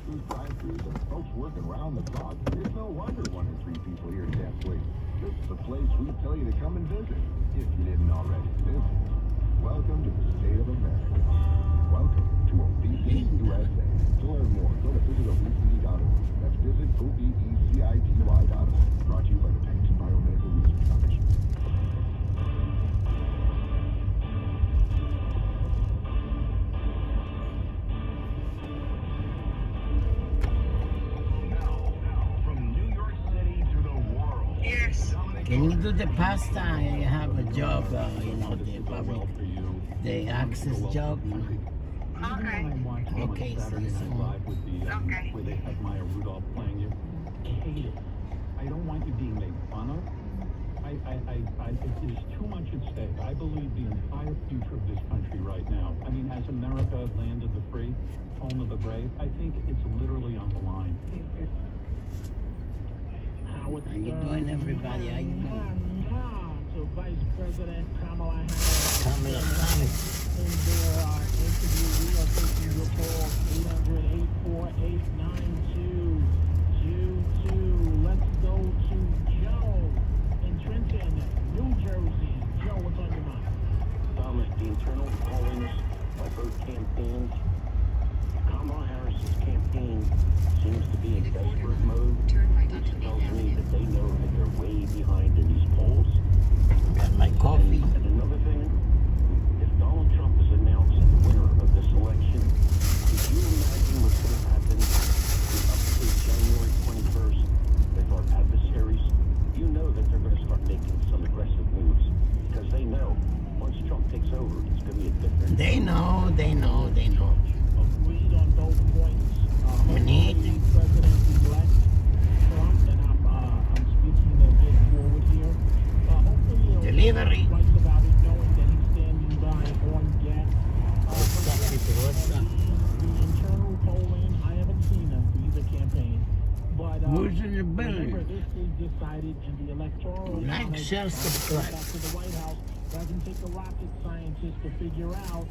walkthroughs, drive-throughs, and folks working round the clock. It's no wonder 1 in 3 people here can't sleep. This is the place we tell you to come and visit, if you didn't already visit. Welcome to the state of America. Welcome to Obesity USA. To learn more, go to visitobesity.org. That's visit OBECITY.org. Brought to you by the Penn Biomedical Research Foundation. Can you do the pasta? I have a job, the public, the access job. Okay. Okay, so you Okay. Where they have Maya Rudolph playing you. I hate it. I don't want you being made fun of. It is too much at stake. I believe the entire future of this country right now. I mean, has America landed the free, home of the brave? I think it's literally on the line. How you doing, everybody? How you doing? To Vice President Kamala Harris. Kamala Harris. In their interview, we are taking your calls 800-848-9222. Let's go to Joe in Trenton, New Jersey. Joe, what's on your mind? Thomas, the internal pollings by both campaigns. Kamala Harris's campaign seems to be in desperate mode, which tells me that they know that they're way behind in these polls. Got my coffee. And another thing, if Donald Trump is announced the winner of this election, could you imagine what's going to happen up to January 21st with our adversaries? You know that they're going to start making some aggressive moves because they know once Trump takes over, it's going to be a different. They know. Agreed on both points. Minute. President-elect Trump, and I'm speaking a bit forward here. Hopefully, Delivery. writes about it, knowing that he's standing by on get. What's up? The internal polling, I haven't seen them for either campaign, but Who's in the remember, building? this is decided in the electoral Like, college. share, subscribe. Back to the White House. Doesn't take a rocket scientist to figure out.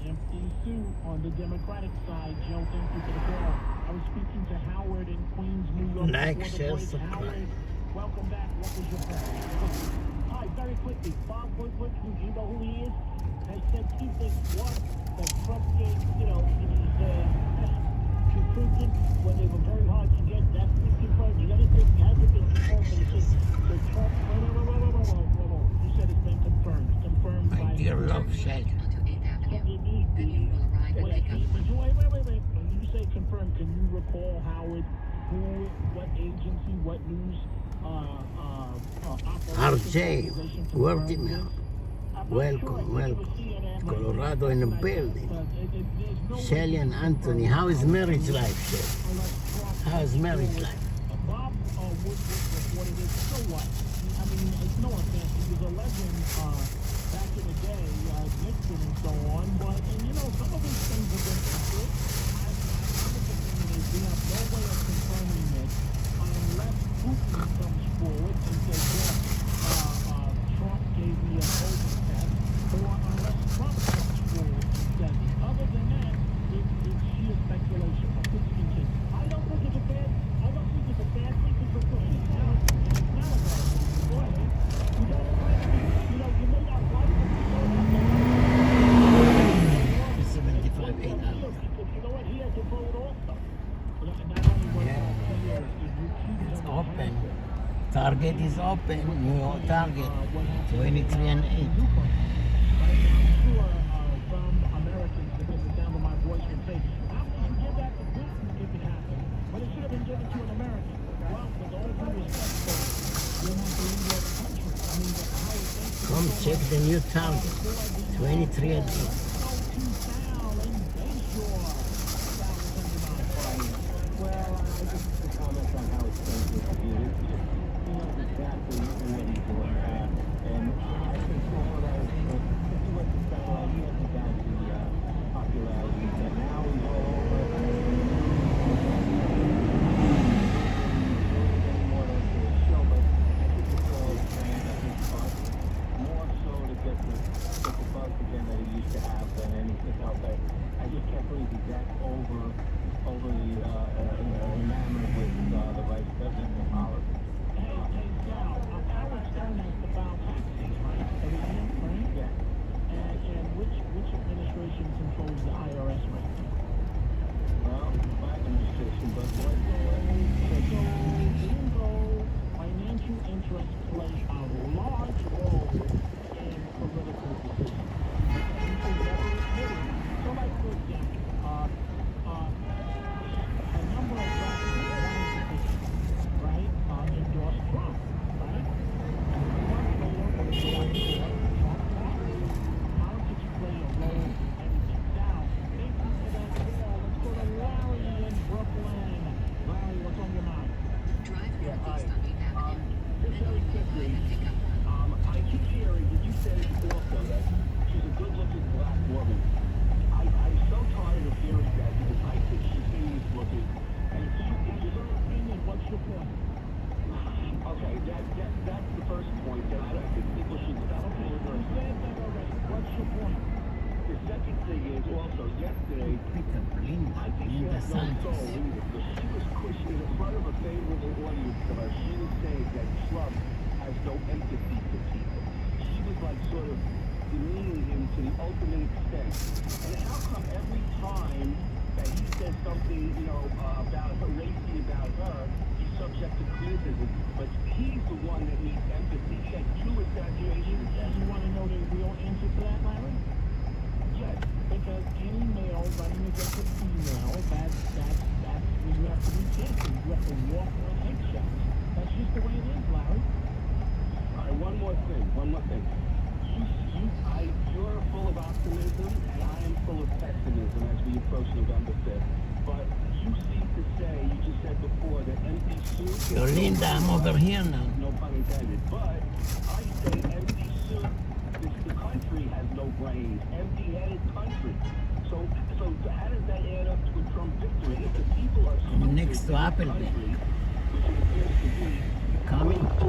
Empty suit on the Democratic side. Joe, thank you for the call. I was speaking to Howard in Queens, New York. Like, before the share, break. subscribe. Howard, welcome back. What was your question? All right, very quickly. Bob Woodward, you know who he is? They said two things. One, that Trump gave, these to Putin when they were very hard to get. That's been confirmed. The other thing hasn't been confirmed, but it says the Trump. Whoa. You said it's been confirmed. Confirmed My by. dear love, shake. Wait. When you say confirmed, can you recall, Howard, what agency, what news RJ, working now. Welcome. Colorado in the building. Shelly and Anthony, how is marriage life, Shelly? How is marriage life? Bob Woodward reported it. So what? I mean, it's no offense. He was a legend back in the day, Nixon and so on. But, some of these things have been accurate. I'm of the opinion is we have no way of confirming this unless Putin comes forward and says, yes, Trump gave me a COVID test, or unless Trump comes forward and says it. Other than that, it's sheer speculation. I don't think it's a bad thing to proclaim. It's not a bad thing. Go ahead. You got it right. You may not like it. 75, 8 hours. You know what? He has to vote also. Not only what It's open. Target is open. New York Target. 23 and 8. I'm sure some Americans, because the sound of my voice, would say, how can you give that to Putin if it happened? But it should have been given to an American. Well, with all due respect, you're not the leader of the country. I mean, how is that? Come check the new target. 23 and 8. Well, I just comment on how it's going to be. He knows exactly what he's doing. And I think Colorado, if you look at Federal, he hasn't got the popularity. And now he's all over. Anymore to show, but I think it's all trans. I think more so to get the buzz again that he used to have than anything else. I just can't believe he's that over totally enamored with the vice president's policy. Hey, Sal, Howard Stern has the file taxes, right? Every year, right? Yeah. And which administration controls the IRS right now? Well, my administration, but what? Bingo, financial interests play a large role in political decisions. People never admit it. So, like, for example, a number of black politicians, right, endorsed Trump, right? And 3 months later, when they go out to court, Trump lost. Politics play a role in everything. Now, thank you for that call. Let's go to Larry in Brooklyn. Larry, what's on your mind? Drive Yeah, northeast on 8th Avenue. Just very quickly, Find a pickup. I keep hearing that you said also that she's a good-looking black woman. I'm so tired of hearing that because I think she's hideous-looking. And if you, In your opinion, what's your point? okay, that's the first point. That I think people should stop Okay, calling her. you said that already. What's your point? The second thing is also yesterday. Pickup Linda, I think she Linda has no soul Santos. either, because she was pushing in front of a favorable audience of her. She was saying that Trump has no empathy for people. She was like sort of demeaning him to the ultimate extent. And how come every time that he says something, about her, racy about her, he's subject to criticism, but he's the one that needs empathy. He had 2 assassinations. You want to know the real answer to that, Larry? Yes. Because any male running against a female, that's when you have to be careful. You have to walk on eggshells. That's just the way it is, Larry. All right, one more thing. You're full of optimism, and I am full of pessimism as we approach November 5th. But you seem to say, you just said before, that empty suits... Yolinda, I'm over here now. No pun intended. But I say empty suit, the country has no brains. Empty-headed country. So how does that add up to a Trump victory? If the people are stupid, Next to Applebee's. country, which it appears to be, Coming. so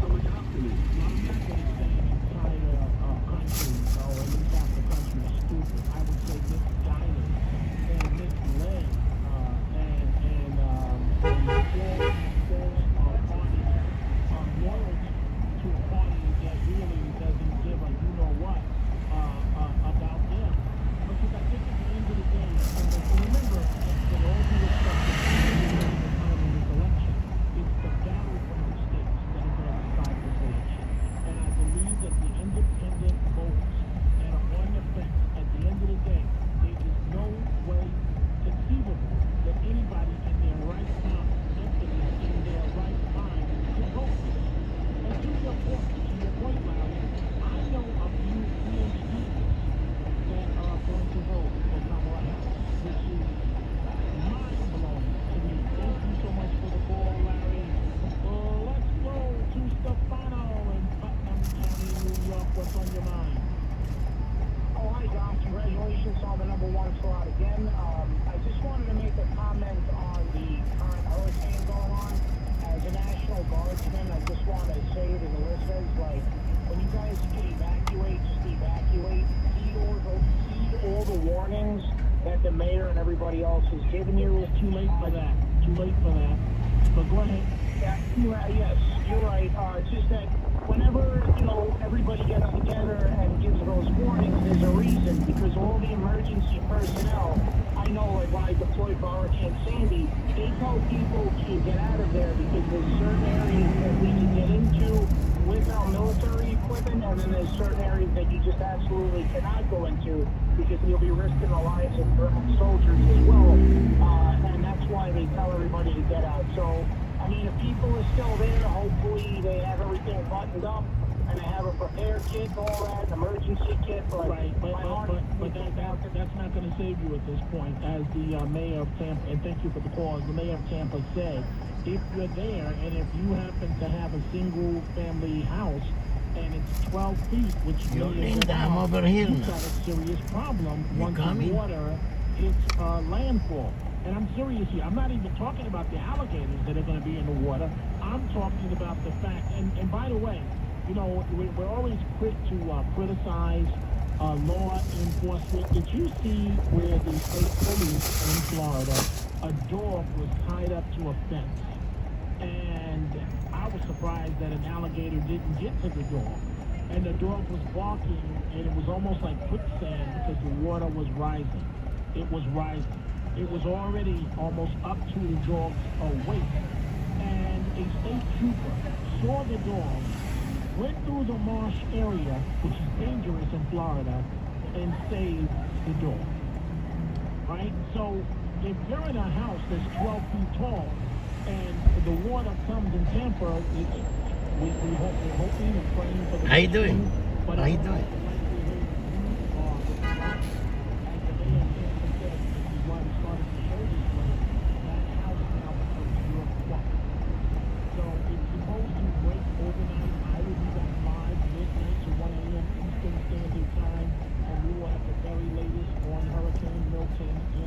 much optimism. Now, I'm not going to say an entire country, or at least half the country is stupid. I would say misguided and misled, and false parties loyalty to a party that really doesn't give a you-know-what about them. Because I think at the end of the day, and remember, with all due respect to the time of this election, it's the battle from the states that are going to decide this election. And I believe that the independent voters that are on the fence, at the end of the day, there is no way conceivable that anybody in their right mind, in their right mind, can vote. And to your point, Larry, I know a few PhD that are going to vote for Kamala Harris, which is mind-blowing to me. Thank you so much for the call, Larry. Let's go to Stefano in Putnam County, New York. What's on your mind? Oh, hi, Dom. Congratulations on the #1 slot again. I just wanted to make a comment on the current hurricane going on. As a National Guardsman, I just want to say to the listeners, like, when you guys can evacuate, just evacuate. Heed all the warnings that the mayor and everybody else has given you. It's too late for that. But go ahead. Yes, you're right. It's just that whenever, everybody gets together and gives those warnings, there's a reason, because all the emergency personnel, I know, like when I deployed for Hurricane Sandy, they tell people to get out of there because there's certain areas that we can get into with our military equipment, and then there's certain areas that you just absolutely cannot go into because you'll be risking the lives of soldiers as well. And that's why they tell everybody to get out. So, I mean, if people are still there, hopefully they have everything buttoned up and they have a prepared kit, all that, an emergency kit. But Right, but that's not going to save you at this point. As the mayor of Tampa, and thank you for the call, as the mayor of Tampa said, if you're there and if you happen to have a single family house and it's 12 feet, which Yolinda, I'm over here you've now. got a serious problem once the coming? water hits landfall. And I'm serious here. I'm not even talking about the alligators that are going to be in the water. I'm talking about the fact, and by the way, we're always quick to criticize law enforcement. Did you see where the state police in Florida a dog was tied up to a fence. And I was surprised that an alligator didn't get to the dog. And the dog was barking, and it was almost like quicksand because the water was rising. It was rising. It was already almost up to the dog's waist. And a state trooper saw the dog, went through the marsh area, which is dangerous in Florida, and saved the dog. Right? So if you're in a house that's 12 feet tall and the water comes in Tampa, we're hoping and praying for the How you doing? But How you doing?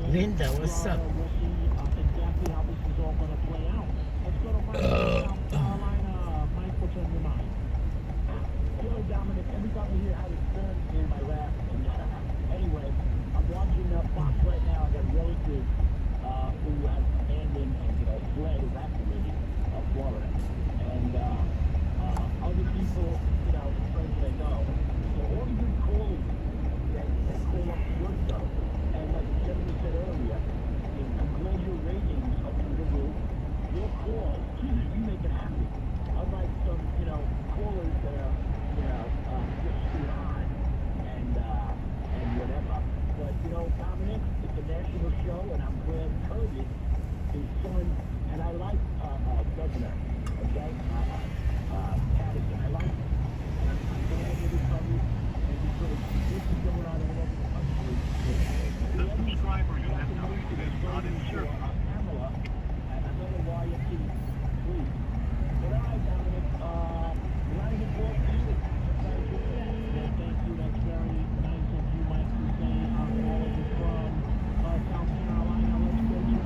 Linda, what's up? We'll see exactly how this is all going to play out. Let's go to South Carolina. Mike, what's on your mind? You know, Dominic, every time I hear how it's done in my laugh. Anyway, I'm watching Fox right now. I got relatives who have abandoned and fled, evacuated Florida. And other people, friends that I know. So all the good callers that call up your show, and like the gentleman said earlier, I'm glad your ratings up to the roof. Your calls, you make it happen. Unlike some, callers that are, just too on and whatever. But, Dominic, it's a national show, and I'm glad Curtis, his son, and I like Governor, okay? Patterson, I like him. And I'm glad everybody, and because this is going on all over the country. The subscriber you have noticed is not in service. Pamela, and I don't know why you keep, please. But all right, Dominic, round of applause to you. Thank you. That's very nice of you, Mike, to say I'm calling you from South Carolina. Let's go to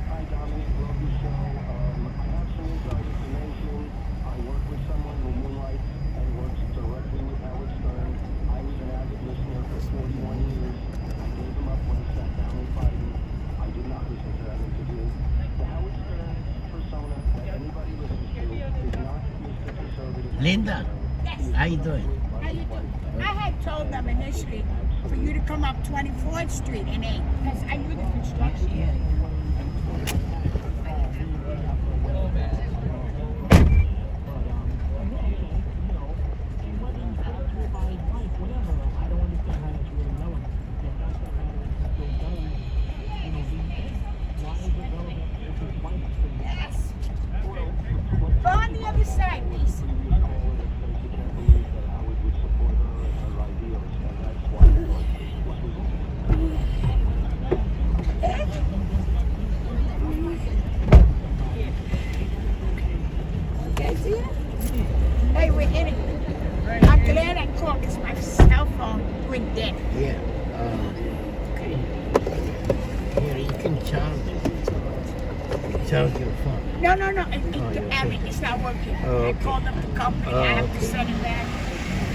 Hi, Dominic. Love your show. I have some inside information. I work with someone who moonlights and works directly with Howard Stern. I was an avid listener for 41 years. I gave him up when he sat down with Biden. I did not listen to that interview. The Howard Stern persona that anybody listens to is not Mr. Conservative. Linda, how you doing? How you doing? I had told them initially for you to come up 24th Street and 8 because I knew the construction area. Yes. Go on the other side, please. Okay, see it? Hey, we're in it. I'm glad I called because my cell phone went dead. Yeah. Okay. Here, you can charge it. Charge your phone. No. you're I mean, it's not working. Oh, I okay. called up the company. Oh, I have to okay. send it back.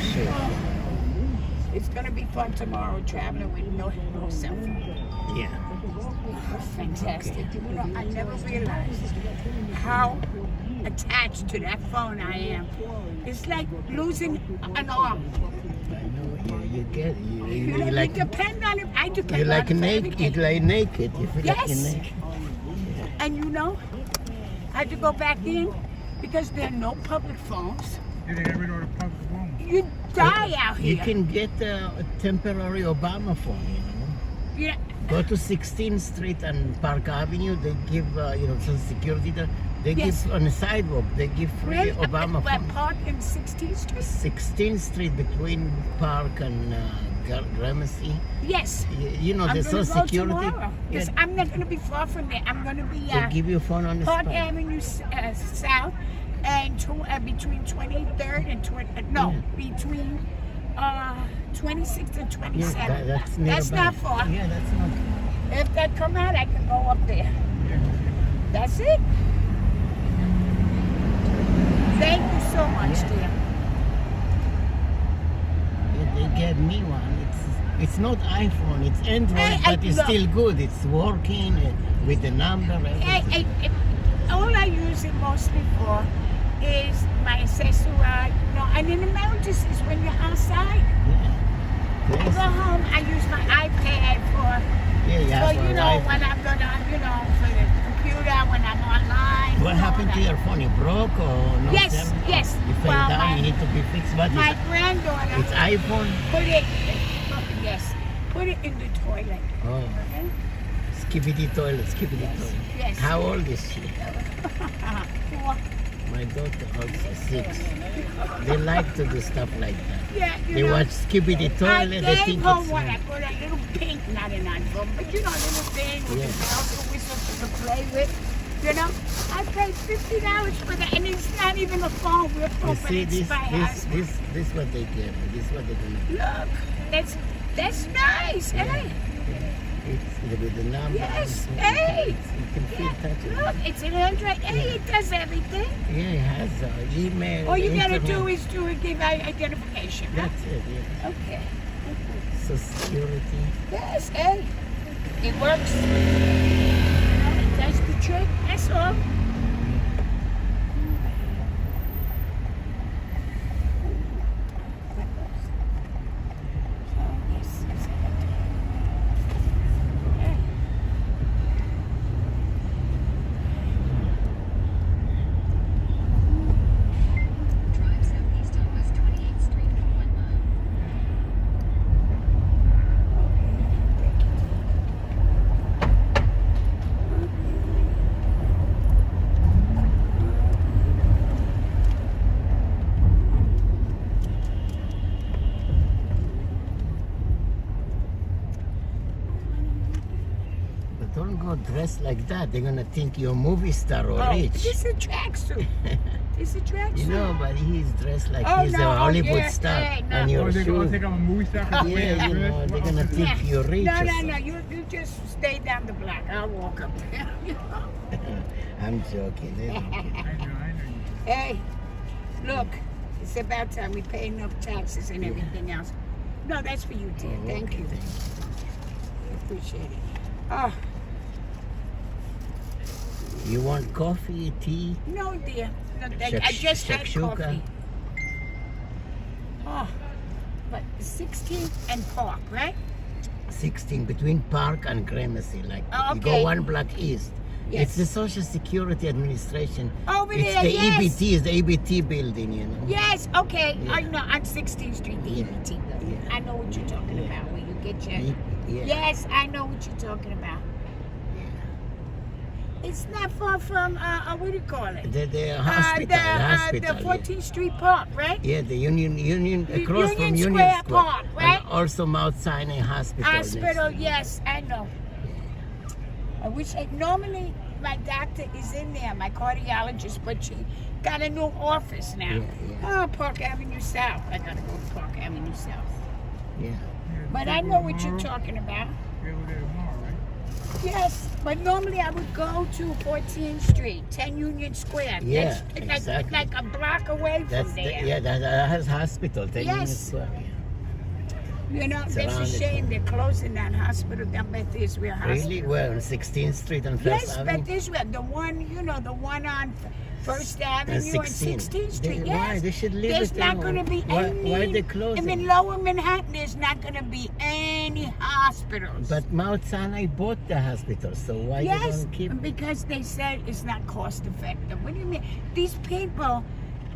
Sure. It's going to be fun tomorrow traveling with no cell phone. Yeah. Fantastic. You know, I never realized how attached to that phone I am. It's like losing an arm. I know you get you You like depend on it. I depend you like on it for naked. You everything. like naked. You feel like you're Yes. naked. And I had to go back in because there are no public phones. You didn't get rid of the public phone. You die out You here. can get a temporary Obama phone. You know. Yeah. Go to 16th Street and Park Avenue. They give some security there. They Yes. give on the sidewalk. They give free Where, Obama where phone. Park in 16th Street? 16th Street between Park and Gramercy. Yes. You know, I'm there's going no to go security. tomorrow. Because Yeah, I'm not going to be far from there. I'm going to be they give you a phone on the Park spot. Avenue South and between 23rd and between 26th and 27th. Yeah, that's nearby. That's not far. Yeah, that's not far. If that come out, I can go up there. That's it. Thank you so much, Yeah. dear. They gave me one. It's It's not iPhone, it's Android, Hey, but it's look. still good. It's working with the number. Everything. All I use it mostly for is my accessory. You know, and in emergencies when you're outside. Yeah. I go home, I use my iPad for, Yeah, you have you a know, life. when I'm gonna, you know, for the computer, when I'm online. What happened to your phone? It broke or no? Yes, service? yes. You fell Well, down, you need to be fixed. But My granddaughter it's iPhone? put it, yes, put it in the toilet. Oh, Okay? skippity toilet, skippity Yes, toilet. yes. How old is she? 4. My daughter also 6. They like to do stuff like that. Yeah, you They know. watch skippity I toilet, they gave think her it's one. I put a little pink, not an iPhone, but you know, a little thing with Yeah. the bells and whistles to play with. You know, I paid $50 for that, and it's not even a phone. We're You phone, but see, it's my husband. this what they give. This what they're gonna do. Look, that's nice, hey. It's with the number. Yes, and hey. You can feel touch it. Look, it's an Android. Hey, it does everything. Yeah, it has email. All you gotta internet. do is give identification. Huh? That's it, yeah. Okay. So security. Yes, hey. It works. You know, it does the trick. That's all. Drive southeast on West 28th Street for 1 mile. But don't go dressed like that. They're gonna think you're a movie star or Oh, rich. this is a tracksuit. It's a tracksuit. You know, but he's dressed like Oh, he's no, a Hollywood yeah, star. yeah, no. And Oh, your they're gonna shoes. think I'm a movie star for the way Yeah, I you dress? know, they're gonna think Yeah. you're rich. No, or no, no. something. You just stay down the block. I'll walk up there. I'm joking. They're joking. I know. Hey, look, it's about time we pay enough taxes and everything else. No, that's for you, dear. Oh, Thank okay, you. thank I appreciate it. Oh, You want coffee, tea? no, dear. No, thank I just had shakshuka? coffee. Oh, but 16 and Park, right? 16 between Park and Gramercy. Like Oh, you go okay. 1 block east. Yes. It's the Social Security Administration. Over It's there, the yes. EBT, it's the EBT building, you know. Yes, okay. Yeah. I know, on 16th Street, the Yeah. EBT building. Yeah. I know what you're talking Yeah. about, where you get your... Yeah. Yes, I know what you're talking about. It's not far from, what do you call it? The hospital, The 14th Street Park, right? Yeah, the Union across from Union Union Square Park, right? And also Mount Sinai Hospital. next Hospital, to it. yes, I know. I wish normally my doctor is in there, my cardiologist, but she got a new office now. Yeah, Oh, Park Avenue South. I gotta go to Park Avenue South. Yeah. But I know what you're talking about. You're over there tomorrow, right? Yes, but normally I would go to 14th Street, 10 Union Square. Yeah, That's exactly. like a block away That's from there. that has hospital. 10 Yes. minutes away. You know, It's that's a around the shame corner. they're closing that hospital down Beth Israel Hospital. Really? Well, on 16th Street and First Yes, Avenue? Beth Israel, the one, the one on First Avenue and 16th Street. Yes. Why? They should leave There's it not alone. going to be Why, any. why they I closing? mean, Lower Manhattan, there's not going to be any hospitals. But Mount Sinai bought the hospital, so why you Yes, don't keep it? because they said it's not cost effective. What do you mean? These people,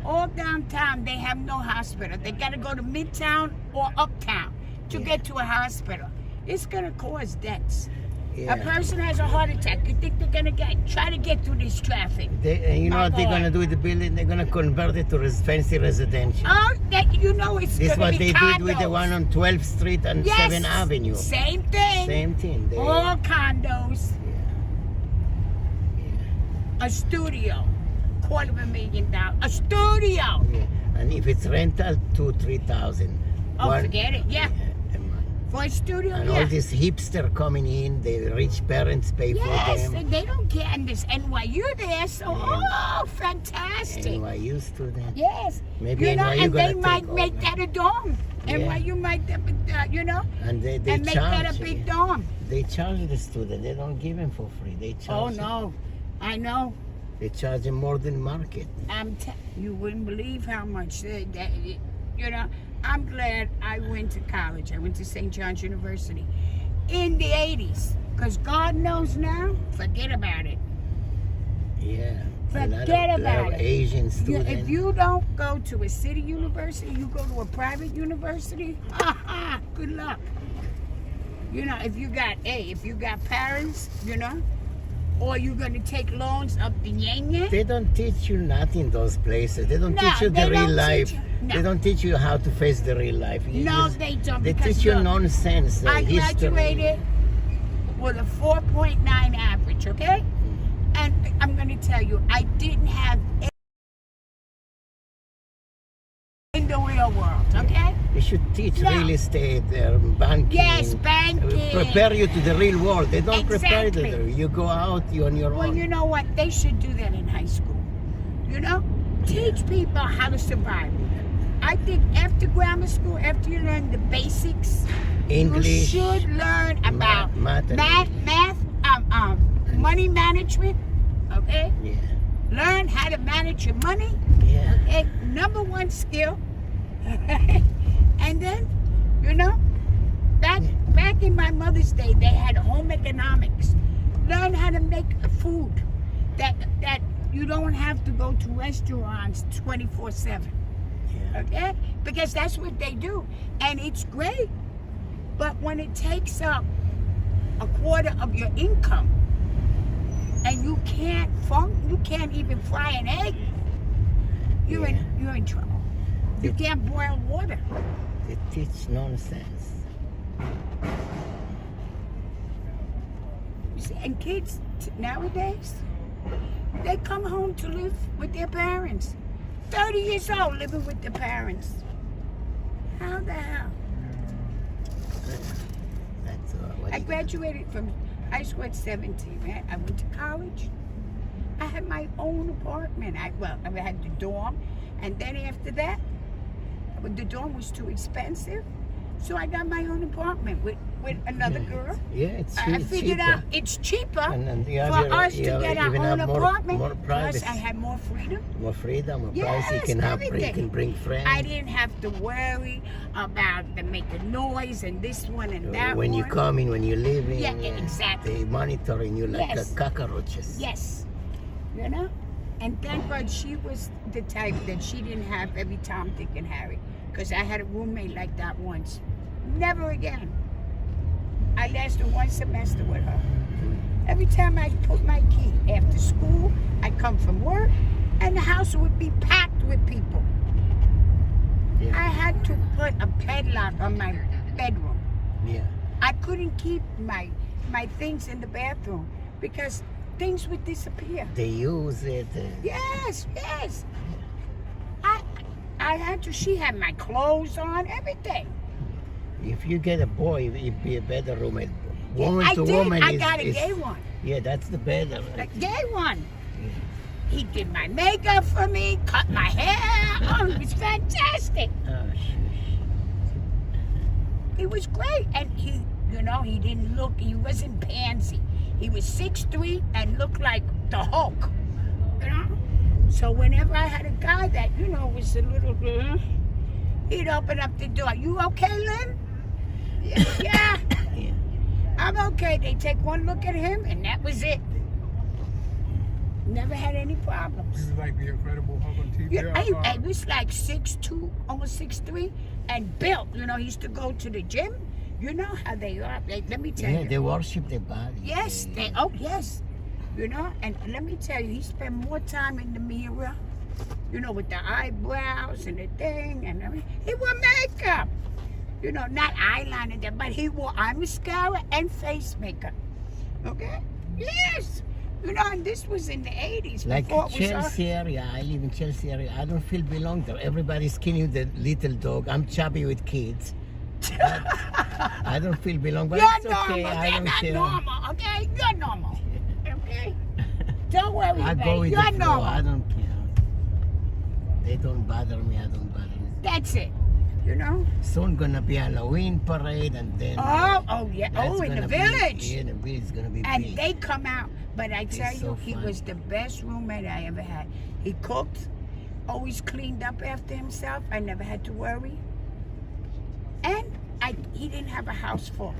all downtown, they have no hospital. They got to go to Midtown or Uptown to get to a hospital. It's going to cause deaths. Yeah. A person has a heart attack. You think they're going to try to get through this traffic? And you know My what they're boy. going to do with the building? They're going to convert it to fancy residential. Oh, it's This going is to what be they condos. did with the one on 12th Street and Yes, 7th Avenue. Same thing. Same thing. They, All condos. A studio. $250,000. A studio. yeah. And if it's rental, 2,000-3,000. Oh, forget it. Yeah. A month. For a studio, And yeah. all these hipster coming in, the rich parents pay for Yes, them. they don't care. And this NYU there, so oh, fantastic. NYU student. Yes. Maybe you know, NYU and they gonna might take make over. that a dorm. Yeah. NYU might, you know, And they and make charge. that a big yeah. dorm. They charge the student. They don't give them for free. They Oh charge. no, I know. They charge them more than market. You wouldn't believe how much you know. I'm glad I went to college. I went to St. John's University in the 80s. Because God knows now, forget about it. Yeah. Forget a lot about of it. Asian students. If you don't go to a city university, you go to a private university, good luck. You know, if you got parents, you know, or you're going to take loans up the yen. They don't teach you nothing in those places. They don't No, teach you they the real don't life. teach you- no. They don't teach you how to face the real life. You No, just- they don't. They because teach you look, nonsense. I history. graduated with a 4.9 average, okay? And I'm going to tell you, I didn't have any in the real world, okay? They should teach No. real estate, banking. Yes, banking. Prepare you to the real world. They don't prepare you to Exactly. You go out, you're on your Well, own. you know what? They should do that in high school. You know? Teach people how to survive. I think after grammar school, after you learn the basics, English, you should learn about math, money management, okay? Yeah. Learn how to manage your money, Yeah. okay? Number one skill. And then, you know, back in my mother's day, they had home economics. Learn how to make food that you don't have to go to restaurants 24/7. Yeah. Okay? Because that's what they do. And it's great. But when it takes up a quarter of your income and you can't even fry an egg, you're in trouble. You can't boil water. They teach nonsense. You see, and kids nowadays, they come home to live with their parents. 30 years old living with their parents. How the hell? That's what I graduated from high school at 17, right? I went to college. I had my own apartment. I had the dorm. And then after that, the dorm was too expensive. So I got my own apartment with another girl. Yeah, it's I figured cheaper. out it's cheaper And then you have for your- us to you get our even own have more apartment. Plus, privacy. I had more freedom. More freedom, more Yes, privacy. You can everything. you can bring friends. I didn't have to worry about them making noise and this one and that when one. you come in, when you leave in, Yeah, exactly. they monitoring you like Yes. cockroaches. Yes. You know? And thank God she was the type that she didn't have every Tom, Dick, and Harry. Because I had a roommate like that once. Never again. I lasted one semester with her. Every time I put my key after school, I'd come from work, and the house would be packed with people. Yeah. I had to put a padlock on my bedroom. Yeah. I couldn't keep my things in the bathroom because things would disappear. They use it. Yes. I had to. She had my clothes on, everything. If you get a boy, it'd be a better roommate. Woman I to did. woman I is, got a is- gay one. Yeah, that's the better. A gay one. He did my makeup for me, cut my hair. Oh, it was fantastic. Oh, It was great. And he wasn't pansy. He was 6'3" and looked like the Hulk. You know? So whenever I had a guy that, was a little, he'd open up the door. You okay, Lynn? Yeah. yeah. I'm okay. They take one look at him, and that was it. Never had any He problems. was like the Incredible Hulk on TV. Yeah, I was like 6'2", almost 6'3", and built. He used to go to the gym. You know how they are. Let me tell Yeah, you. they worship their body. Yes, yes. And let me tell you, he spent more time in the mirror, with the eyebrows and the thing and everything. He wore makeup. Not eyeliner, but he wore eye mascara and face makeup. Okay? Yes. And this was in the 80s. Like before it was Chelsea area, I live in Chelsea area. I don't feel belong there. Everybody's skinny with the little dog. I'm chubby with kids. I don't feel belong, but You're it's normal. okay. I They're don't not care. normal, okay? You're normal. Okay? Don't worry, I babe. go with You're the flow. normal. I don't care. They don't bother me. I don't bother me. That's it. You know? Soon gonna be Halloween parade, and then Oh yeah. that's Oh, in the gonna be- village. Yeah, the village is gonna be And big. they come out. But I tell It's you, so he fun. was the best roommate I ever had. He cooked, always cleaned up after himself. I never had to worry. And he didn't have a house full.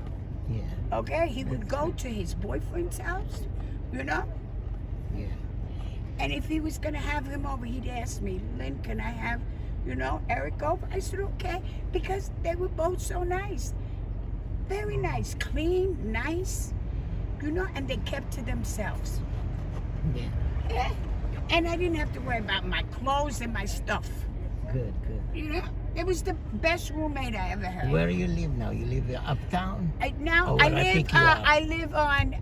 Yeah, Okay? He would go to his boyfriend's house, you know? yeah. And if he was going to have him over, he'd ask me, Lynn, can I have, Eric over? I said, okay, because they were both so nice. Very nice, clean, nice, and they kept to themselves. Yeah. Yeah. And I didn't have to worry about my clothes and my stuff. Good, good. It was the best roommate I ever had. Where you live now? You live uptown? Now Oh, I where I live. pick you up. I live on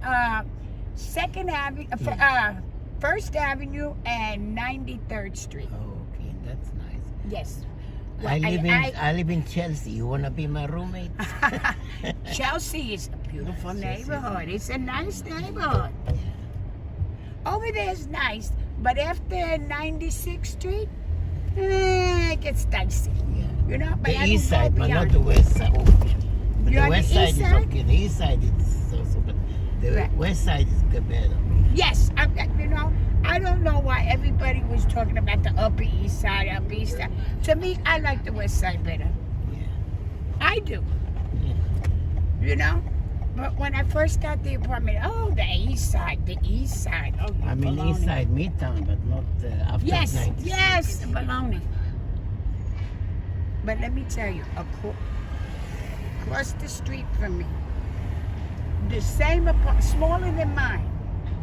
Second Avenue, First Avenue, and 93rd Street. Oh, okay, that's nice. Yes. I live in Chelsea. You wanna be my roommate? Chelsea is a beautiful Chelsea. neighborhood. It's a nice neighborhood. Yeah. Over there is nice, but after 96th Street, it gets dicey. Yeah. But The I east don't side, go but not beyond. the west side. Oh, but You're the on west the side east is side? okay. The east side is so, but the Right. west side is good better. Yes, I don't know why everybody was talking about the Upper East Side, Upper East Side. To me, I like the West Side better. Yeah. I do, Yeah. But when I first got the apartment, the East Side. Oh, I mean baloney. east side, Midtown, but not after Yes, 96. yes, baloney. But let me tell you, across the street from me, the same apartment, smaller than mine,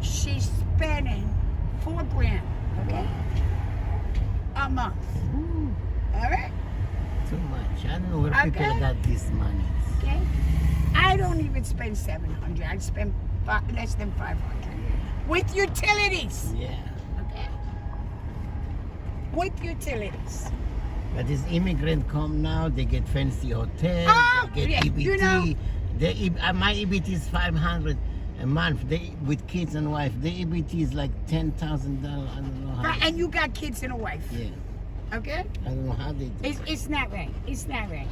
she's spending $4,000, okay, a month. Ooh, All right, too much. I don't know where people Okay. got this money. okay. I don't even spend $700. I spend less than $500 with utilities. Yeah. Okay, with utilities. But these immigrants come now, they get fancy hotels, Oh, they get yeah, EBT. My EBT is $500 a month. With kids and wife, the EBT is like $10,000. I don't know how. Right, and you got kids and a wife. Yeah, Okay. I don't know how they do. It's not right. It's not right.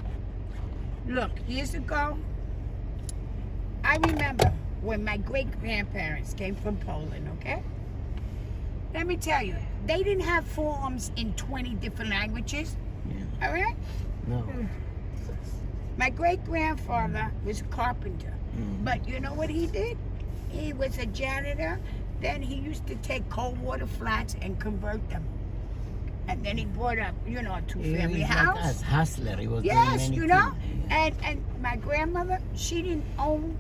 Look, years ago, I remember when my great-grandparents came from Poland, okay? Let me tell you, they didn't have forms in 20 different languages, Yeah. all right? No. My great-grandfather was a carpenter, Mm. but you know what he did? He was a janitor. Then he used to take cold water flats and convert them. And then he bought a, a two-family He's house. like us, hustler. He was Yes, doing anything. and my grandmother, she didn't own.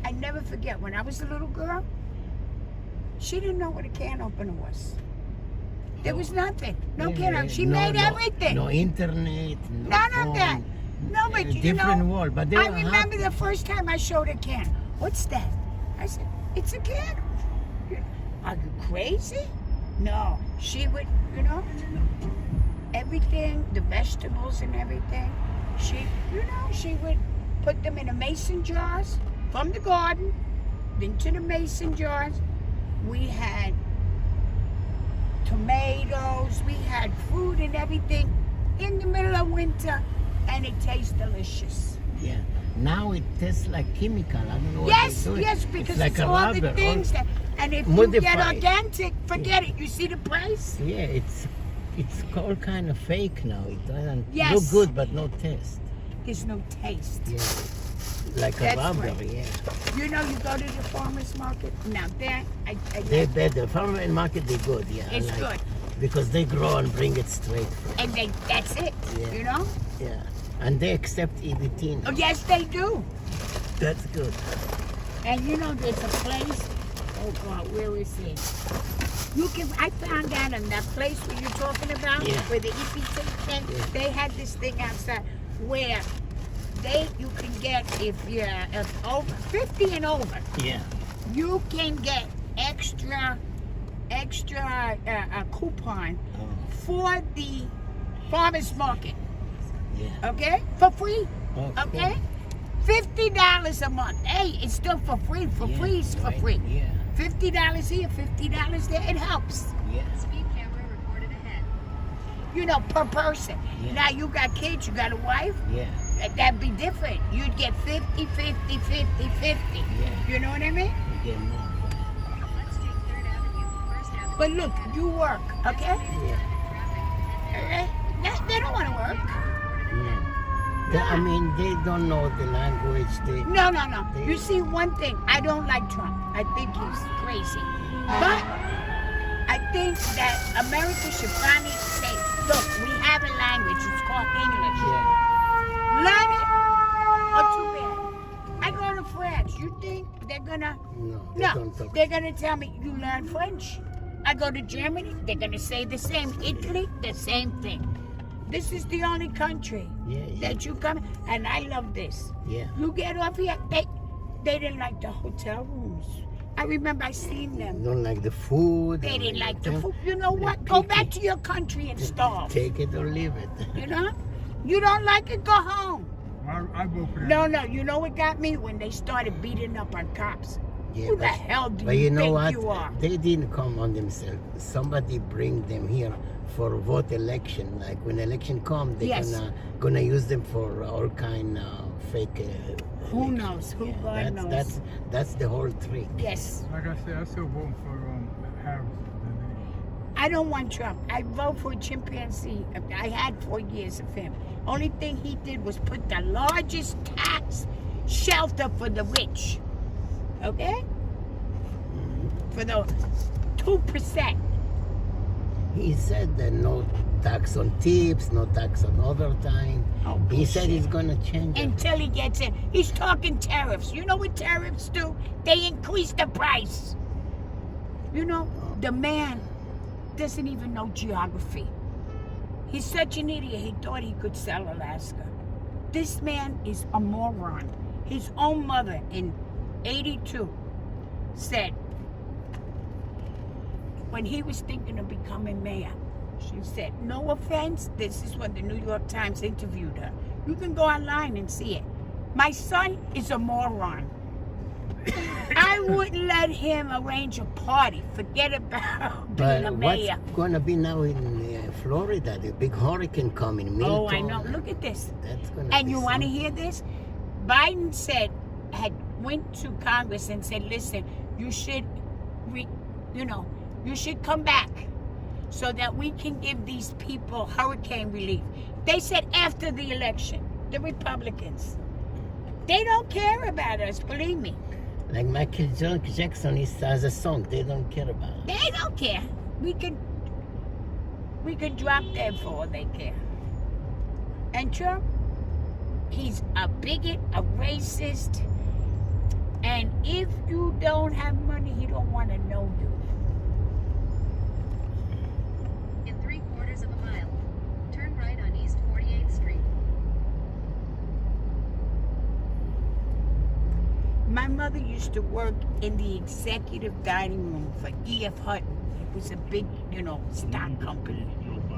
I never forget when I was a little girl. She didn't know what a can opener was. There was nothing. No Yeah, can opener. She no- made no- everything. No internet. No None of that. phone, No, but a different world. But they I were remember happy. the first time I showed a can. What's that? I said, it's a can. Are you crazy? No. She would, everything, the vegetables and everything. She would put them in a mason jars from the garden, into the mason jars. We had tomatoes, we had fruit and everything in the middle of winter, and it tastes delicious. Yeah. Now it tastes like chemical. I don't know what Yes, they're doing. yes, because like it's a all rubber, the things that, and if you get modified. organic, forget it. You see the price? Yeah, it's all kind of fake now. It doesn't Yes. look good, but no taste. There's no taste. Yeah. Like a That's rubber, right. yeah. You go to the farmer's market. Now that They're better. Farmer and market, they're good, yeah. I it's like good, it. Because they grow and bring it straight from. and that's it. Yeah. Yeah. And they accept EBT now. Oh yes, they do. That's good. And there's a place. Oh God, where is it? I found out in that place where you're talking about, Yeah. where the EPT thing. Yeah. They had this thing outside where you can get if over 50 and over. Yeah. You can get extra coupon Oh, for the farmers market, yeah. okay, for free, Oh, okay. $50 a month. Hey, it's still for free. For Yeah, free is for right, free. Yeah. $50 here, $50 there. It helps. Yeah. Speed camera recorded ahead. You know, per person. Yeah. Now you got kids, you got a wife. Yeah. That'd be different. You'd get 50, 50, 50, 50. Yeah. You know what I mean? You get more. Let's take 3rd Avenue, 1st Avenue. But look, you work, okay? Yeah. Okay? They don't want to work. No. I mean, they don't know the language. They, No. You see, one thing, I don't like Trump. I think he's crazy. But I think that America should finally say, look, we have a language. It's called English. yeah. Learn it or too bad. I go to France. You think they're going to... No, they No, don't talk. they're going to tell me, you learn French. I go to Germany, they're going to say the same. Italy, the same thing. This is the only country Yeah, yeah. that you come, and I love this. Yeah. You get off here, they didn't like the hotel rooms. I remember I seen them. Don't like the food. They and didn't like the everything. food. You know what? Go back to your country and starve. Take it or leave it. You know? You don't like it, go home. I vote for that. No. You know what got me? When they started beating up on cops. Yeah, Who the hell do but you you know think what? you are? They didn't come on themselves. Somebody bring them here for vote election. Like when election come, they're Yes. gonna use them for all kind of fake. Who election. knows? Who God that's, knows? That's the whole trick. Yes. Like I said, I still vote for Harris. I don't want Trump. I vote for a chimpanzee. I had 4 years of him. Only thing he did was put the largest tax shelter for the rich. Okay? For the 2%. He said that no tax on tips, no tax on overtime. Oh, He said bullshit. he's gonna change it. Until he gets in. He's talking tariffs. You know what tariffs do? They increase the price. You know, the man doesn't even know geography. He's such an idiot, he thought he could sell Alaska. This man is a moron. His own mother in 82 said, when he was thinking of becoming mayor, she said, no offense, this is when the New York Times interviewed her. You can go online and see it. My son is a moron. I wouldn't let him arrange a party. Forget about being a But mayor. what's gonna be now in Florida? The big hurricane coming. Milton. Oh, I know. Look at this. That's gonna And be you want to something. hear this? Biden went to Congress and said, listen, you should, you should come back so that we can give these people hurricane relief. They said after the election, the Republicans. They don't care about us, believe me. Like Michael Jackson, he has a song. They don't care about it. They don't care. We could drop them for all they care. And Trump, he's a bigot, a racist, and if you don't have money, he don't want to know you. In 3/4 of a mile, turn right on East 48th Street. My mother used to work in the executive dining room for E.F. Hutton. It was a big, stock company.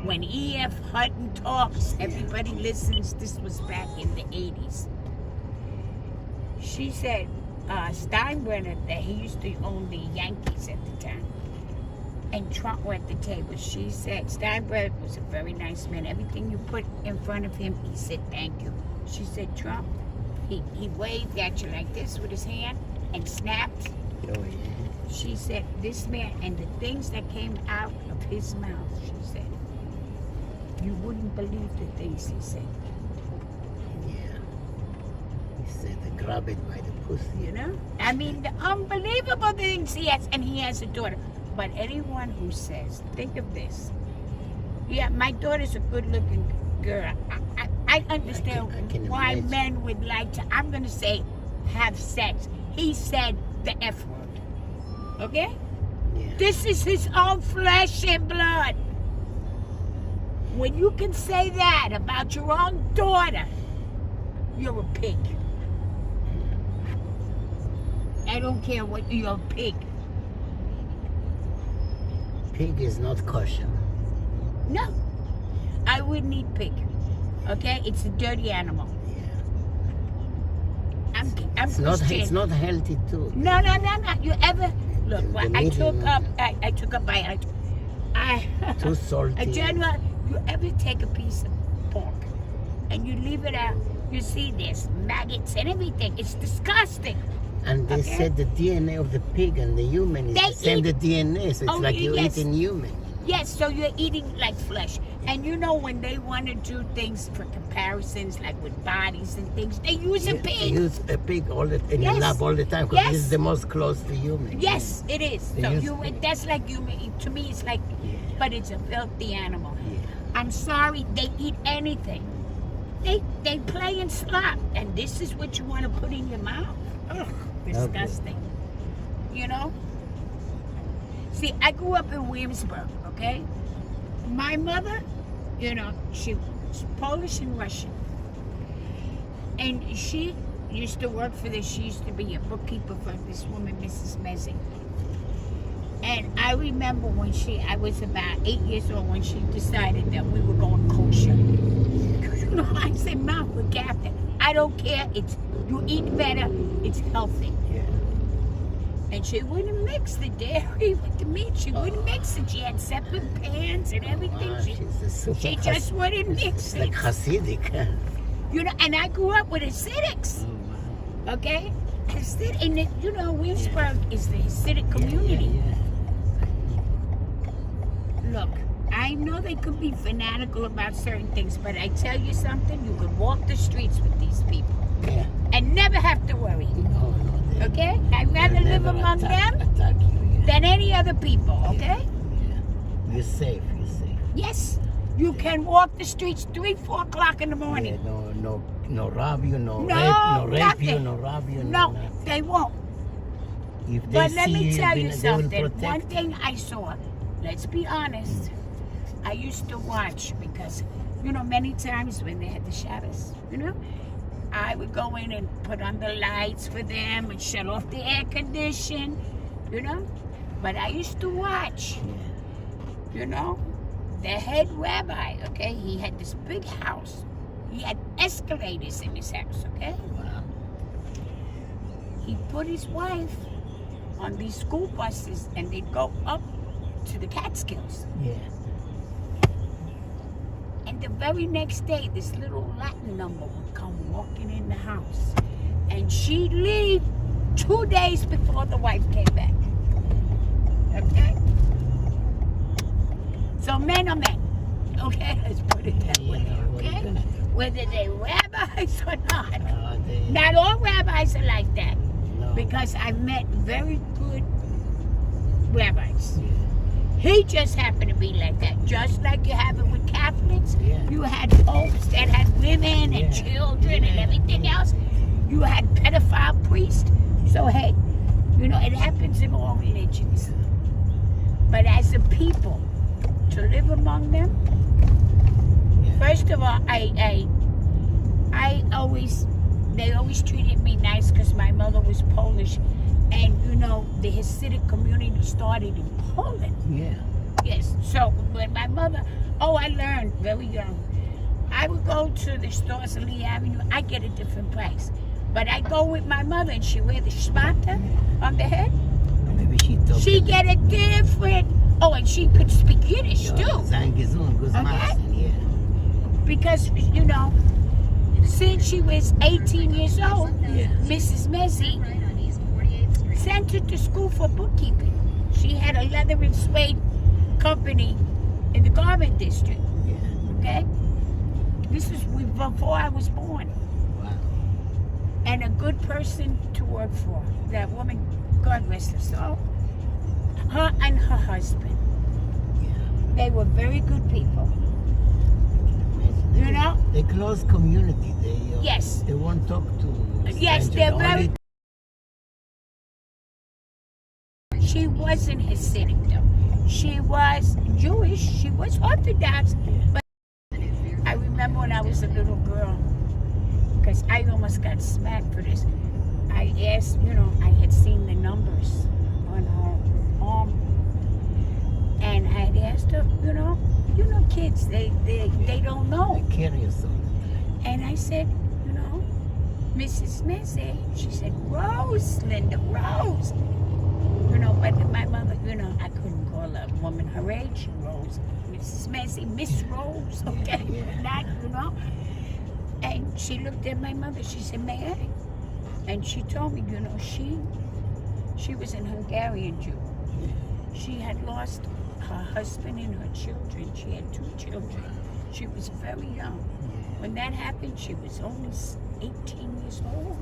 When E.F. Hutton talks, everybody listens. This was back in the 80s. She said, Steinbrenner, that he used to own the Yankees at the time. And Trump were at the table. She said, Steinbrenner was a very nice man. Everything you put in front of him, he said, thank you. She said, Trump, he waved at you like this with his hand and snapped. Oh, yeah. She said, this man, and the things that came out of his mouth, she said, you wouldn't believe the things he said. Yeah. He said to grab it by the pussy. You know? I mean, the unbelievable things he has, and he has a daughter. But anyone who says, think of this. Yeah, my daughter's a good-looking girl. I understand I can why imagine. men would like to, I'm going to say, have sex. He said the F word. Okay? Yeah. This is his own flesh and blood. When you can say that about your own daughter, you're a pig. I don't care what, you're a pig. Pig is not kosher. No. I wouldn't eat pig. Okay? It's a dirty animal. Yeah. I'm It's not, Christian. it's not healthy too. No. You ever look? Well, The I meat took is up. not- I took up by. I Too salty. a general. You ever take a piece of pork and you leave it out? You see there's maggots and everything. It's disgusting. And they Okay. said the DNA of the pig and the human is They the same. eat- The DNA, so it's Oh, like you're yes. eating human. Yes, so you're eating like flesh. And you know when they want to do things for comparisons, like with bodies and things, they use a They pig. use a pig in the Yes. lab all the time because Yes. this is the most close to human. Yes, it is. They So use you, pig. that's like human. To me, it's like, Yeah. but it's a filthy animal. Yeah. I'm sorry, they eat anything. They play and slop, and this is what you want to put in your mouth. Ugh, disgusting. You know. See, I grew up in Williamsburg. Okay, my mother, you know, she was Polish and Russian, and she used to work for this. She used to be a bookkeeper for this woman, Mrs. Mezzi. And I remember when I was about 8 years old when she decided that we were going kosher. You know, I said, Mom, we're Catholic. I don't care. You eat better. It's healthy. Yeah. And she wouldn't mix the dairy with the meat. She wouldn't mix it. She had separate pans and everything. Wow, She she's a super she just wouldn't mix It's it. like Hasidic. You know, and I grew up with Hasidics. Oh, wow. Okay? And you know, Williamsburg is the Hasidic community. Yeah. Look, I know they could be fanatical about certain things, but I tell you something, you could walk the streets with these people Yeah. and never have to worry. No, they- Okay? I'd rather they'll live never among attack them you, yeah. than any other people, okay? Yeah. You're safe. You're safe. Yes, you can walk the streets 3, 4 o'clock in the morning. Yeah, no rob you, no No, rape nothing. you, no rob you, No, nothing. they won't. If they But let see me tell you they will something. One protect you. thing I saw, let's be honest, I used to watch because, you know, many times when they had the Shabbos, you know, I would go in and put on the lights for them and shut off the air condition, you know. But I used to watch, you know, the head rabbi, okay? He had this big house. He had escalators in his house, okay? Wow. He put his wife on these school buses and they'd go up to the Catskills. Yeah. And the very next day, this little Latin number would come walking in the house. And she'd leave 2 days before the wife came back. Okay? So men are men. Okay? Let's put it that way. Yeah, what are you Okay? gonna do? Whether they're rabbis or not. They- Not all rabbis are like that. no. Because I've met very good rabbis. Yeah. He just happened to be like that. Just like you have it with Catholics. Yeah. You had popes that had women and Yeah. children and everything else. You had pedophile priests. So hey, you know, it happens in all religions. But as a people, to live among them, Yeah. first of all, they always treated me nice because my mother was Polish. And you know, the Hasidic community started in Poland. Yeah. Yes. So when my mother, I learned very young. I would go to the stores on Lee Avenue. I get a different price, but I go with my mother, and she wear the schmata on the head. Maybe she took She get a different. Oh, and she could speak Yiddish too, Sein gesund, gut machen, yeah. because you know, since she was 18 years old, Yeah. Mrs. Mezzi Right on East 48th Street. sent her to school for bookkeeping. She had a leather and suede company in the garment district. Yeah. Okay? This is before I was born. Wow. And a good person to work for. That woman, God rest her soul. Her and her husband. Yeah. They were very good people. You know? They close community. Yes. They won't talk to. Yes, strangers. they're Only very. She wasn't Hasidic though. She was Jewish. She was Orthodox. But I remember when I was a little girl, because I almost got smacked for this. I asked, you know, I had seen the numbers on her arm, and I had asked her, you know, kids, they don't know. They carry us all the time. And I said, you know, Mrs. Mezzi, she said, said, Rose, Linda, Rose. You know, but my mother, you know, I couldn't call a woman her age, Rose. Mrs. Messi, Miss Rose, okay? Not, you know. And she looked at my mother, she said, may I? And she told me, you know, she was an Hungarian Jew. She had lost her husband and her children. She had 2 children. She was very young. When that happened, she was only 18 years old.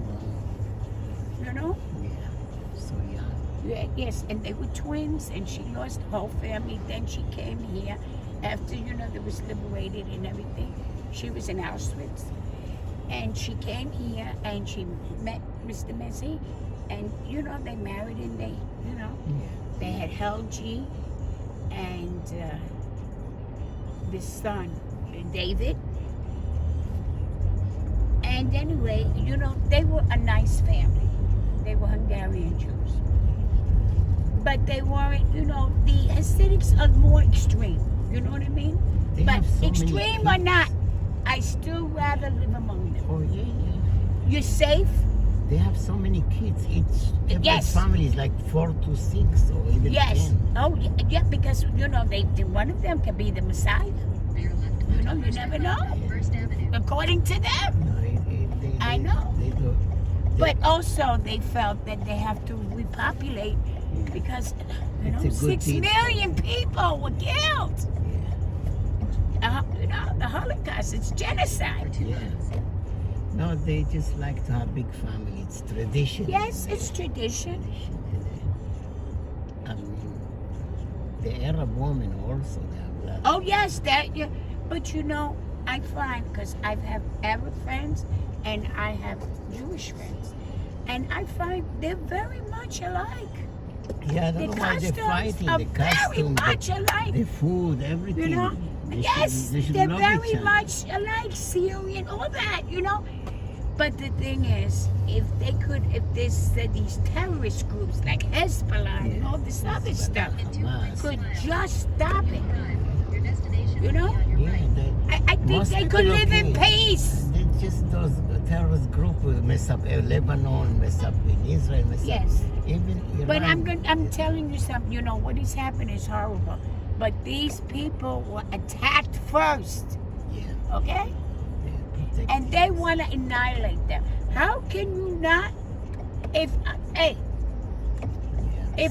You know? So young. Yeah, yes, and they were twins, and she lost her whole family. Then she came here after, you know, there was liberated and everything. She was in Auschwitz. And she came here, and she met Mr. Messi. And, you know, they married, and they, you know, they had Helgi and this son, David. And anyway, you know, they were a nice family. They were Hungarian Jews. But they weren't, you know, the Hasidics are more extreme. You know what I mean? They But have so extreme many or not, I still rather live among them. Oh, yeah. You're safe. They have so many kids. Every Yes. family is like 4 to 6 or even Yes. 10. Oh, yeah, because, you know, one of them could be the Messiah. Bear left You know, onto you First never Avenue. know. First Avenue. According to them. No, I know. They do. But also they felt that they have to repopulate because, you know, It's a good 6 deed. million people were killed. You know, the Holocaust, it's genocide. For 2 Yeah. miles. No, they just like to have big family. It's tradition. Yes, it's tradition. I mean, the Arab women also, they have that. Oh, yes, that, yeah. But you know, I find, because I have Arab friends and I have Jewish friends, and I find they're very much alike. Yeah, I The don't know why they're customs fighting. are The very costume, much alike. the food, everything. You know? They Yes, they should they're love very each other. much alike, Syrian, all that, you know. But the thing is, if there's these terrorist groups like Hezbollah and all this other stuff In 2.6 could miles. just stop it. Drive. Your destination You know? will be on your Yeah, right. I think Most they people could live in okay. peace. They just those terrorist group will mess up Lebanon, mess up in Israel, mess Yes. up even Iran. But I'm telling you something, you know, what is happening is horrible. But these people were attacked first, Yeah, okay? they protect And they want to annihilate them. How can you not, if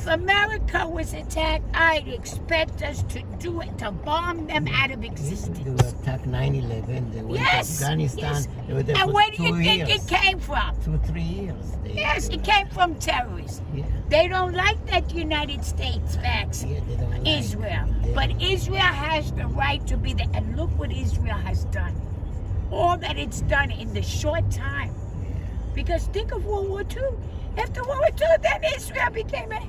America was attacked, I'd expect us to do it, to bomb them out of They existence. attack 9/11. They went Yes, to Afghanistan. yes. They were there And for where do 2 you think years. it came from? 2-3 years. Yes, it came from terrorists. Yeah, They don't like that the United States backs yeah, they don't like Israel. it. But Israel has the right to be there. And look what Israel has done. All that it's done in the short time. Because think of World War II. After World War II, then Israel became a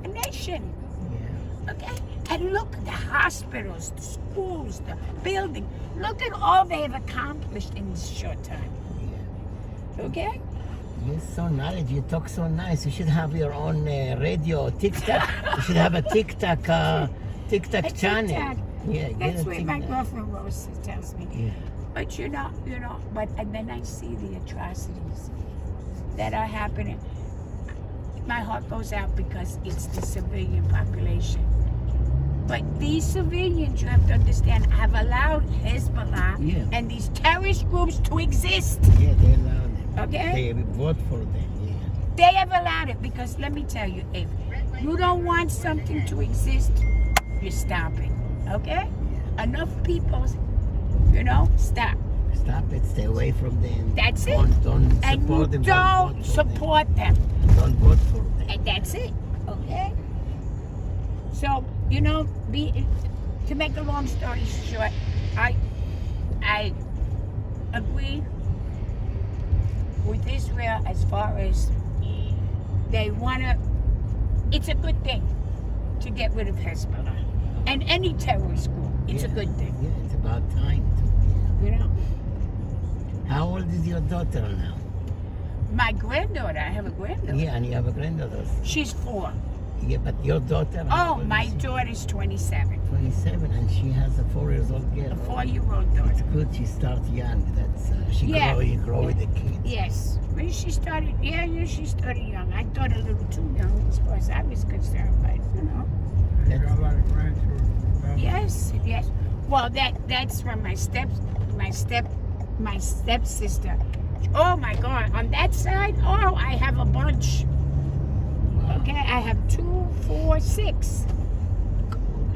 nation. Yeah. Okay? And look at the hospitals, the schools, the building. Look at all they have accomplished in this short time. Okay? You're so nice. You talk so nice. You should have your own radio, TikTok. You should have a TikTok A channel. TikTok. Yeah, get That's a what my TikTok. girlfriend Rose tells me. Yeah. But but and then I see the atrocities that are happening. My heart goes out because it's the civilian population. But these civilians, you have to understand, have allowed Hezbollah Yeah. and these terrorist groups to exist. Yeah, they allow them. Okay? They vote for them. Yeah. They have allowed it because let me tell you, if you don't want something to exist, you stop it. Okay? Enough people, stop. Stop it. Stay away from them. That's it. Don't And you support them. don't vote for support them. them. Don't vote for them. And that's it. Okay? So, to make a long story short, I agree with Israel as far as they want to, it's a good thing to get rid of Hezbollah and any terrorist group. It's a good thing, Yeah, it's about time. How old is your daughter now? My granddaughter, I have a granddaughter. Yeah, and you have a granddaughter. She's 4. Yeah, but your daughter? how Oh, old my is she? daughter's 27. 27, and she has a 4-year-old girl. A 4-year-old daughter. It's good she starts young. That's she Yeah. you grow with the kids. Yes. When she started, she started young. I thought a little too young as far as I was concerned, but you know. You got a lot of grandchildren. Yes. Well, that's from my stepsister. Oh my God! On that side, I have a bunch. Wow. Okay, I have 2, 4, 6.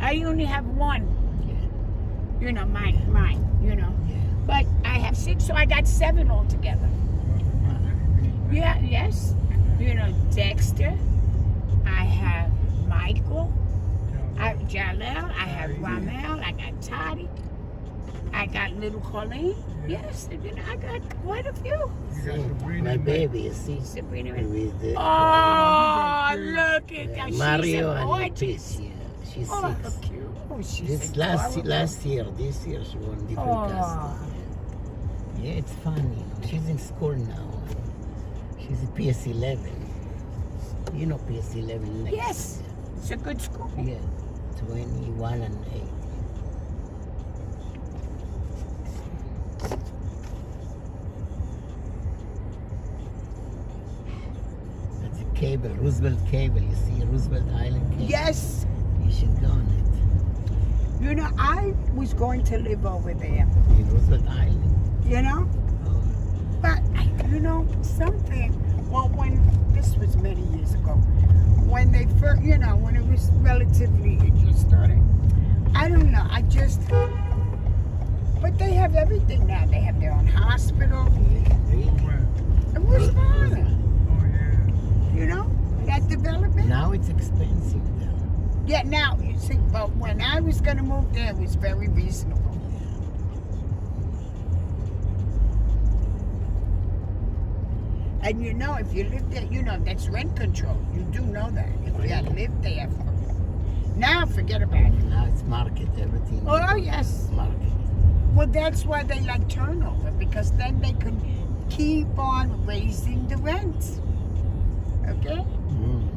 I only have one. Yeah. You know, mine. You know, Yeah. but I have 6, so I got 7 altogether. Yeah. Yes. You know, Dexter. I have Michael. I have Jaleel. I have Ramel. I got Toddy. I got little Colleen. Yes, you know, I got quite a few. You got See, Sabrina my and baby, you see. Sabrina. With the, Oh, look at that. Mario She's and gorgeous. Peach. Yeah, she's Oh, 6. how cute. Oh, she's This adorable. last year, this year she won different Oh. cast. Yeah, it's funny. She's in school now. She's a PS11. You know PS11 next. Yes, it's a good school. Yeah, 21 and 8. That's a cable, Roosevelt cable. You see Roosevelt Island cable? Yes. You should go on it. You know, I was going to live over there, In Roosevelt Island. you know? Oh, But, you know, something, well, when, this was many years ago, when they first, you know, when it was relatively, it just started, I don't know, but they have everything now. They have their own hospital. really? It was fun, Oh, yeah. you know, that development. Now it's expensive though. Yeah, now, you see, but when I was going to move there, it was very reasonable. And you know, if you live there, you know, that's rent control. You do know that. If you had lived there now, forget about it. Now it's market, everything. Oh, yes. Market. Well, that's why they like turnover, because then they can keep on raising the rent. Okay? Mm.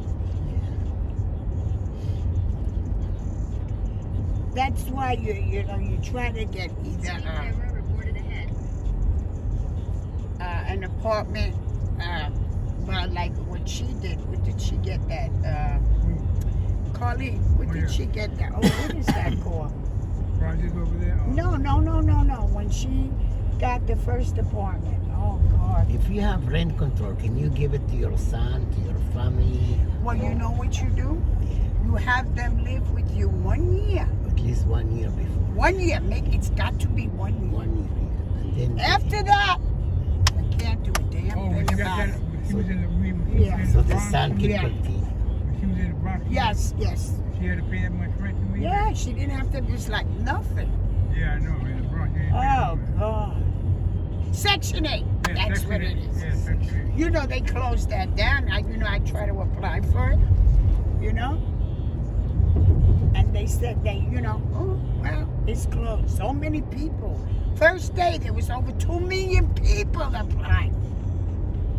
That's why you know, you try to get either Speed camera reported ahead. an apartment, well, like what she did. What did she get that? Carly, what Oh, did yeah. she get that? Oh, what is that called? Project over there? Oh. No. When she got the first apartment. Oh, God. If you have rent control, can you give it to your son, to your family? Well, you know what you do? Yeah, You have them live with you 1 year. at least 1 year before. 1 year. It's got to be 1 year. 1 year, yeah. And then After that, I can't do a damn Oh, when thing you got about that, it. when she was in the, when she Yeah. was in so the the Bronx, son can Yeah. continue. when she was in the Bronx, Yes. she had to pay that much rent to me? Yeah, she didn't have to. It's like nothing. Yeah, I know, in the Bronx. you ain't paying Oh, no rent. God. Section 8. Yeah, That's Section what it 8. is. Yeah, Section 8. You know, they closed that down. I try to apply for it, you know? And they said well, it's closed. So many people. First day, there was over 2 million people applying.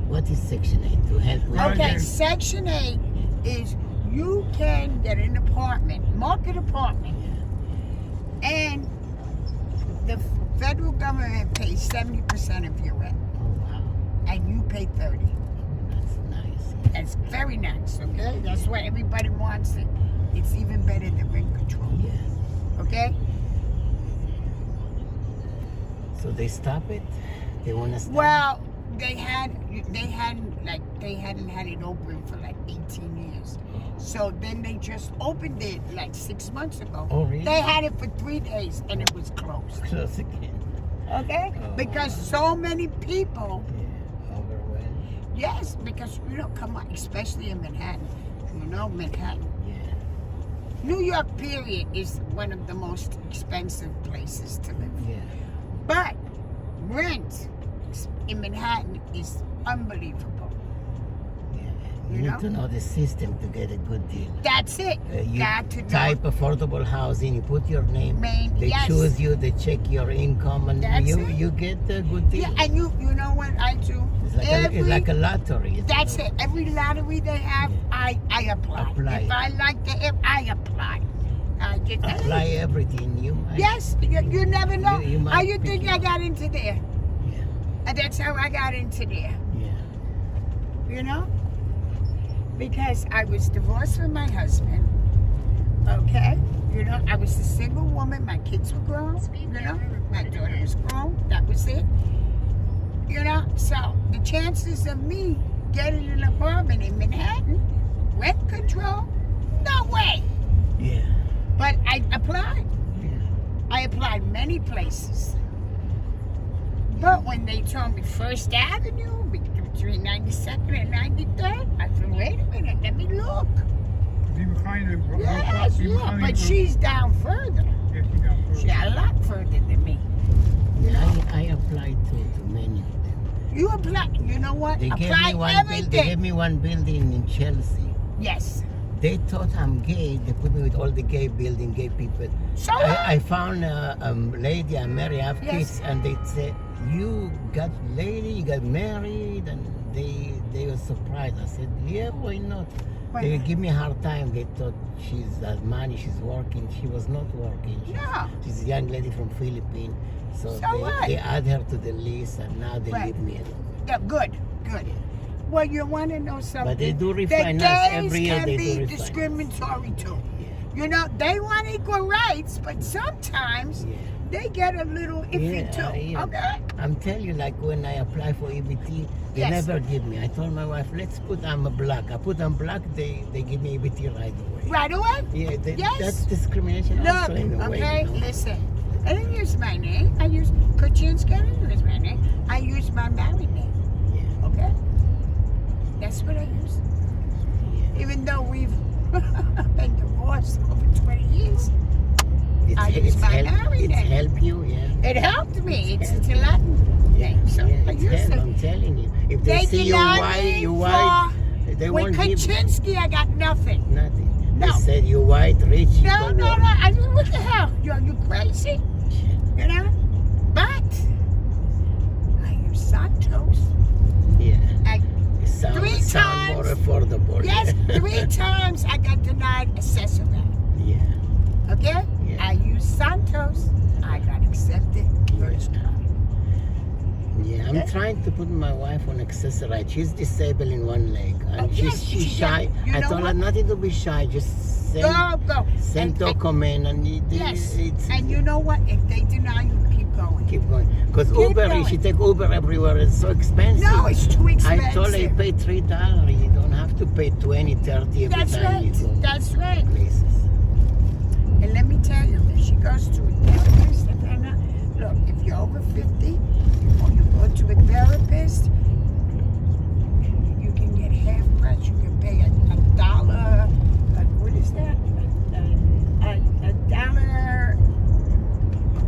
What is Section 8 to help with? Right. Okay, Okay. Section 8 is you can get an apartment, market apartment, and the federal government pays 70% of your rent, Oh, wow. and you pay 30. That's nice. That's very nice, okay? That's why everybody wants it. It's even better than rent control, Yeah. okay? So they stop it? They want to stop Well, they hadn't had it open for like 18 years. So then they just opened it like 6 months ago. Oh, really? They had it for 3 days and it was closed. it? Close again. Okay? Oh, Because wow. so many people, Yeah. Overwhelmed. yes, because, come on, especially in Manhattan. Manhattan. Yeah. New York, period, is one of the most expensive places to live. Yeah. But rent in Manhattan is unbelievable. Yeah. You You need know? to know the system to get a good deal. That's it. You Got to know. type affordable housing, you put your name, they Yes. choose you, they check your income, and That's you it. you get a good deal. Yeah, and you know what I do? It's like a lottery. It's That's it. Every lottery they have, Yeah. I apply. Apply. If I like I apply. apply everything. Yes, you never know. You might How you pick think it I up. got into there? Yeah. And that's how I got into there. Yeah. You know? Because I was divorced from my husband. Okay? You know, I was a single woman. My kids were grown. You know? My daughter was grown. That was it. You know? So, the chances of me getting an apartment in Manhattan, rent control, no way. Yeah. But I applied. Yeah. I applied many places. But when they told me First Avenue, between 92nd and 93rd, I said, wait a minute, let me look. He was kind of. Yes, yeah, but she's down further. Yeah, she's down further. She's a lot further than me. Yeah, I applied to many of them. You apply, you know what? They gave Apply me one everything. They gave me one building in Chelsea. Yes. They thought I'm gay. They put me with all the gay building, gay people. So I found a lady, I'm married, I have Yes. kids, and they said, you got lady, you got married, and they were surprised. I said, yeah, why not? Why They not? give me a hard time. They thought she's has money, she's working. She was not working. No. She's a young lady from Philippines. So what? they add her to the list, and now they Right. leave me alone. Yeah, good. Well, you want to know something? But they do The refine us gays every year. can They do be refine us. discriminatory too. Yeah. You know, they want equal rights, but sometimes Yeah. they get a little iffy too. Yeah. Okay? I'm telling you, like when I apply for EBT, they Yes. never give me. I told my wife, let's put I'm a black. I put I'm black, they give me EBT right away. Right away? Yeah, Yes. that's discrimination Look, also in a way. okay, You know? listen. I didn't use my name. I used Kuczynski. I didn't use my name. I used my married name. Yeah. Okay? That's what I used. Yeah. Even though we've been divorced over 20 years, I use my married It's name. help you, yeah. it helped me. It's a Latin name, so Yeah, I it's used help, it. I'm telling you. If they see you denied white, me you white, they With won't give Kuczynski, I got nothing. nothing. No. They said you white, rich, you No, don't no, work. no. I mean, what the hell? You crazy? You know? But I use Santos. Yeah. I, It sound more times- affordable. yes, yeah. 3 times I got denied accessory. Yeah. Okay? Yeah. I used Santos. I got accepted first time. Yeah, I'm Okay. trying to put my wife on accessory. She's disabled in one leg, and Oh, yes, she's she- shy. you I know told her what? nothing to be shy. Just send Go. send document, and Yes. it's And you know what? If they deny you, keep going. keep going. Because Keep Uber, going. if you take Uber everywhere, it's so expensive. No, it's too expensive. I told her you pay $3. You don't have to pay 20, 30 every That's time you right. go That's right. places. And let me tell you, if she goes to a therapist, look, if you're over 50 or you go to a therapist, you can get half price. You can pay a dollar. What is that? A dollar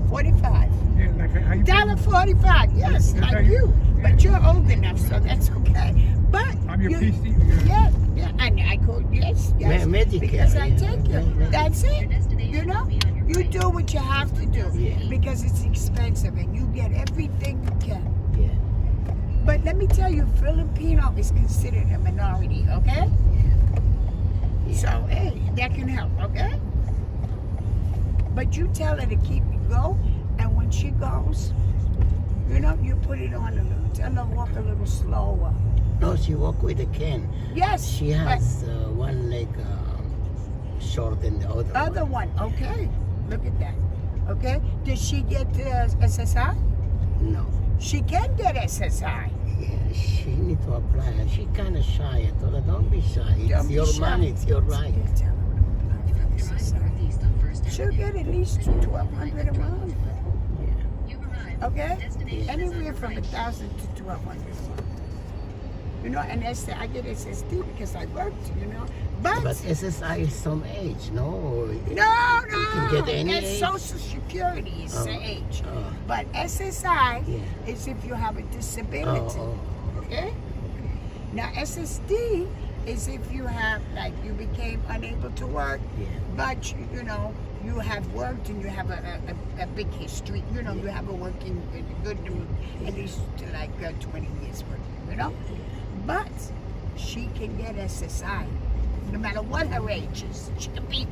45. Yeah, like how you Dollar 45. Yes, That's how like you- you. yeah. But you're old enough, so that's okay. But I'm your you, PC. yeah, and I go, yes, Medicare, because I yeah. take you. Yeah. That's Your it. destination You know, will be on your you right. do what you have to do Yeah. because it's expensive and you get everything you can. Yeah. But let me tell you, Filipino is considered a minority, okay? Yeah. So, hey, that can help, okay? But you tell her to keep you go, and when she goes, you know, you put it on a little, tell her walk a little slower. No, she walk with a cane. Yes, She but has one leg short than the other. other one, okay. Look at that, okay? Did she get SSI? No. She can get SSI. Yeah, she need to apply. And she kind of shy. I told her, don't be shy. It's Don't be your shy. money. It's your right. You tell her to apply for Drive SSI. northeast on First She'll Avenue. get at least $1,200 a month, Yeah. You've arrived. okay? Destination is on Anywhere your from right. 1,000 to 1,200 a month. You know, and that's I get SSD because I worked, you know. But SSI is some age, no? Or- No, You can get any that's age? Social Security is the age. Oh. But SSI Yeah. is if you have a disability. Oh, Okay? Now SSD is if you have, like, you became unable to work, Yeah. but you know, you have worked and you have a big history. You know, you have a working good, at least like 20 years work, you know? But she can get SSI, no matter what her age is. She can be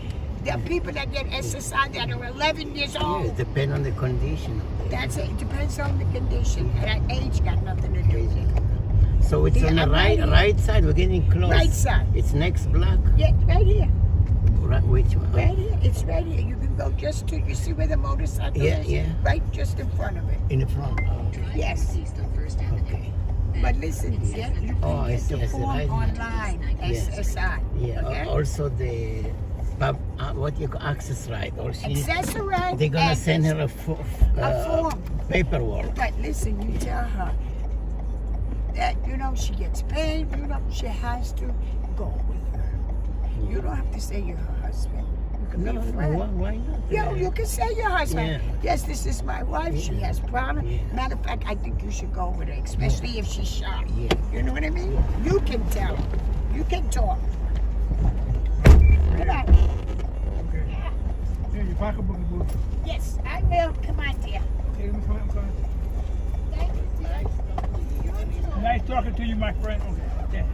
There are people that get SSI that are 11 years Yeah, old. it depends on the condition of the That's it. It depends on the condition. And age got nothing to do with it. So it's Yeah, on the I'm right right here. side. We're getting close. Right side. It's next block. Yeah, right here. Right, which one? Right here. It's right here. You can go just to, you see where the motorcycle Yeah, is? yeah. Right just in front of it. In the front. Oh, Yes. East on First Avenue. okay. But listen, yeah, you can Oh, I get see, the I see, form right now. online, Yes. SSI. Yeah. Okay? Also the what you call access right. Or she, Accessory. they're gonna and send her a form. paperwork. But listen, you tell her that, you know, she gets paid, you know, she has to go with her. You don't have to say you're her husband. You can No, be a no, friend. why not? Yo, you can say your husband. Yeah. Yes, this is my wife. She has problems. Yeah. Matter of fact, I think you should go with her, especially if she's shy. Yeah. You know what I mean? You can tell her. You can talk. Come on. Okay. Yeah, your pocketbook is blue. Yes, I will. Come on, dear. Okay, let me come outside. Thank you, dear. You too. Nice talking to you, my friend. Okay. Okay.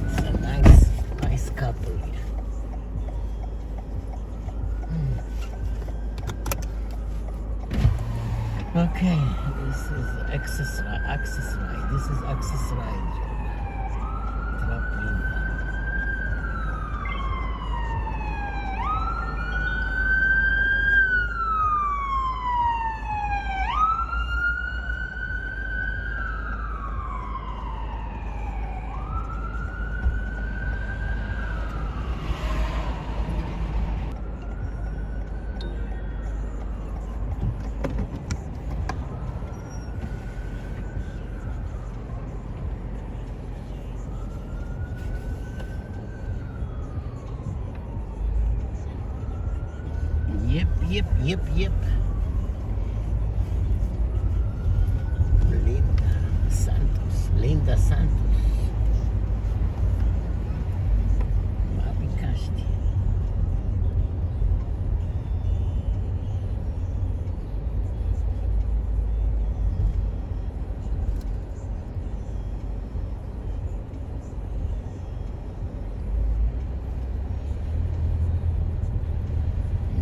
It's a nice couple here. Okay, this is access ride. This is access ride. Drop in. Yep. Linda Santos. Bobby Casti.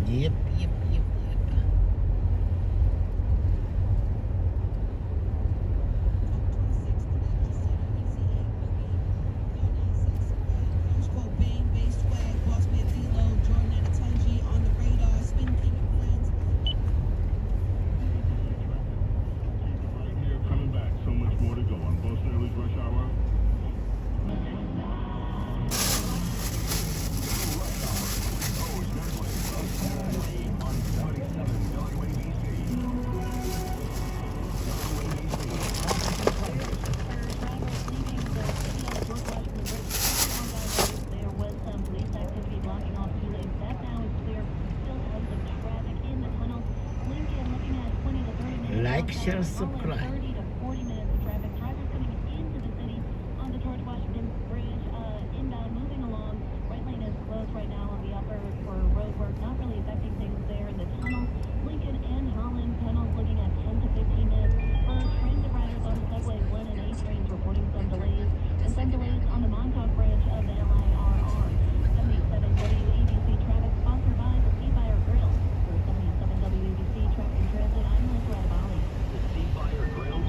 Yep. Right here, coming back. So much more to go on Boston Early's Rush Hour. There was some police activity blocking off 2 lanes. That now is clear. Still tons of traffic in the tunnel. Lincoln looking at 20 to 30 minutes. Like, southbound. share, All in subscribe. 30 to 40 minutes of traffic. Drivers coming into the city on the George Washington Bridge. Inbound moving along. Right lane is closed right now on the upper for road work. Not really affecting things there in the tunnel. Lincoln and Holland tunnels looking at 10 to 15 minutes. For transit riders on the subway, 1 and 8 trains reporting some delays. And some delays on the Montauk branch of the LIRR. 77 WABC traffic sponsored by the Seafire Grill. For 77 WABC Traffic and Transit, I'm Liz Radabali. The Seafire Grill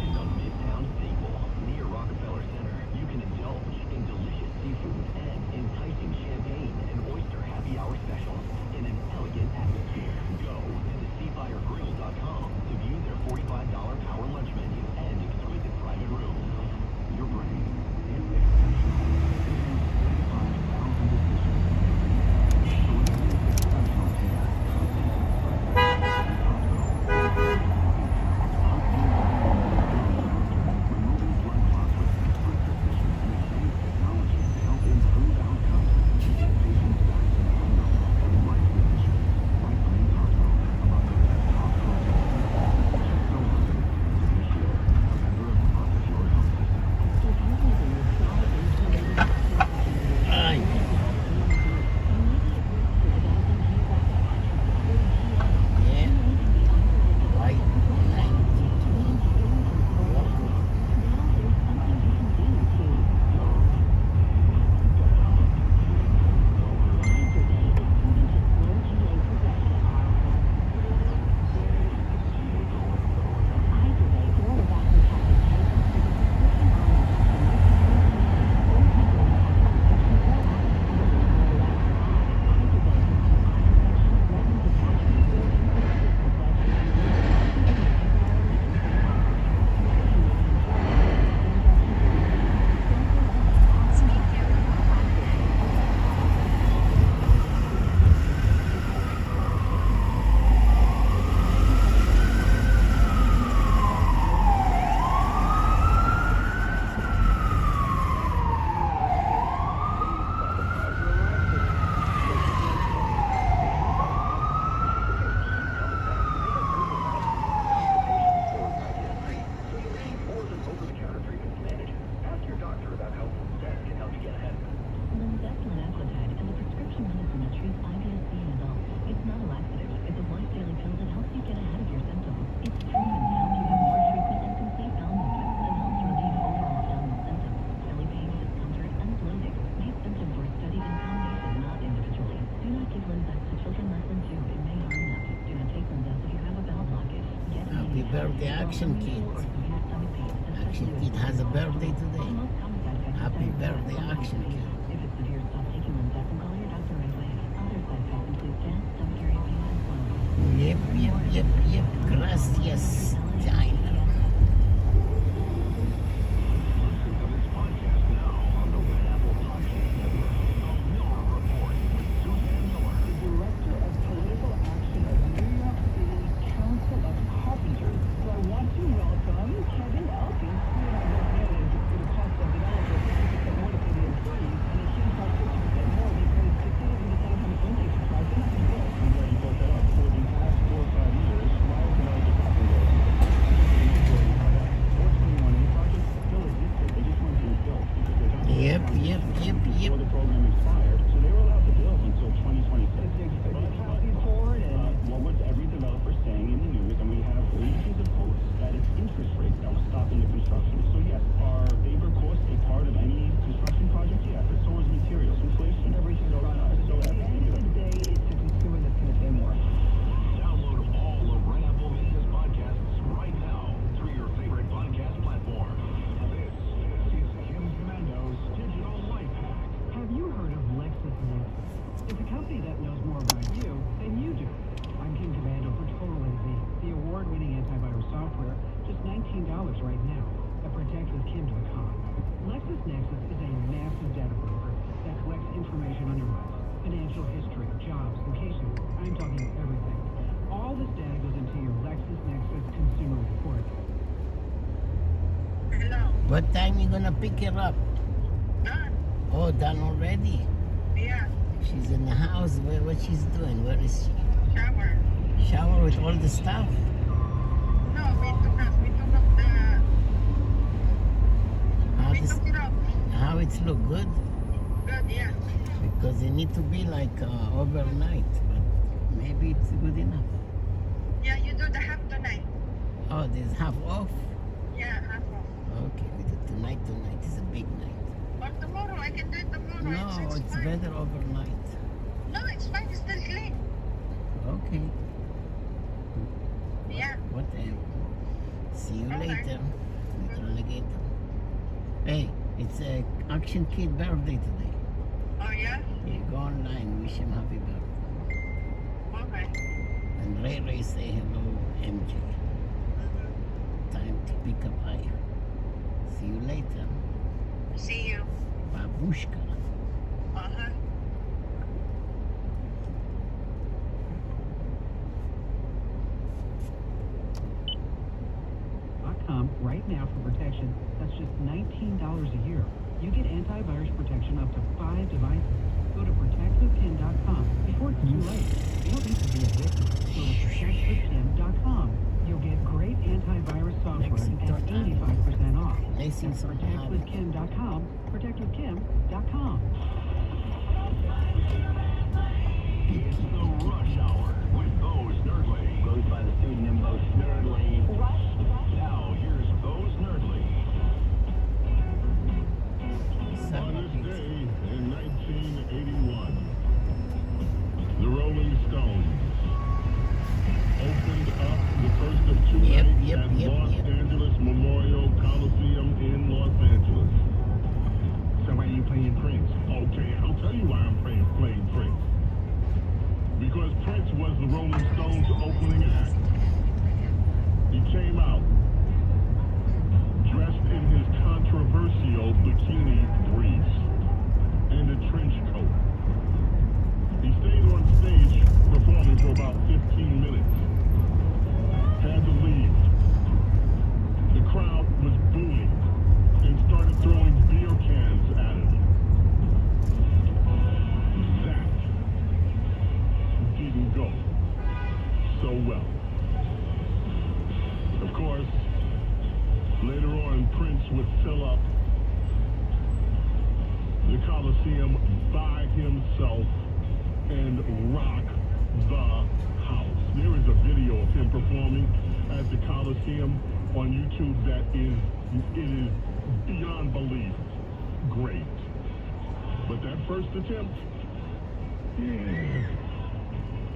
birthday, Action Kid. Action Kid has a birthday today. Happy birthday, Action Kid. If it's severe stuff, take you in depth and call your doctor right away. Other side effects include gas, stomach area pain, and swelling. Yep. Gracias, China. Listen to this podcast now on the Red Apple Podcast Network. The Miller Report with Suzanne Miller. The Director of Political Action of New York City Council of Carpenters. So I want to welcome Kevin Elkins, who I don't know for the cost of developer, 50% more for the employees, and it seems like 50% more because the city doesn't decide how much increase the price. They're not going to do it. I'm glad you brought that up. For the past 4 or 5 years, why has the department project still existed? They just weren't being built because they got Yep. before the program expired, so they were allowed to build until 2026. What was every developer saying in the news? And we have agencies of posts that it's interest rates that were stopping the construction. So yes, are labor costs a part of any construction project? Yeah, but so is materials, inflation, everything's gone up. So At the end of the day, it's the consumer that's going to pay more. Download all of Red Apple Media's podcasts right now through your favorite podcast platform. This is Kim Commando's Digital Life Hack. Have you heard of LexisNexis? It's a company that knows more about you than you do. I'm Kim Commando for Total AV, the award-winning antivirus software, just $19 right now at protectwithkim.com. LexisNexis is a massive data broker that collects information on your life, financial history, jobs, locations. I'm talking everything. All this data goes into your LexisNexis consumer report. Hello. What time you gonna pick her up? Done. Oh, done already. Yeah. She's in the house. What she's doing? Where is she? Shower. Shower with all the stuff? No, we took up the. How, We this, took it up. how it's look good? Good, yeah. Because it need to be like overnight. But maybe it's good enough. Yeah, you do the half tonight. Oh, there's half off? Yeah, half off. Okay, we do tonight. Tonight is a big night. But tomorrow, I can do it tomorrow. No, it's fine. better overnight. No, it's fine. It's still clean. Okay. Yeah. Whatever. See you Okay. later, little alligator. Hey, it's a Action Kid birthday today. Oh, yeah? Yeah, go online, wish him happy birthday. Okay. And Ray say hello, MJ. Time to pick up Aya. See you later, See you. babushka. Uh-huh. Right now for protection, that's just $19 a year. You get antivirus protection up to 5 devices. Go to protectwithkim.com before it's too late. You don't need to be a victim. Go to protectwithkim.com. You'll get great antivirus software at 85% off. That's protectwithkim.com. Protectwithkim.com. It's the Rush Hour with Bose Nerdly. Goes by the pseudonym of Nerdly. Now, here's Bose Nerdly. On this day in 1981, the Rolling Stones opened up the first of 2 nights at Los Angeles Memorial Coliseum in Los Angeles. So why are you playing Prince? Okay, I'll tell you why I'm playing Prince. Because Prince was the Rolling Stones' opening act. He came out dressed in his controversial bikini briefs and a trench coat. He stayed on stage performing for about 15 minutes. Had to leave. The crowd was booing and started throwing beer cans at him. That didn't go so well. Of course, later on, Prince would fill up the Coliseum by himself and rock the house. There is a video of him performing at the Coliseum on YouTube that is beyond belief great. But that first attempt,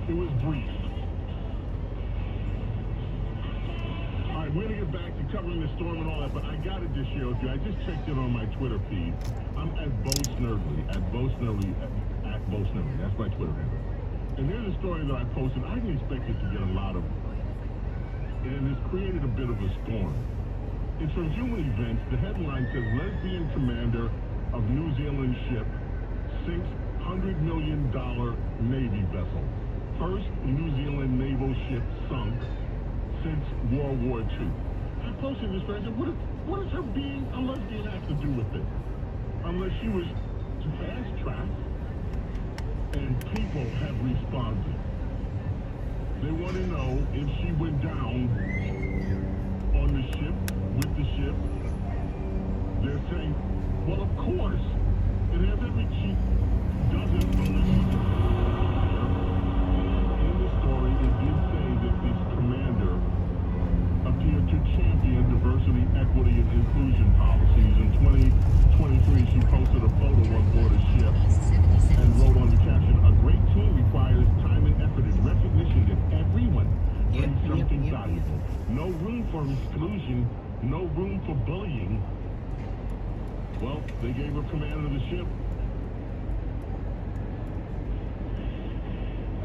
it was brief. I we're gonna get back to covering the storm and all that, but I gotta just share with you. I just checked in on my Twitter feed. I'm at Bo Snerdley, at Bo Snerdley. That's my Twitter handle. And there's a story that I posted. I didn't expect it to get a lot of, and it's created a bit of a storm. It's from Human Events. The headline says, lesbian commander of New Zealand ship sinks $100 million Navy vessel. First New Zealand naval ship sunk since World War II. I posted this for her. I said, what does her being a lesbian have to do with it? Unless she was fast-tracked, and people have responded. They want to know if she went down on the ship, with the ship. They're saying, well, of course. It has every chief doesn't believe it. In the story, it did say that this commander appeared to champion diversity, equity, and inclusion policies. In 2023, she posted a photo on board a ship and wrote on the caption, a great team requires time and effort and recognition that everyone brings something valuable. No room for exclusion, no room for bullying. Well, they gave her command of the ship.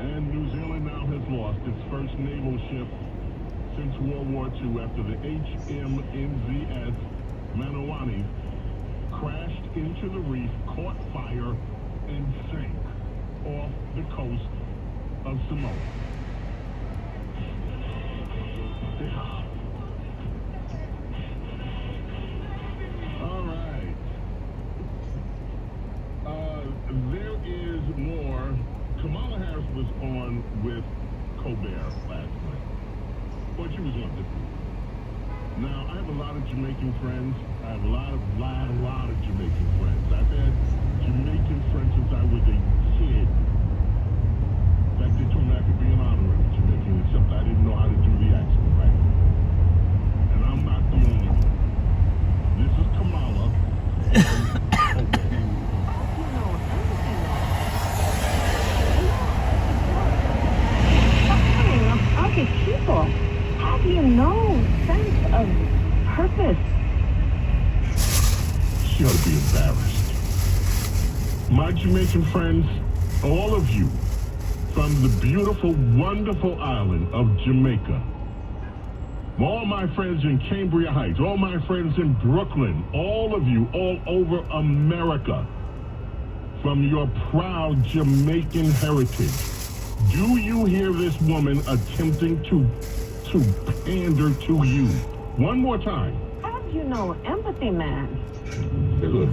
And New Zealand now has lost its first naval ship since World War II after the HMNZS Manawani crashed into the reef, caught fire, and sank off the coast of Samoa. Yeah. All right. There is more. Kamala Harris was on with Colbert last night. Well, she was on this week. Now, I have a lot of Jamaican friends. I have a lot of Jamaican friends. I've had Jamaican friends since I was a kid. In fact, they told me I could be an honorary Jamaican, except I didn't know how to do the accent right. And I'm not the only one. This is Kamala. Other people, have you no sense of purpose? She ought to be embarrassed. My Jamaican friends, all of you, from the beautiful, wonderful island of Jamaica, all my friends in Cambria Heights, all my friends in Brooklyn, all of you all over America, from your proud Jamaican heritage, do you hear this woman attempting to pander to you? One more time. Have you no empathy, man? Good.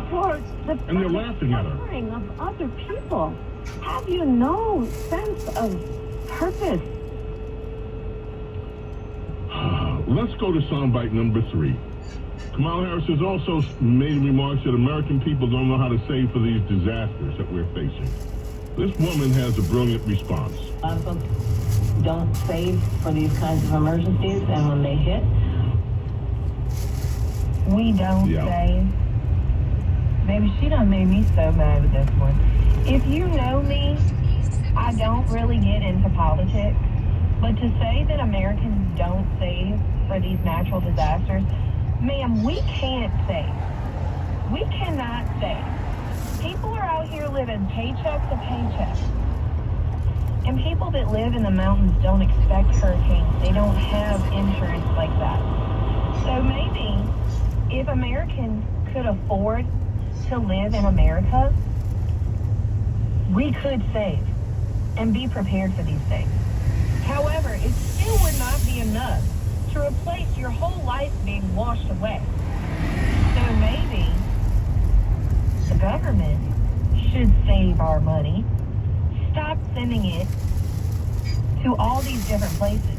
For the And they're laughing at her. suffering of other people. Have you no sense of purpose? Let's go to soundbite number 3. Kamala Harris has also made remarks that American people don't know how to save for these disasters that we're facing. This woman has a brilliant response. A lot of folks don't save for these kinds of emergencies, and when they hit, We don't save. Baby, she done made me so mad with this one. If you know me, I don't really get into politics, but to say that Americans don't save for these natural disasters, ma'am, we can't save. We cannot save. People are out here living paycheck to paycheck. And people that live in the mountains don't expect hurricanes. They don't have insurance like that. So maybe if Americans could afford to live in America, we could save and be prepared for these things. However, it still would not be enough to replace your whole life being washed away. So maybe the government should save our money, stop sending it to all these different places,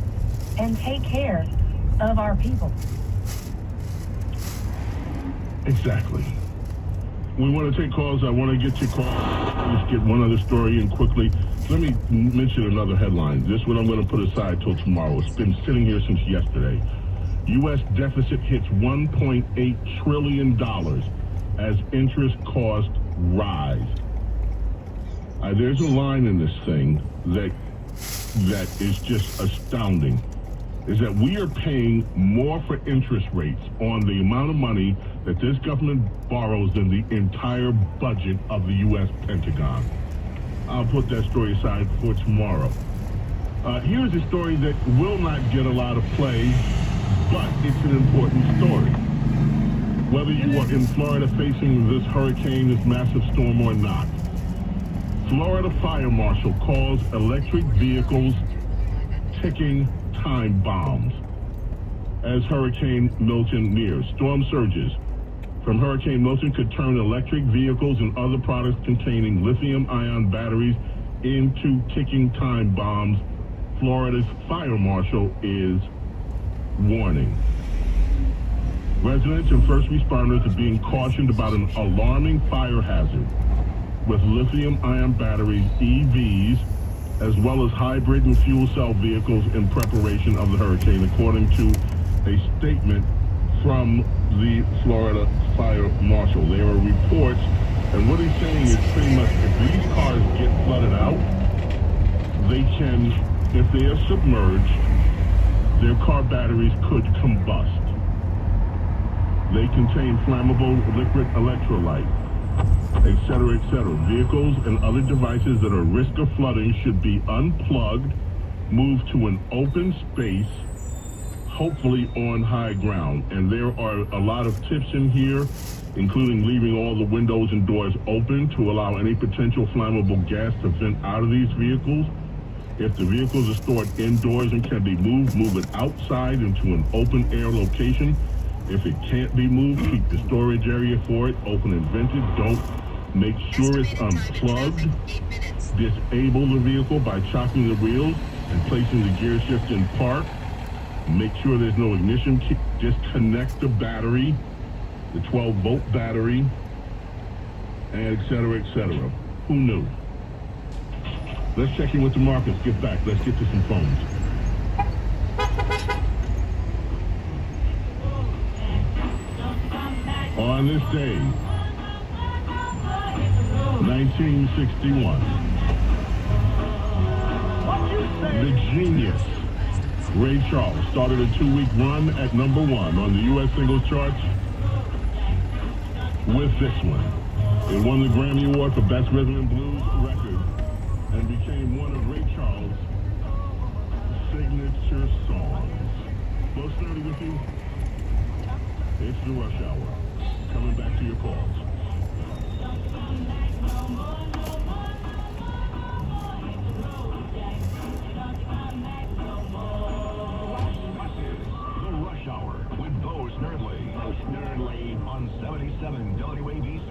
and take care of our people. Exactly. We want to take calls. I want to get your calls. Let's get one other story in quickly. Let me mention another headline. This one I'm going to put aside till tomorrow. It's been sitting here since yesterday. U.S. deficit hits $1.8 trillion as interest costs rise. There's a line in this thing that is just astounding. is that we are paying more for interest rates on the amount of money that this government borrows than the entire budget of the U.S. Pentagon. I'll put that story aside for tomorrow. Here's a story that will not get a lot of play, but it's an important story. Whether you are in Florida facing this hurricane, this massive storm or not, Florida Fire Marshal calls electric vehicles ticking time bombs as Hurricane Milton nears. Storm surges from Hurricane Milton could turn electric vehicles and other products containing lithium-ion batteries into ticking time bombs. Florida's fire marshal is warning. Residents and first responders are being cautioned about an alarming fire hazard with lithium-ion batteries, EVs, as well as hybrid and fuel cell vehicles in preparation of the hurricane, according to a statement from the Florida Fire Marshal. There are reports, and what he's saying is pretty much if these cars get flooded out, they can, if they are submerged, their car batteries could combust. They contain flammable liquid electrolyte, etc., etc. Vehicles and other devices that are at risk of flooding should be unplugged, moved to an open space, hopefully on high ground. And there are a lot of tips in here, including leaving all the windows and doors open to allow any potential flammable gas to vent out of these vehicles. If the vehicles are stored indoors and can be moved, move it outside into an open air location. If it can't be moved, keep the storage area for it open and vented. Don't make sure it's unplugged. Disable the vehicle by chocking the wheels and placing the gear shift in park. Make sure there's no ignition. Disconnect the battery, the 12-volt battery, and etc., etc. Who knew? Let's check in with the markets. Get back. Let's get to some phones. On this day, 1961, the genius Ray Charles started a 2-week run at #1 on the U.S. singles charts with this one. It won the Grammy Award for Best Rhythm and Blues record and became one of Ray Charles' signature songs. Close 30 with you. It's the Rush Hour. Coming back to your calls. The Rush Hour with Bo Snerdley. Bo Snerdley on 77 WABC.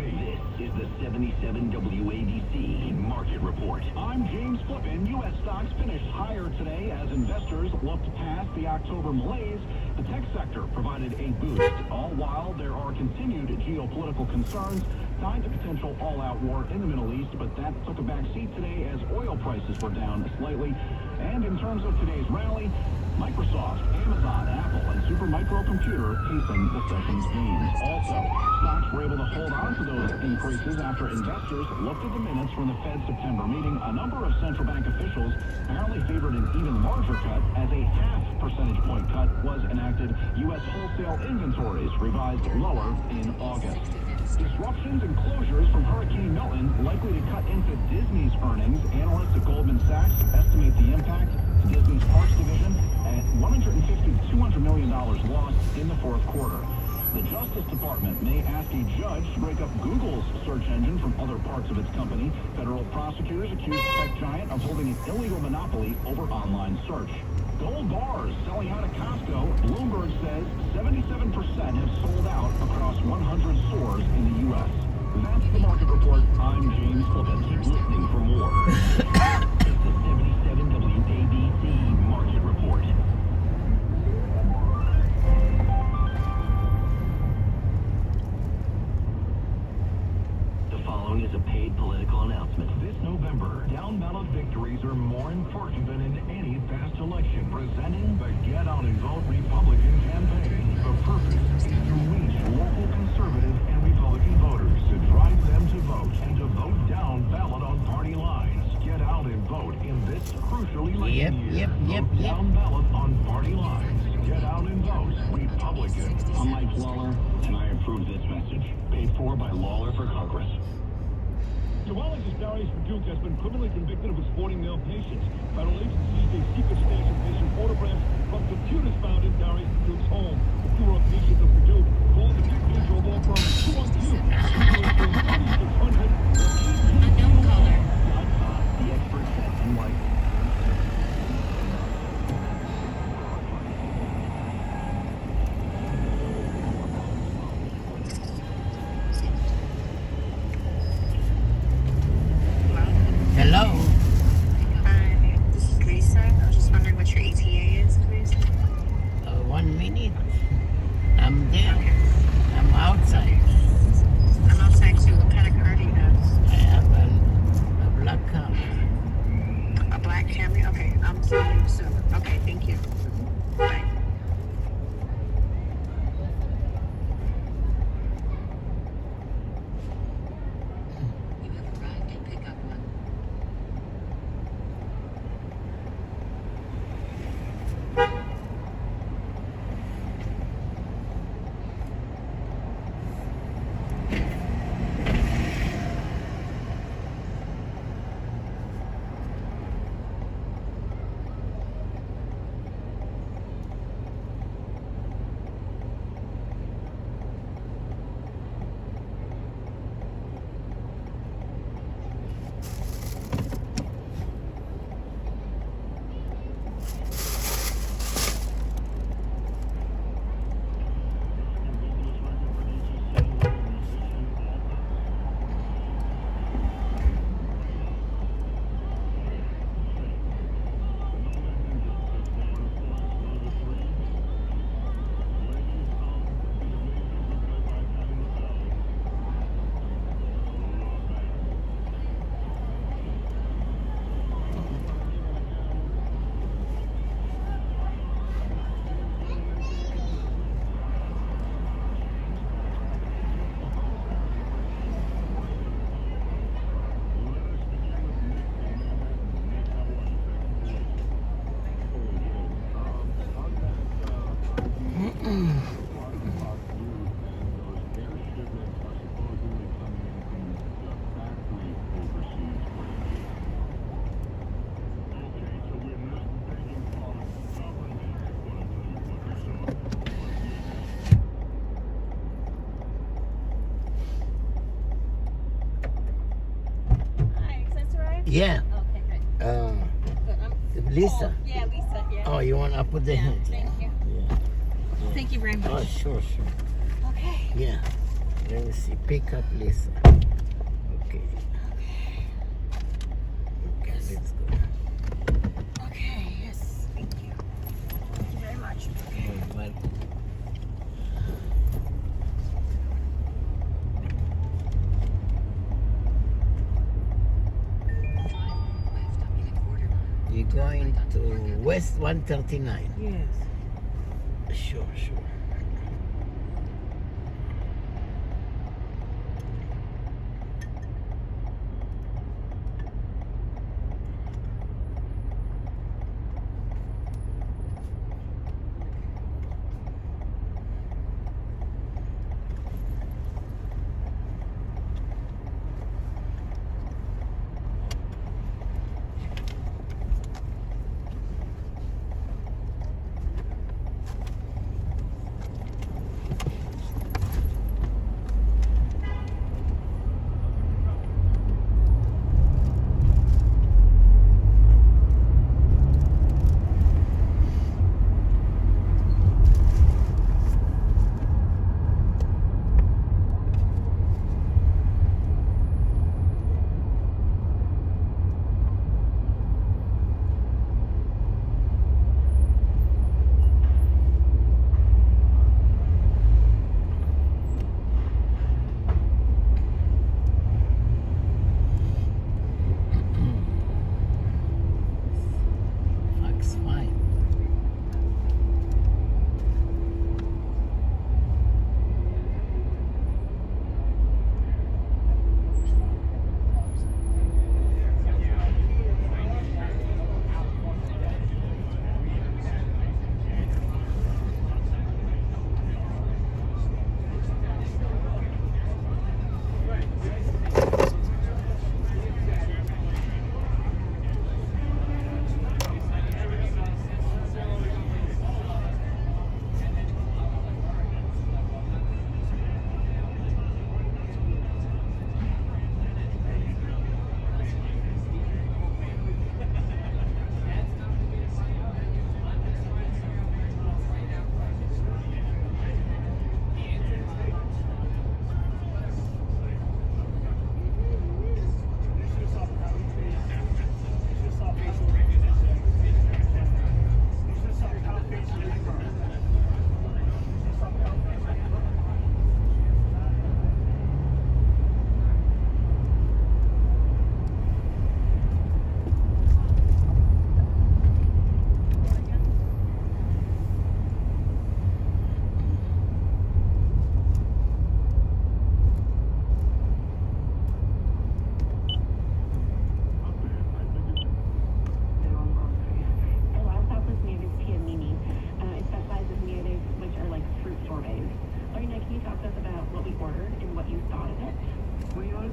This is the 77 WABC Market Report. I'm James Flippin. U.S. stocks finished higher today as investors looked past the October malaise. The tech sector provided a boost, all while there are continued geopolitical concerns tied to potential all-out war in the Middle East, but that took a back seat today as oil prices were down slightly. And in terms of today's rally, Microsoft, Amazon, Apple, and Supermicro Computer pacing the session's gains. Also, stocks were able to hold on to those increases after investors looked at the minutes from the Fed's September meeting. A number of central bank officials apparently favored an even larger cut as a half percentage point cut was enacted. U.S. wholesale inventories revised lower in August. Disruptions and closures from Hurricane Milton likely to cut into Disney's earnings. Analysts at Goldman Sachs estimate the impact to Disney's Parks division at $150 to $200 million lost in the fourth quarter. The Justice Department may ask a judge to break up Google's search engine from other parts of its company. Federal prosecutors accuse the tech giant of holding an illegal monopoly over online search. Gold bars selling out at Costco. Bloomberg says 77% have sold out across 100 stores in the U.S. That's the Market Report. I'm James Flippin. Keep listening for more. It's the 77 WABC Market Report. The following is a paid political announcement. This November, down-ballot victories are more important than in any past election. Presenting the Get Out and Vote Republican campaign. The purpose is to reach local conservative and Republican voters, to drive them to vote and to vote down ballot on party lines. Get out and vote in this crucial election. Yep, yep, yep, Vote yep. down ballot on party lines. Get out and vote Republican. I'm Mike Lawler, and I approve this message. Paid for by Lawler for Congress. Urologist Darius Duke has been criminally convicted of exporting male patients. Federal agents seized a secret stash of patient photographs from computers found in Darius Duke's home. The Bureau of Patients of Duke called the confidential law firm 212-223-3600. Unknown caller. The expert said, unlike Hello. Hi, this is Lisa. I was just wondering what your ETA is, please. 1 minute. I'm there. I'm outside. I'm outside too. What kind of car do you have? I have a black car. A black Camry? Okay, I'm seeing you soon. Okay, thank you. Bye. You have arrived at pickup one. Yeah. Okay, great. Lisa. Yeah, Lisa, yeah. Oh, you want to put the hand? Thank you. Yeah. Thank you very much. Oh, sure. Okay. Yeah. Let me see. Pick up Lisa. Okay. Okay, let's go. Okay, yes, thank you. Thank you very much. Well, Left up in a quarter mile. you're going to West 139. Yes. Sure.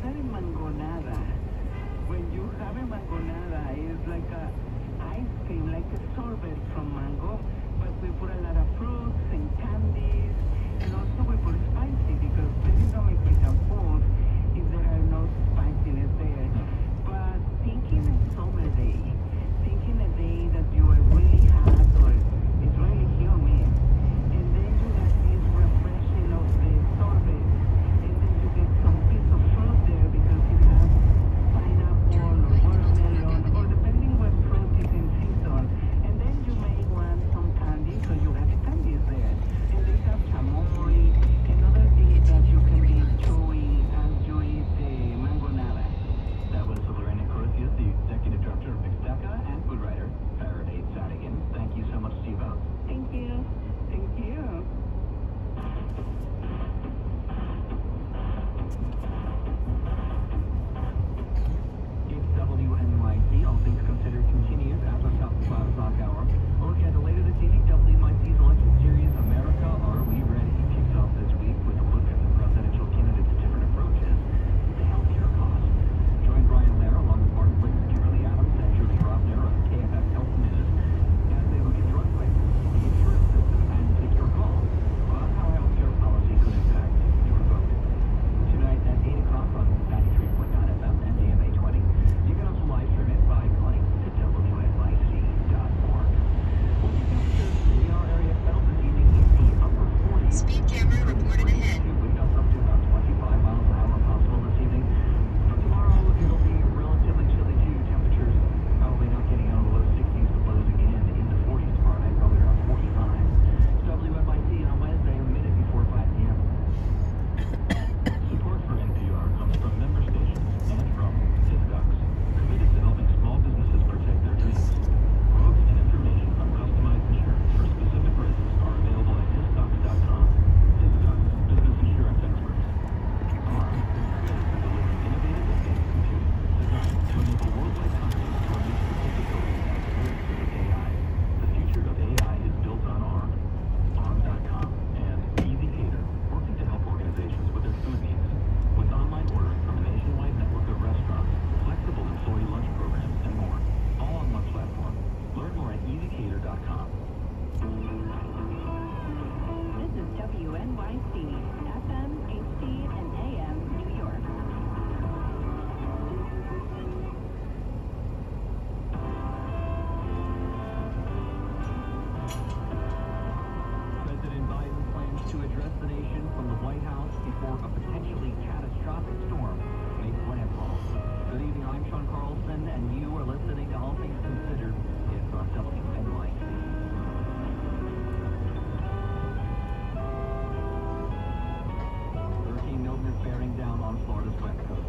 that a mangonada? When you have a mangonada, it's like a ice cream, like a sorbet from mango, but we put a lot of fruits and candies, and also we put spicy because there is no Mexican food if there are no spiciness there. But thinking of summer day, thinking a day that you are really hot or it's really humid, and then you got this refreshing of the sorbet, and then you get some piece of fruit there because it has pineapple or watermelon, or depending what fruit is in season, and then you may want some candy, so you have the candies there, and they have chamoy and other things that you can be chewing as you eat the mangonada. That was Lorena Cortez, the executive director of Mixteca and food writer, Faraday Sadigan. Thank you so much, Steve Oates. Thank you. Thank you. It's WNYC. All things considered continues after the top of the 5 o'clock hour. We'll look at later this evening, WNYC's election series, America, Are We Ready? Kicks off this week with a look at the presidential candidates' different approaches to healthcare costs. Join Brian Lair along with Martin Blake, Kimberly Adams, and Julie Robner of KFF Health News as they look at drug prices, the insurance system, and take your call on how healthcare policy could impact your vote. Tonight at 8 o'clock on 93.9 FM and DMA 20. You can also live stream it by going to WNYC.org. Well, you temperatures in our area fell this evening in the upper 40s. Speed camera reported ahead. Wind gusts up to about 25 miles an hour possible this evening. For tomorrow, it'll be relatively chilly too. Temperatures probably not getting out of the low 60s, but lows again in the 40s tomorrow night, probably around 45. It's WNYC on Wednesday, a minute before 5 p.m. Support for NPR comes from member stations and from Hiscox, committed to helping small businesses protect their dreams. Quotes and information on customized insurance for specific risks are available at hiscox.com. Hiscox, business insurance experts. ARM is committed to delivering innovative advanced computing designed to enable worldwide companies to unleash the capabilities and experiences of AI. The future of AI is built on ARM. ARM.com and EasyCater, working to help organizations with their food needs. With online ordering from a nationwide network of restaurants, flexible employee lunch programs, and more. All on one platform. Learn more at EasyCater.com. This is WNYC, FM, HD, and AM, New York. President Biden plans to address the nation from the White House before a potentially catastrophic storm makes landfall. Good evening, I'm Sean Carlson, and you are listening to All Things Considered. It's on WNYC. Hurricane Milton is bearing down on Florida's west coast.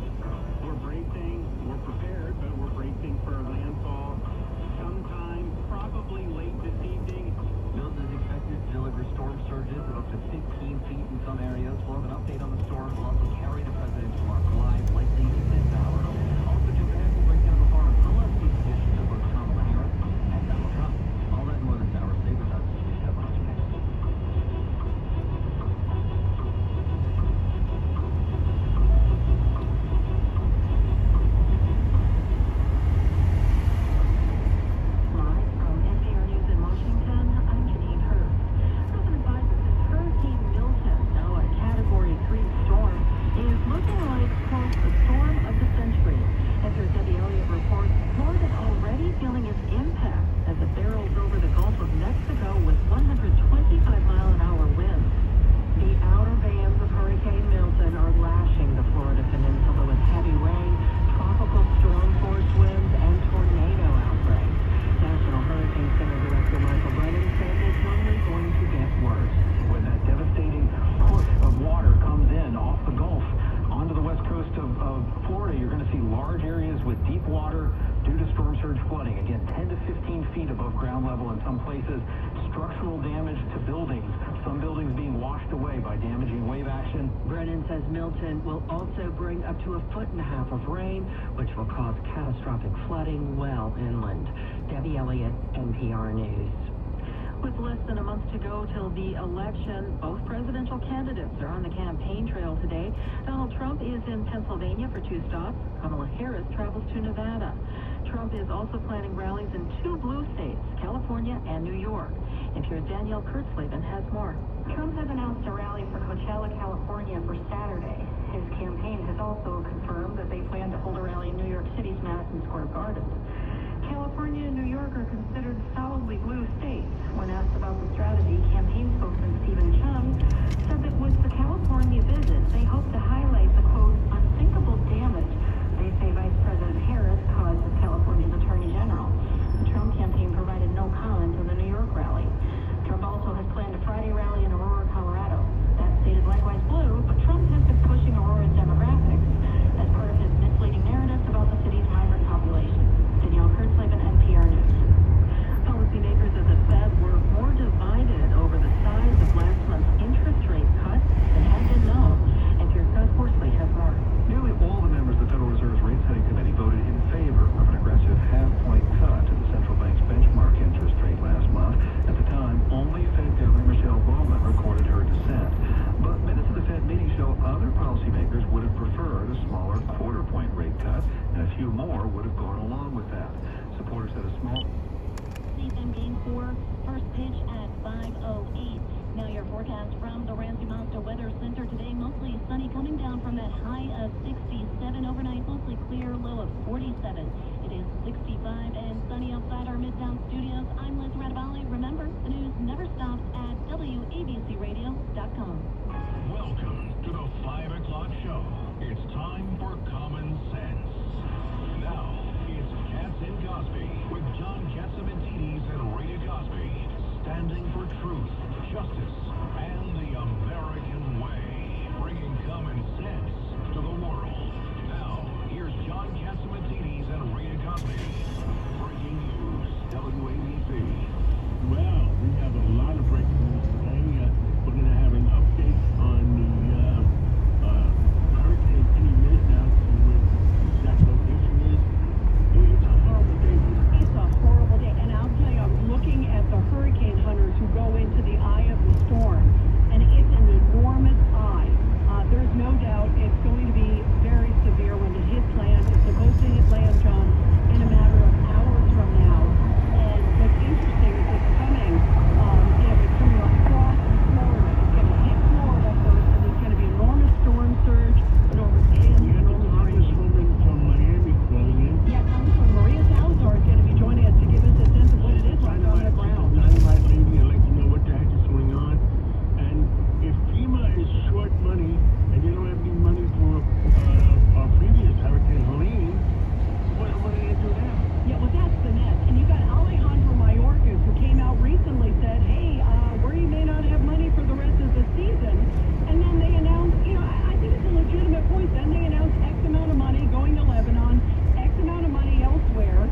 We're bracing, we're prepared, but we're bracing for landfall sometime probably late this evening. Milton is expected to deliver storm surges of up to 15 feet in some areas. We'll have an update on the storm. We'll also carry the president's remarks live, likely in this hour. Also, Jim Connect will break down the far and less positions of both Kamala Harris and Donald Trump. All that and more this hour. Stay with us. We have much next. Live from NPR News in Washington, I'm Janine Hurst. President Biden's Hurricane Milton, now a Category 3 storm, is looking like, quote, the storm of the century. As our Debbie Elliott reports, Florida already feeling its impact as it barrels over the Gulf of Mexico with 125-mile-an-hour winds. The outer bands of Hurricane Milton are lashing the Florida peninsula with heavy rain, tropical storm force winds, and tornado outbreaks. National Hurricane Center Director Michael Brennan says it's only going to get worse. When that devastating push of water comes in off the Gulf onto the west coast of Florida, you're going to see large areas with deep water due to storm surge flooding. Again, 10 to 15 feet above ground level in some places. Structural damage to buildings, some buildings being washed away by damaging wave action. Brennan says Milton will also bring up to 1.5 feet of rain, which will cause catastrophic flooding well inland. Debbie Elliott, NPR News. With less than a month to go till the election, both presidential candidates are on the campaign trail today. Donald Trump is in Pennsylvania for 2 stops. Kamala Harris travels to Nevada. Trump is also planning rallies in 2 blue states, California and New York. NPR's Danielle Kurtzleben has more. Trump has announced a rally for Coachella, California for Saturday. His campaign has also confirmed that they plan to hold a rally in New York City's Madison Square Garden. California and New York are considered solidly blue states. When asked about the strategy, campaign spokesman Stephen Chung said that with the California visit, they hope to highlight the, quote, unthinkable damage they say Vice President Harris caused as California's Attorney General. The Trump campaign provided no comment on the New York rally. Trump also has planned a Friday rally in Aurora, Colorado. That state is likewise blue, but Trump has been pushing Aurora's demographics as part of his misleading narratives about the city's migrant population. Danielle Kurtzleben, NPR News. Policymakers at the Fed were more divided over the size of last month's interest rate cut than had been known. NPR's Scott Horsley has more. Nearly all the members of the Federal Reserve's rate-setting committee voted in favor of an aggressive half-point cut to the central bank's benchmark interest rate last month. At the time, only Fed Governor Michelle Bowman recorded her dissent. But minutes of the Fed meeting show other policymakers would have preferred a smaller quarter-point rate cut, and a few more would have gone along with that. Supporters said a small... CFM Game 4, first pitch at 5:08. Now your forecast from the Ramsey Monster Weather Center today, mostly sunny, coming down from that high of 67 overnight, mostly clear, low of 47. It is 65 and sunny outside our Midtown studios. I'm Liz Radavali. Remember, the news never stops at WABCRadio.com. Welcome to the 5 o'clock show. It's time for Common Sense. Now, it's Katz and Cosby with John Katzimatidis and Rita Cosby, standing for truth, justice, and the American way, bringing common sense to the world. Now, here's John Katzimatidis and Rita Cosby. Breaking news, WABC. Well, we have a lot of breaking news today. We're going to have an update on the hurricane any minute now to see where the exact location is. It's a horrible day. It's a horrible day, and I'll tell you, I'm looking at the hurricane hunters who go into the eye of the storm, and it's an enormous eye. There's no doubt it's going to be very severe when it hits land. It's supposed to hit land, John, in a matter of hours from now. And what's interesting is it's coming, it's coming across Florida. It's going to hit Florida first, and there's going to be enormous storm surge, enormous hail, enormous rain. Woman from Miami calling in. Yeah, Congressman Maria Salazar is going to be joining us to give us a sense of what it is like on the ground. 9-5 lady, I'd like to know what the heck is going on. And if FEMA is short money, and you don't have any money for our previous hurricane, Helene, what are they going to do now? Yeah, well, that's the net. And you got Alejandro Mayorkas, who came out recently, said, hey, we may not have money for the rest of the season. And then they announced, I think it's a legitimate point. Then they announced X amount of money going to Lebanon, X amount of money elsewhere.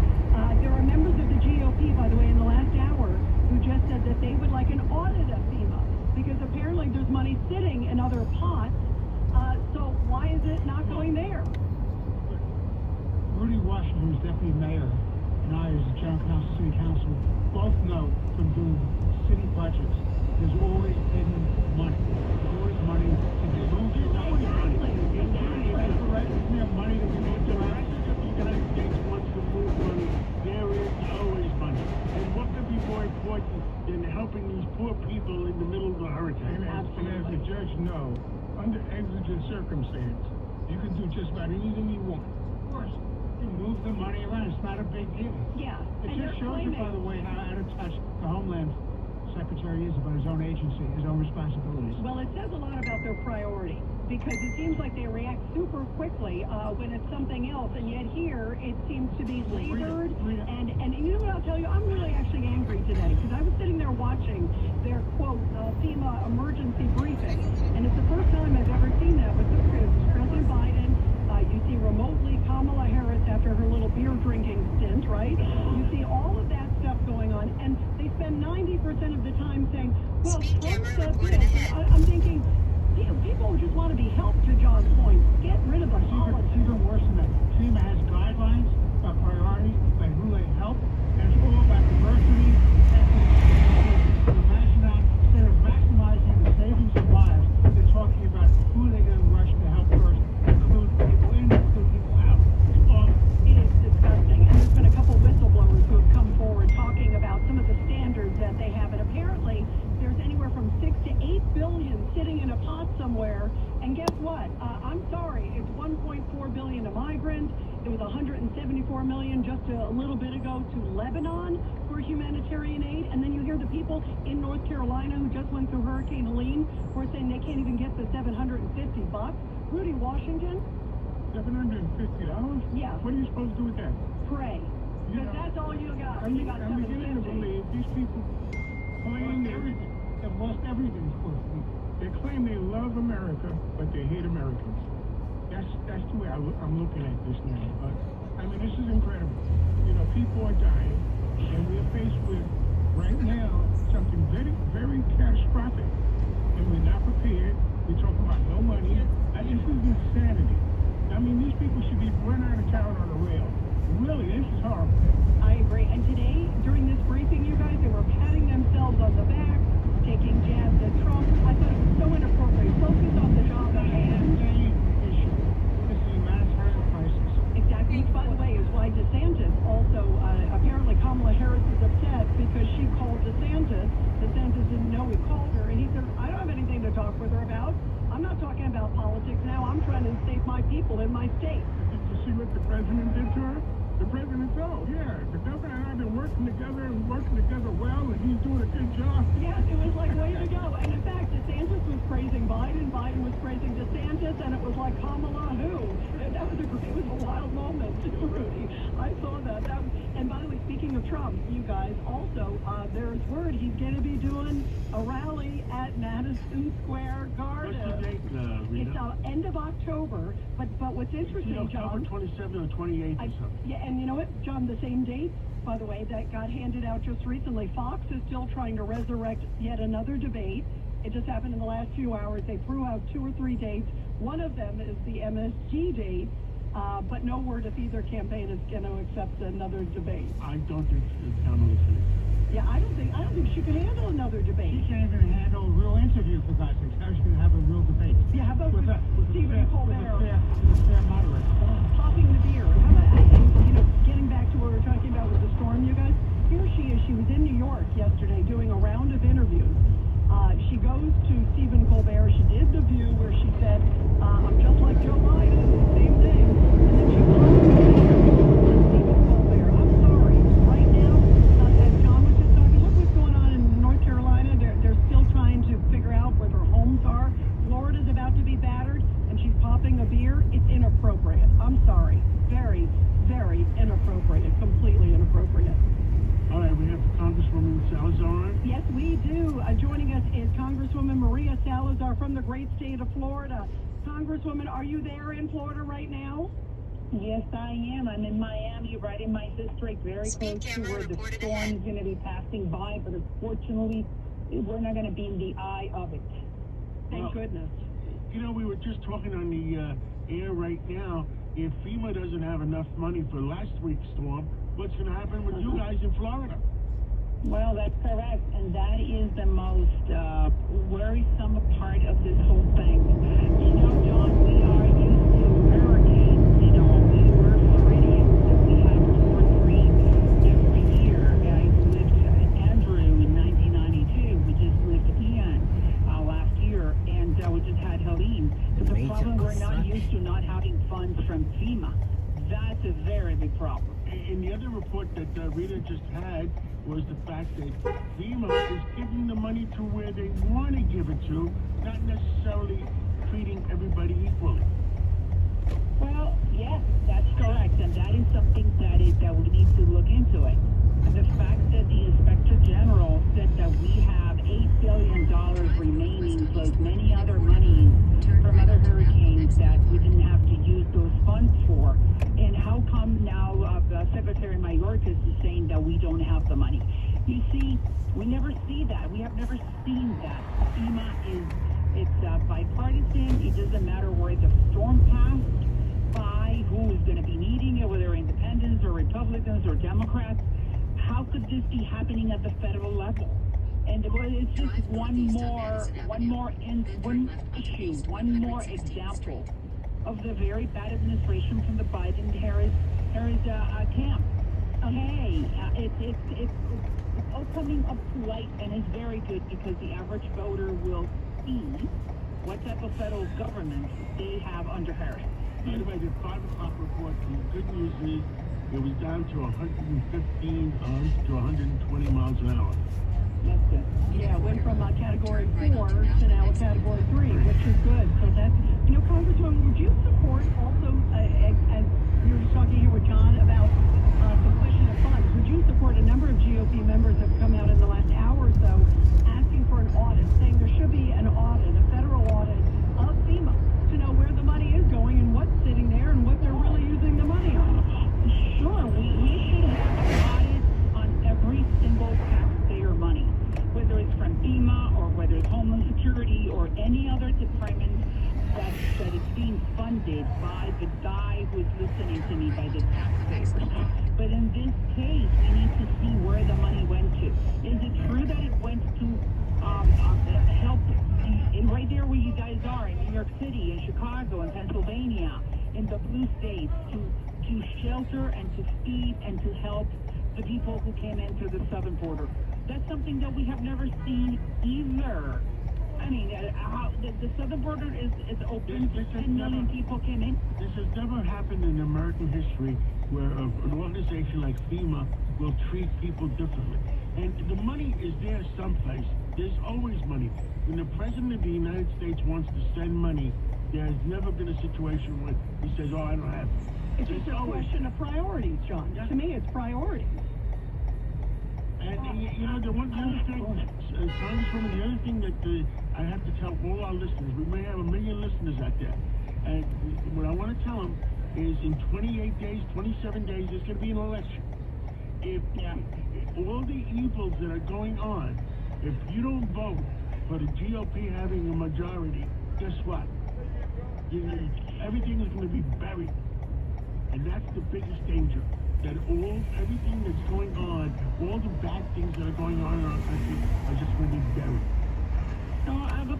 There are members of the GOP, by the way, in the last hour, who just said that they would like an audit of FEMA, because apparently there's money sitting in other pots. So why is it not going there? Rudy Washington, who's deputy mayor, and I, as the general counsel, city council, both know from doing city budgets, there's always hidden money. There's always money to be moved. There's always money. Right? Isn't there money to be moved around? The United States wants to move money. There is always money. And what could be more important than helping these poor people in the middle of a hurricane? And as the judge knows, under exigent circumstance, you can do just about anything you want. Of course, you move the money around. It's not a big deal. Yeah. It just shows you, by the way, how out of touch the Homeland Secretary is about his own agency, his own responsibilities. Well, it says a lot about their priority, because it seems like they react super quickly when it's something else, and yet here it seems to be labored. And you know what, I'll tell you, I'm really actually angry today, because I was sitting there watching their, quote, FEMA emergency briefing, and it's the first time I've ever seen that with President Biden. You see remotely Kamala Harris after her little beer drinking stint, right? You see all of that stuff going on, and they spend 90% of the time saying, well, Trump said this. I'm thinking, people just want to be helped, to John's point. Get rid of the politics. It's even worse than that. FEMA has guidelines about priorities, by who they help, and it's all about diversity, ethnicity. migrant. There was 174 million just a little bit ago to Lebanon for humanitarian aid. And then you hear the people in North Carolina who just went through Hurricane Helene who are saying they can't even get the $750. Rudy, Washington? $750? Yeah. What are you supposed to do with that? Pray. Because that's all you got. You got I'm beginning to $750. believe these people claim everything. They've lost everything. They claim they love America, but they hate Americans. That's the way I'm looking at this now. But I mean, this is incredible. You know, people are dying, and we're faced with right now something very, very catastrophic, and we're not prepared. We talk about no money. This is insanity. I mean, these people should be run out of town on a rail. Really, this is horrible. I agree. And today, during this briefing, you guys, they were patting themselves on the back, taking jabs at Trump. I thought it was so inappropriate. Focus on the job at hand. Exactly. Which, by the way, is why DeSantis also, apparently Kamala Harris is upset because she called DeSantis. DeSantis didn't know he called her, and he said, I don't have anything to talk with her about. I'm not talking about politics now. I'm trying to save my people in my state. Did you see what the president did to her? The president, the governor and I have been working together well, and he's doing a good job. Yes, it was like, way to go. And in fact, DeSantis was praising Biden, Biden was praising DeSantis, and it was like, Kamala who? And that was it was a wild moment, too, Rudy. I saw that. And by the way, speaking of Trump, you guys, also, there's word he's going to be doing a rally at Madison Square Garden. What's the date, Rita? It's end of October, but what's interesting, October John... 27th or 28th or something. Yeah, and you know what, John, the same date, by the way, that got handed out just recently. Fox is still trying to resurrect yet another debate. It just happened in the last few hours. They threw out 2 or 3 dates. One of them is the MSG date, but no word if either campaign is going to accept another debate. I don't think Kamala's going to. Yeah, I don't think she can handle another debate. She can't even handle a real interview, for God's sake. How's she going to have a real debate? Yeah, how about with Stephen Colbert? With a fair moderator. Popping the beer. How about, getting back to what we were talking about with the storm, you guys? Here she is. She was in New York yesterday doing a round of interviews. She goes to Stephen Colbert. She did the View where she said, I'm just like Joe Biden, same thing. And then she goes to Stephen Colbert. I'm sorry. Right now, as John was just talking, look what's going on in North Carolina. They're still trying to figure out where their homes are. Florida's about to be battered, and she's popping a beer. It's inappropriate. I'm sorry. Very, very inappropriate. Completely inappropriate. All right, we have Congresswoman Salazar on. Yes, we do. Joining us is Congresswoman Maria Salazar from the great state of Florida. Congresswoman, are you there in Florida right now? Yes, I am. I'm in Miami, right in my district, very close to where the storm is going to be passing by, but unfortunately, we're not going to be in the eye of it. Thank goodness. We were just talking on the air right now. If FEMA doesn't have enough money for last week's storm, what's going to happen with you guys in Florida? Well, that's correct, and that is the most worrisome part of this whole thing. John, we are used to hurricanes. We're Floridians, and we have 2 or 3 every year. I lived Andrew in 1992. We just lived Ian last year, and we just had Helene. But the problem, we're not used to not having funds from FEMA. That's a very big problem. And the other report that Rita just had was the fact that FEMA is giving the money to where they want to give it to, not necessarily treating everybody equally. Well, yes, that's correct, and that is something that we need to look into it. And the fact that the Inspector General said that we have $8 billion remaining, plus many other monies from other hurricanes that we didn't have to use those funds for. And how come now Secretary Mayorkas is saying that we don't have the money? You see, we never see that. We have never seen that. FEMA it's bipartisan. It doesn't matter where the storm passed by, who is going to be needing it, whether independents or Republicans or Democrats. How could this be happening at the federal level? And it's just one more issue, one more example of the very bad administration from the Biden-Harris camp. Hey, it's all coming up to light, and it's very good because the average voter will see what type of federal government they have under Harris. By the way, the 5 o'clock report, the good news is it was down to 115 to 120 miles an hour. That's good. Yeah, it went from a category 4 to now a category 3, which is good. So that's, Congresswoman, would you support also, as we were just talking here with John about the question of funds, would you support a number of GOP members have come out in the last hour or so asking for an audit, saying there should be an audit, a federal audit of FEMA to know where the money is going and what's sitting there and what they're really using the money on? Sure, we should have audits on every single taxpayer money, whether it's from FEMA or whether it's Homeland Security or any other department that is being funded by the guy who is listening to me, by the taxpayers. But in this case, we need to see where the money went to. Is it true that it went to help right there where you guys are, in New York City, in Chicago, in Pennsylvania, in the blue states, to shelter and to feed and to help the people who came in through the southern border? That's something that we have never seen either. I mean, the southern border is open. 10 million people came in. This has never happened in American history where an organization like FEMA will treat people differently. And the money is there someplace. There's always money. When the President of the United States wants to send money, there's never been a situation where he says, oh, I don't have it. It's just a question of priorities, John. Yeah. To me, it's priorities. And, the other thing, Congresswoman, the other thing that I have to tell all our listeners, we may have 1 million listeners out there, and what I want to tell them is in 28 days, 27 days, there's going to be an election. If all the evils that are going on, if you don't vote for the GOP having a majority, guess what? Everything is going to be buried. And that's the biggest danger. That everything that's going on, all the bad things that are going on in our country are just going to be buried. No,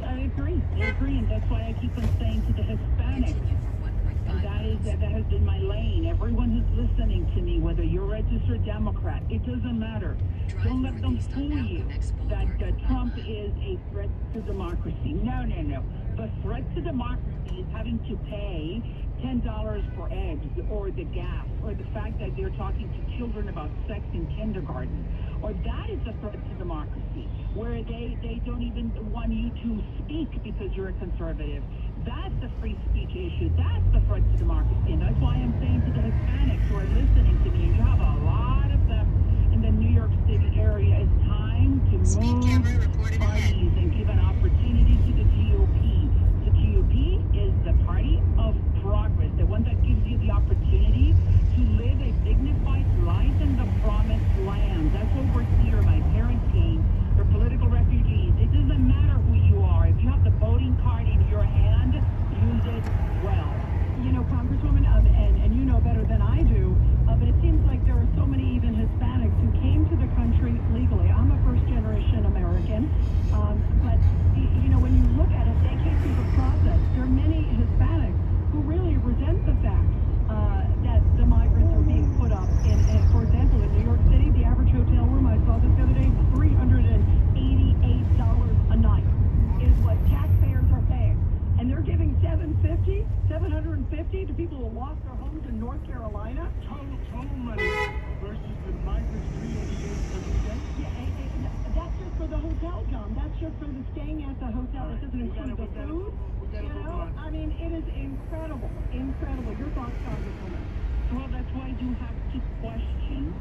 I agree. I agree, and that's why I keep on saying to the Hispanics, and that has been my lane. Everyone who's listening to me, whether you're registered Democrat, it doesn't matter. Don't let them fool you that Trump is a threat to democracy. No. The threat to democracy is having to pay $10 for eggs, or the gas, or the fact that they're talking to children about sex in kindergarten. Or that is a threat to democracy, where they don't even want you to speak because you're a conservative. That's the free speech issue. That's the threat to democracy. And that's why I'm saying to the Hispanics who are listening to me, and you have a lot of them in the New York City area, it's time to move parties and give an opportunity to the GOP. The GOP is the party of progress, the one that gives you the opportunity to live a dignified life in the promised land. That's what we're here. My parents came. They're political refugees. It doesn't matter who you are. If you have the voting card in your hand, use it well. Congresswoman, and you know better than I do, but it seems like there are so many even Hispanics who came to the country legally. I'm a first-generation American, but, when you look at it, they came through the process. There are many Hispanics who really resent the fact that the migrants are being put up in, for example, in New York City, the average hotel room, I saw this the other day, $388 a night is what taxpayers are paying. And they're giving $750 to people who lost their homes in North Carolina. Total money versus the migrants $388 every day? Yeah, that's just for the hotel, John. That's just for the staying at the hotel. It doesn't include the food. I mean, it is incredible. Incredible. Your thoughts, Congresswoman? Well, that's why you have to question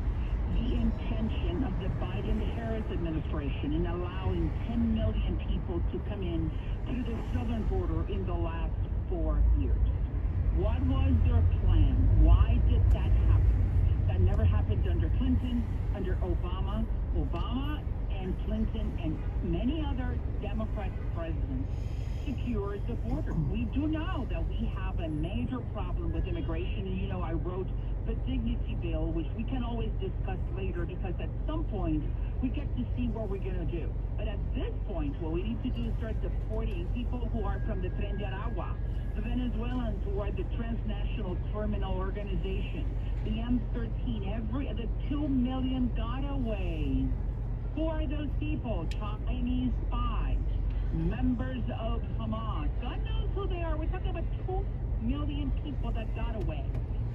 the intention of the Biden-Harris administration in allowing 10 million people to come in through the southern border in the last 4 years. What was their plan? Why did that happen? That never happened under Clinton, under Obama. Obama and Clinton and many other Democrat presidents secured the border. We do know that we have a major problem with immigration. And I wrote the dignity bill, which we can always discuss later, because at some point we get to see what we're going to do. But at this point, what we need to do is start deporting people who are from the Tren de Aragua, the Venezuelans who are the transnational criminal organization, the M13, the 2 million gotaways. Who are those people? Chinese spies, members of Hamas. God knows who they are. We're talking about 2 million people that got away.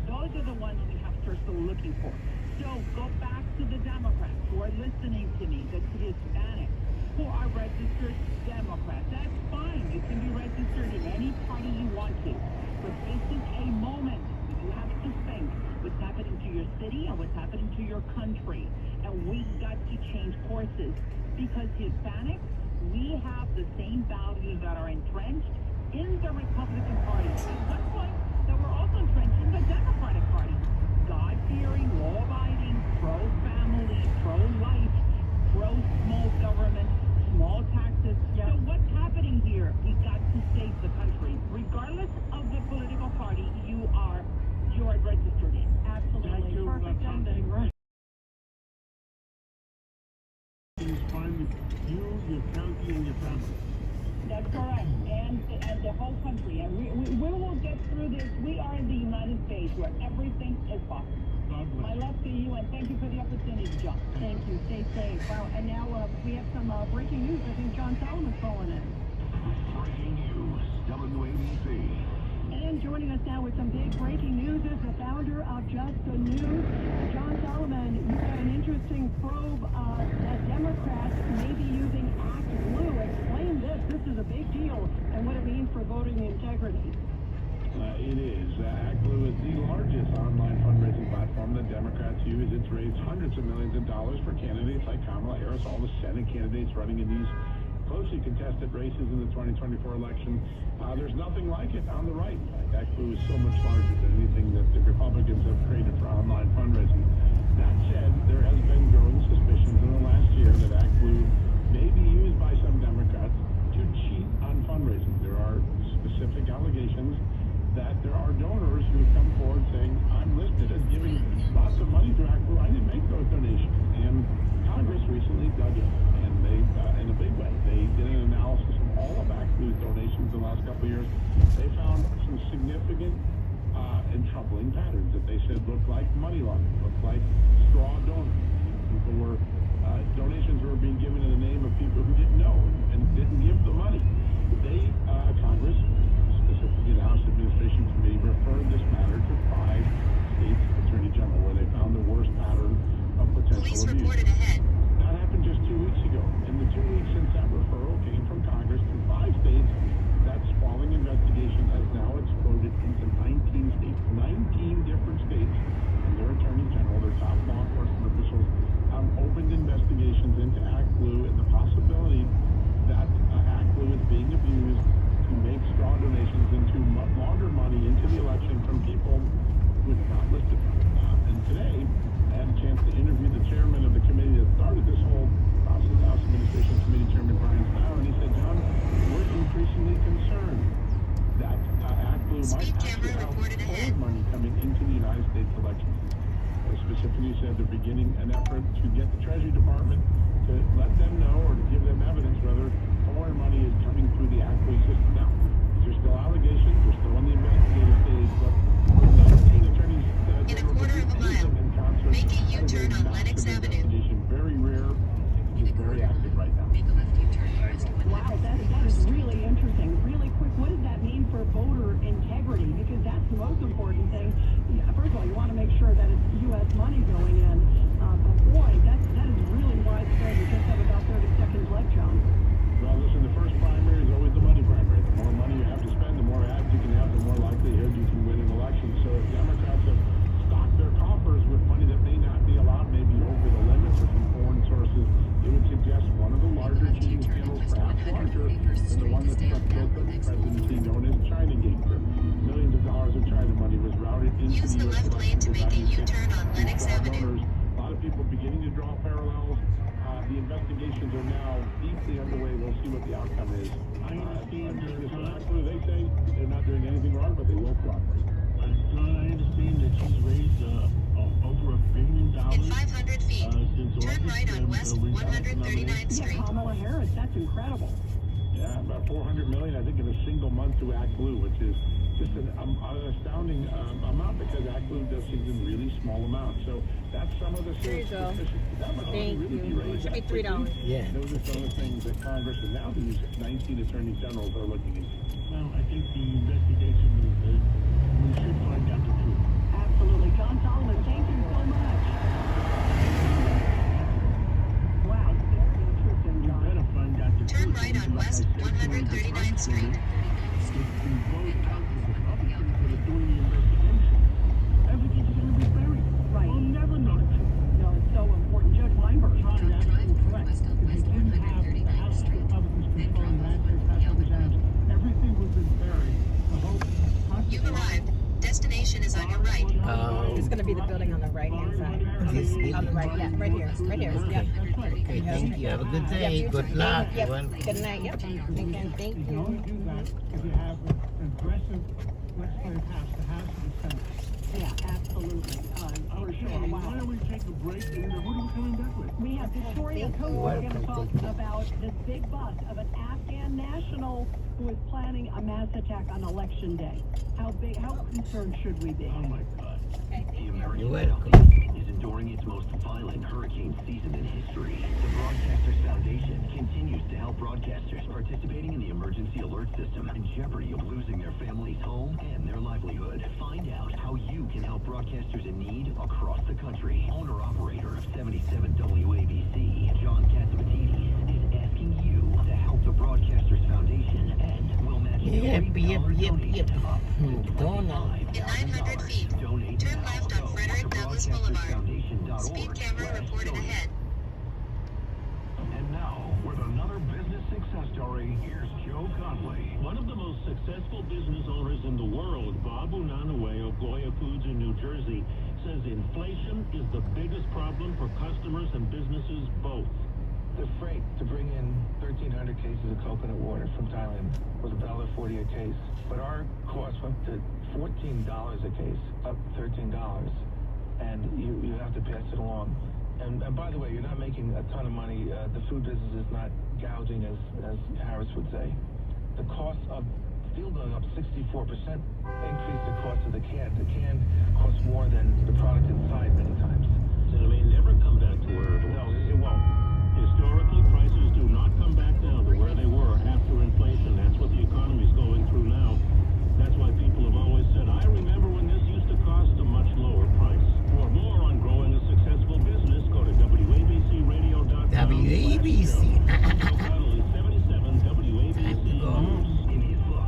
Those are the ones we have to start looking for. So go back to the Democrats who are listening to me, the Hispanics who are registered Democrats. That's fine. You can be registered in any party you want to. But this is a moment when you have to think what's happening to your city and what's happening to your country. And we've got to change courses because Hispanics, we have the same values that are entrenched in the Republican Party. At one point, that were also entrenched in the Democratic Party. God-fearing, law-abiding, pro-family, pro-life, pro-small government, small taxes. So what's happening here? We've got to save the country. Regardless of the political party you are registered in. Absolutely. Perfect ending, right? Find you, your county, and your family. That's correct, and the whole country, and we will get through this. We are in the United States where everything is possible. God bless. My love to you, and thank you for the opportunity, John. Thank you. Stay safe. Wow. And now we have some breaking news. I think John Solomon's calling in. Breaking news, WABC. And joining us now with some big breaking news is the founder of Just the News, John Solomon. You've got an interesting probe that Democrats may be using Act Blue. Explain this. This is a big deal and what it means for voting integrity. It is. Act Blue is the largest online fundraising platform that Democrats use. It's raised hundreds of millions of dollars for candidates like Kamala Harris, all the Senate candidates running in these closely contested races in the 2024 election. There's nothing like it on the right. In fact, Act Blue is so much larger than anything that the Republicans have created for online fundraising. That said, there has been growing suspicions in the last year that Act Blue may be used by some Democrats to cheat on fundraising. There are specific allegations that there are donors who have come forward saying, I'm listed as giving lots of money to Act Blue. I didn't make those donations. And Congress recently dug in, and they, in a big way, they did an analysis of all of Act Blue's donations in the last couple of years. They found some significant and troubling patterns that they said looked like money laundering, looked like straw donors. People were, donations were being given in the name of people who didn't know and didn't give the money. They, Congress, specifically the House Administration Committee, referred this matter to 5 states' attorney general, where they found the worst pattern of potential Police abuse. reported ahead. That happened just 2 weeks ago. In the 2 weeks since that referral came from Congress to 5 states, that sprawling investigation has now exploded into 19 states. 19 different states and their attorney general, their top law enforcement officials, have opened investigations into Act Blue and the possibility that Act Blue is being abused to make straw donations into launder money into the election from people who have not listed them. And today, I had a chance to interview the chairman of the committee that started this whole process, House Administration Committee Chairman Brian Steyer, and he said, John, we're increasingly concerned that Act Blue might actually have forward money coming into the United States elections. Specifically said they're beginning an effort to get the Treasury Department to let them know or to give them evidence whether foreign money is coming through the Act Blue system. Now, these are still allegations, we're still on the investigative stage, but with 19 attorneys In a quarter of a mile, make a U-turn on Lenox Avenue. Very rare, it's very active right now. Make a left U-turn here as you Wow, that is really interesting. Really quick, what does that mean for voter integrity? Because that's the most important thing. Yeah, first of all, you want to make sure that it's U.S. money going in. But boy, that is really widespread. We just have about 30 seconds left, John. Well, listen, the first primary is always the money primary. The more money you have to spend, the more ads you can have, the more likelihood you can win an election. So if Democrats have stocked their coffers with money that may not be allowed, maybe over the limits or from foreign sources, it would suggest one of the larger cheating scandals, perhaps larger than the one that Trump built up the presidency, known as Chinagate, where millions of dollars of China money was routed into Use the the U.S. left lane to make a U-turn on Lenox Avenue. A lot of people beginning to draw parallels. The investigations are now deeply underway. We'll see what the outcome is. I understand they say they're not doing anything wrong, but they will cooperate. John, I understand that she's raised over $1 billion In 500 feet, since turn August, right on and, West we passed the 139th nomination. Street. Yeah, Kamala Harris, that's incredible. Yeah, about $400 million, I think, in a single month to Act Blue, which is just an astounding amount, because that includes just in really small amounts. So that's some of the There you go. That would Thank really be you. raised Should be that quickly. $3. Yeah. Those are some of the things that Congress and now these 19 attorney generals are looking into. Well, I think the investigation is good. We should find out the truth. Absolutely. John Solomon, thank you so much. Wow, very interesting, We John. better find out the Turn truth. right on West 139th Street. If we vote out the Republicans that are doing the investigation, everything's going to be buried. Right. We'll never know the truth. No, it's so important. Judge Weinberg. John is absolutely correct. If you didn't have the House Republicans controlling the United States House of Representatives, everything would have been buried. The whole You've arrived. Destination is on your right. It's going to be the building on the right-hand side. This On the right, yeah, right here. Right here. Yep. Okay, thank you. Have a good Yep, day. you Good too. luck. Yep. Well, Good night. Yep. Weekend. Thank You can you. only do that if you have an aggressive legislative house, the House and the Senate. Yeah, absolutely. For sure. Why Wow. don't we take a break and what are we coming back with? We have Victoria Coates going to talk about this big bust of an Afghan national who is planning a mass attack on election day. How concerned should we be? Oh my God. The American You're welcome. Southeast is enduring its most violent hurricane season in history. The Broadcasters Foundation continues to help broadcasters participating in the emergency alert system in jeopardy of losing their family's home and their livelihood. Find out how you can help broadcasters in need across the country. Owner-operator of 77 WABC, John Catsimatidis, is asking you to help the Broadcasters Foundation and will match Yep, yep, yep. up Donald. In 900 feet, Donate turn now. left on Go Frederick to Douglass Boulevard. broadcastersfoundation.org. Speed camera reported ahead. And now, with another business success story, here's Joe Conley. One of the most successful business owners in the world, Bob Unanue of Goya Foods in New Jersey, says inflation is the biggest problem for customers and businesses both. The freight to bring in 1,300 cases of coconut water from Thailand was $1.40 a case, but our cost went to $14 a case, up $13, and you have to pass it along. And by the way, you're not making a ton of money. The food business is not gouging, as Harris would say. The cost of steel going up 64% increased the cost of the can. The can costs more than the product inside many times. And it may never come back to where it was. No, it won't. Historically, prices do not come back down to where they were after inflation. That's what the economy's going through now. That's why people have always said, I remember when this used to cost a much lower price. For more on growing a successful business, go to WABCRadio.com. WABC. O'Connell is 77 WABC News. In his book,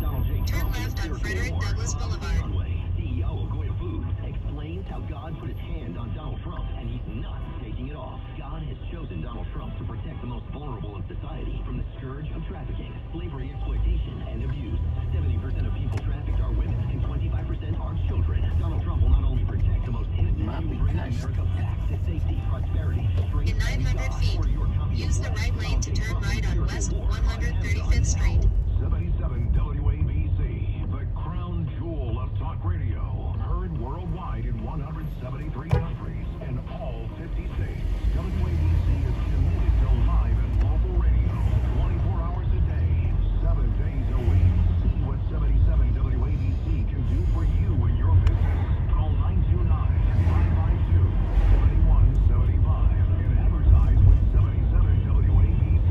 Donald J. Turn Trump left on Frederick Douglass Boulevard. CEO of Goya Foods, explains how God put his hand on Donald Trump, and he's not taking it off. God has chosen Donald Trump to protect the most vulnerable in society from the scourge of trafficking, slavery, exploitation, and abuse. 70% of people trafficked are women, and 25% are children. Donald Trump will not only protect the most innocent, he will bring America back to safety, prosperity, strength, In 900 feet, use the right lane to turn right on West 135th Street. 77 WABC, the crown jewel of talk radio. Heard worldwide in 173 countries and all 50 states. WABC is committed to live and local radio. 24 hours a day, 7 days a week. See what 77 WABC can do for you and your business. Call 929-552-7175 and advertise with 77 WABC.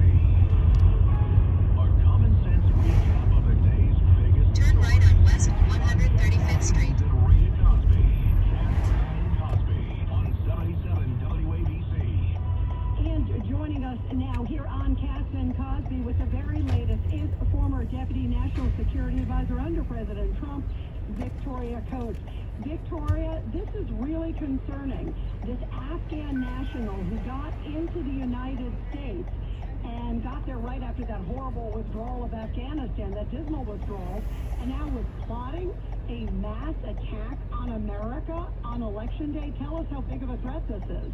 A common sense recap of the day's biggest Turn right on West 135th Street. Rita Cosby, Cosby on 77 WABC. And joining us now here on Katz and Cosby with the very latest is former Deputy National Security Advisor under President Trump, Victoria Coates. Victoria, this is really concerning. This Afghan national who got into the United States and got there right after that horrible withdrawal of Afghanistan, that dismal withdrawal, and now was plotting a mass attack on America on Election Day. Tell us how big of a threat this is.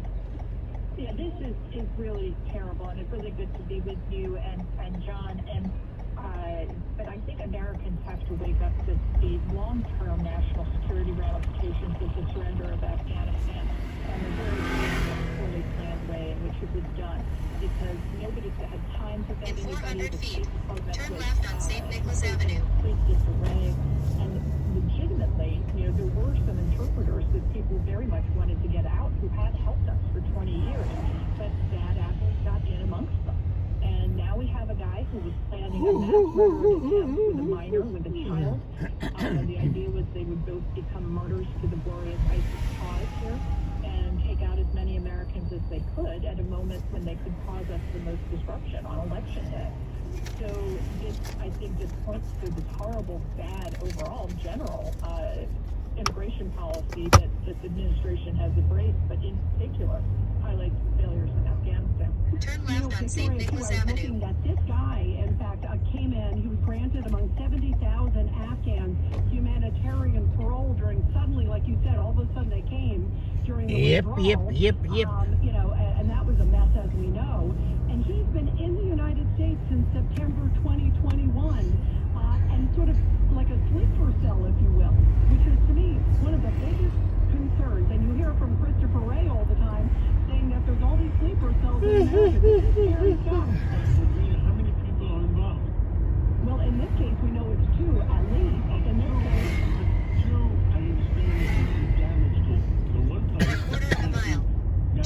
Yeah, this is really terrible, and it's really good to be with you and John. And but I think Americans have to wake up to the long-term national security ramifications of the surrender of Afghanistan and the very poorly planned way in which which it was done, because nobody's had time to vet anybody. The State Department turn was, left on St. Nicholas Avenue. complete disarray, and legitimately, there were some interpreters that people very much wanted to get out who had helped us for 20 years, but bad apples got in amongst them. And now we have a guy who was planning a mass murder attempt with a minor, with a child. The idea was they would both become martyrs to the glorious ISIS cause here and take out as many Americans as they could at a moment when they could cause us the most disruption on election day. So this, I think, just points to this horrible, bad, overall, general immigration policy that this administration has embraced, but in particular highlights the failures in Afghanistan. Turn left on St. Nicholas Avenue. That this guy, in fact, came in, he was granted among 70,000 Afghans humanitarian parole during, suddenly, like you said, all of a sudden they came during the withdrawal. Yep. And that was a mess, as we know. And he's been in the United States since September 2021, and sort of like a sleeper cell, if you will, which is, to me, one of the biggest concerns. And you hear from Christopher Wray all the time saying that there's all these sleeper cells in America. This is scary stuff. How many people are involved? Well, in this case, we know it's two, at least. In this case, Two, I understand there's damage to. The one place. Quarter of a mile.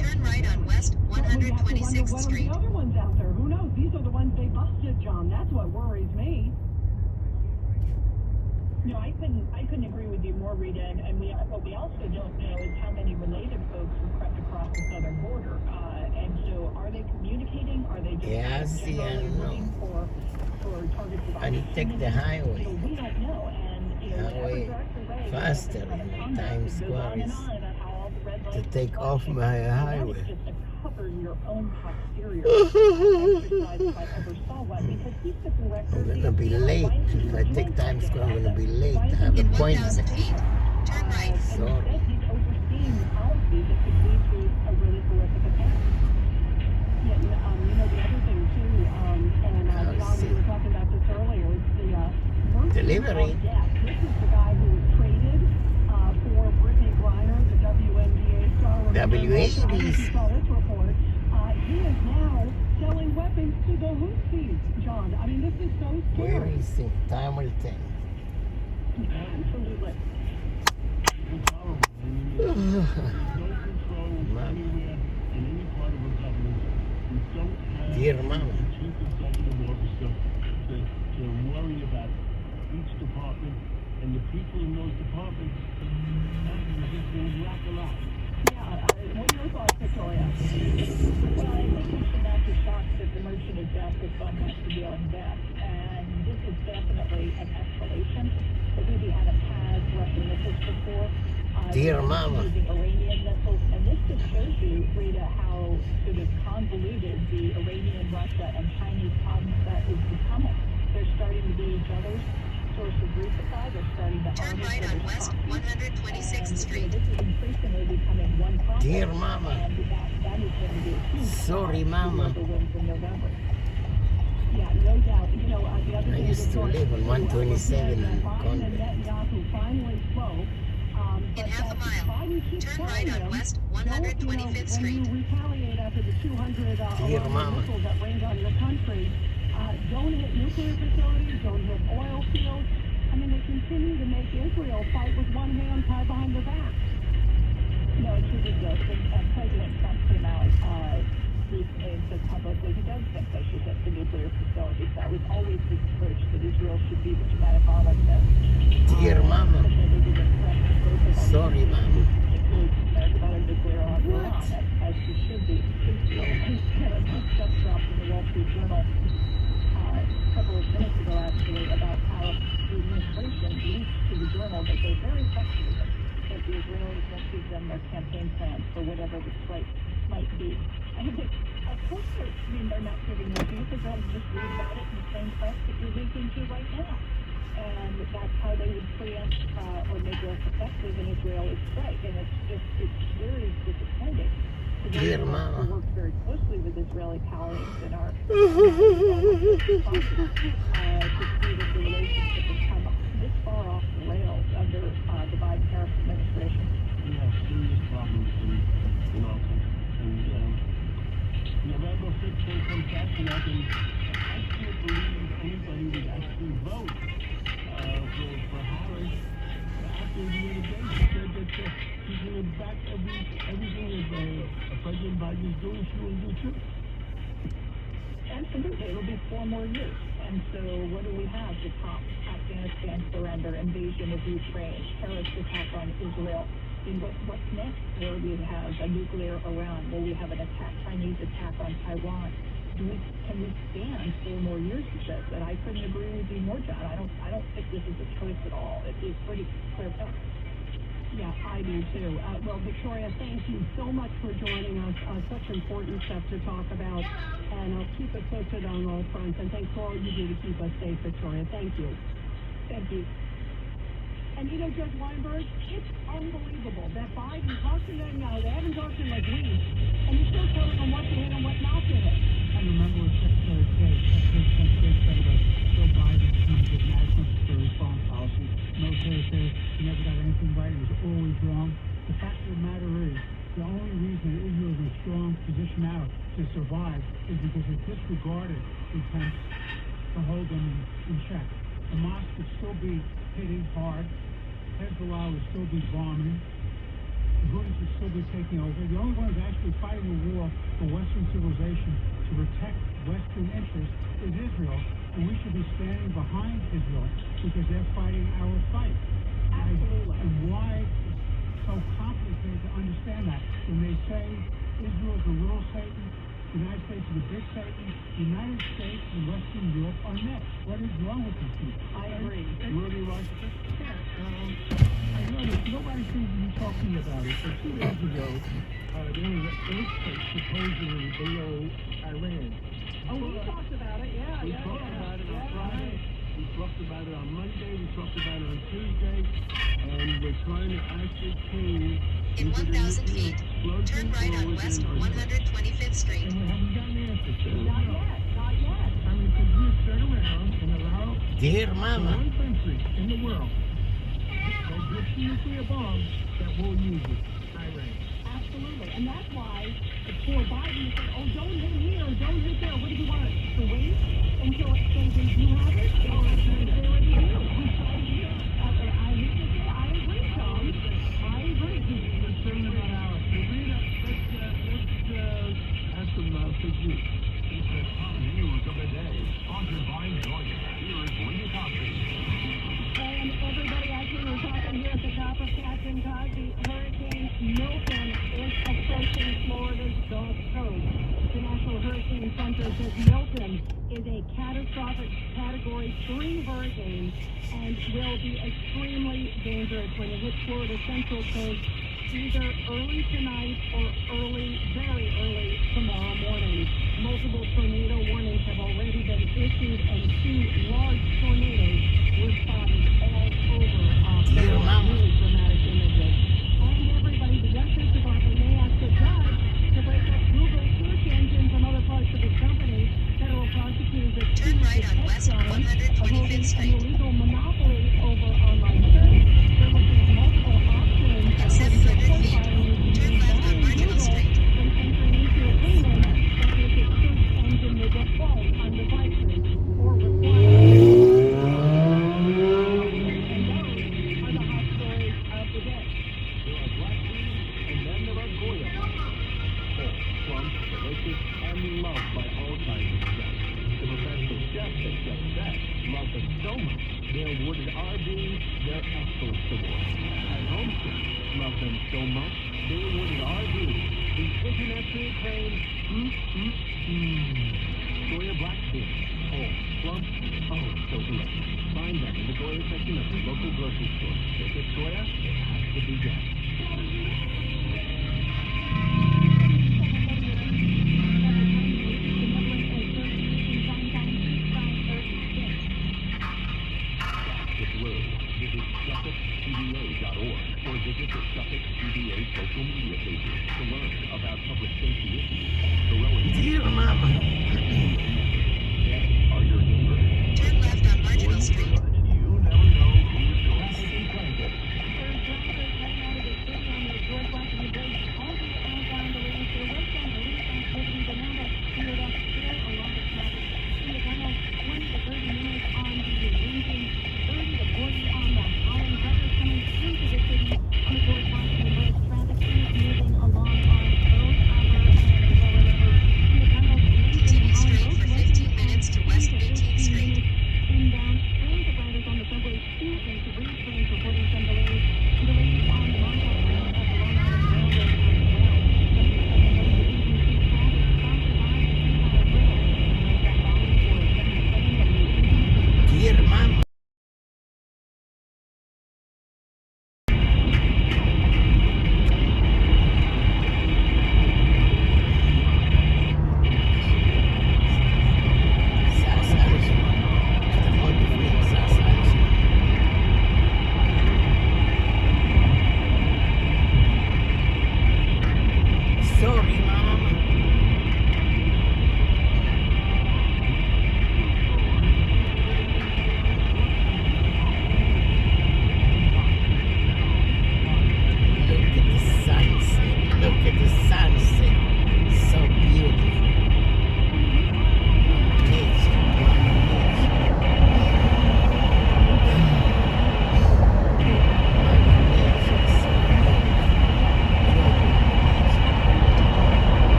Turn right on West 126th what are Street. the other ones out there? Who knows? These are the ones they busted, John. That's what worries me. No, I couldn't agree with you more, Rita. And what we also don't know is how many related folks were crept across the southern border. And so, are they communicating? Are they just generally looking for targets of And you take the highway. We don't know. And Highway faster in Times Square is to take off my highway. Just to cover your own posterior exercise if I ever saw one, because he's the director. I'm gonna be late. If I take Times Square, I'm gonna be late. I have an appointment. Turn right. Sorry. He's overseeing the policy that could lead to a really horrific attack. Yeah, the other thing too, and John, we were talking about this earlier, is the mercy Delivery. of death. This is the guy who was traded for Brittany Griner, the WNBA star. WNBA. You saw this report. He is now selling weapons to the Houthis, John. I mean, this is so scary. Where is it? Time will tell. Absolutely. It's horrible. I mean, there's no control anywhere in any part of the government. We don't have Dear Mama. the chief executive officer to worry about each department, and the people in those departments just will rattle out. Yeah, what are your thoughts, Victoria? Well, I think we should not be shocked that the merchant of death is so much to deal in death. And this is definitely an escalation that we've had a past Russian missiles before. Dear Mama. Using Iranian missiles. And this just shows you, Rita, how sort of convoluted the Iranian, Russia, and Chinese concept is becoming. They're starting to be each other's source of resupply. They're starting to Turn right on West 126th Street. This is increasingly becoming one problem. Dear Mama. And that is going to be a huge Sorry, Mama. the wins in November. Yeah, no doubt. The other I thing used to live on 127 and Biden Congress. and Netanyahu finally spoke. In half a mile, turn right on West 125th Street. When you retaliate after the 200 Dear Iranian Mama. missiles that rained on your country, don't hit nuclear facilities, don't hit oil fields. I mean, they continue to make Israel fight with one hand tied behind their back. No, it's ridiculous. And President Trump came out recently and said publicly he does think they should hit the nuclear facilities. That was always his approach, that Israel should be the dramatic armistice. Dear Mama. Sorry, Mama. About a nuclear armed Iran, as he should be. Just dropped in the Wall Street Journal a couple of minutes ago, actually, about how the administration leaked to the journal that they're very frustrated that the Israelis won't give them their campaign plans for whatever the strike might be. And of course, they're not giving you because they'll just read about it in the same press that you're leaking to right now. And that's how they would preempt or make less effective an Israeli strike. And it's very disappointing. Dear Mama. We work very closely with Israeli colleagues in our to see that the relationship has come this far off the rails under the Biden-Harris administration. We have serious problems in our country. And what you will do too. Absolutely, it'll be 4 more years. And so what do we have? The top Afghanistan surrender, invasion of Ukraine, terrorist attack on Israel. And what's next? Will we have a nuclear Iran? Will we have an Chinese attack on Taiwan? Can we stand 4 more years of this? And I couldn't agree with you more, John. I don't think this is a choice at all. It is pretty clear cut. Yeah, I do too. Well, Victoria, thank you so much for joining us. Such important stuff to talk about. And I'll keep us posted on all fronts. And thanks for all you do to keep us safe, Victoria. Thank you. Thank you. And you know, Judge Weinberg, it's unbelievable that Biden talks to them now. They haven't talked to him like weeks. And he's still telling them what to hit and what not to hit. I remember what Secretary of State said about Joe Biden in terms of national security foreign policy. Military affairs, he never got anything right. He was always wrong. The fact of the matter is, the only reason that Israel is in a strong position now to survive is because it disregarded attempts to hold them in check. Hamas would still be hitting hard. Hezbollah would still be bombing. The Houthis would still be taking over. The only ones actually fighting a war for Western civilization to protect Western interests is Israel, and we should be standing behind Israel because they're fighting our fight. Absolutely. And why it's so complicated to understand that when they say Israel is the little Satan, the United States is the big Satan, the United States and Western Europe are next. What is wrong with these people? I agree. Really like it. I noticed nobody seems to be talking about it. So 2 days ago, there was an earthquake supposedly below Iran. Oh, we talked about it. Yeah, We talked about it on Friday. We talked about it on Monday. We talked about it on Tuesday. And we're trying to ascertain. In 1,000 feet, turn right on West 125th Street. And we haven't gotten the answer to it. Not yet. Not yet. I mean, could we turn around and allow Dear Mama. one country in the world that gets nuclear bombs that will use it? Iran. Absolutely. And that's why for Biden said, oh, don't hit here, don't hit there. What do you want to wait until they do have it? Or they already do? I agree, Tom. I agree. Let's turn it around. Rita, let's have some physique. It's the top news of the day, sponsored by Joya. Here is Rita Cosby. And everybody, as we were talking here at the top of Captain Cosby, Hurricane Milton is approaching Florida's Gulf Coast. The National Hurricane Center says Milton is a catastrophic Category 3 hurricane and will be extremely dangerous when it hits Florida's central coast either early tonight or very early tomorrow morning. Multiple tornado warnings have already been issued and 2 large tornadoes were spotted all over really dramatic images. And everybody, the Justice Department may ask the judge to break up Google search engine from other parts of its company. Federal prosecutors have Turn right on West 125th Street. An illegal monopoly over online search. They're looking at multiple options. At 700 feet, turn left on Marginal Street. And entering into agreement that they could search engine the default on devices or require. They're awarded RD, their Excellence Award. At Homestead, love them so much, they awarded RD, the internationally acclaimed Goya Black Beer. Oh, plump, oh, so delicious. Find them in the Goya section of the local grocery store. If it's Goya, it has to be done. Visit SuffolkCBA.org or visit the Suffolk CBA social media pages to learn about public safety issues. Dear Mama. Are your neighbors? Turn left on Marginal Street. You never know who's going to be planted.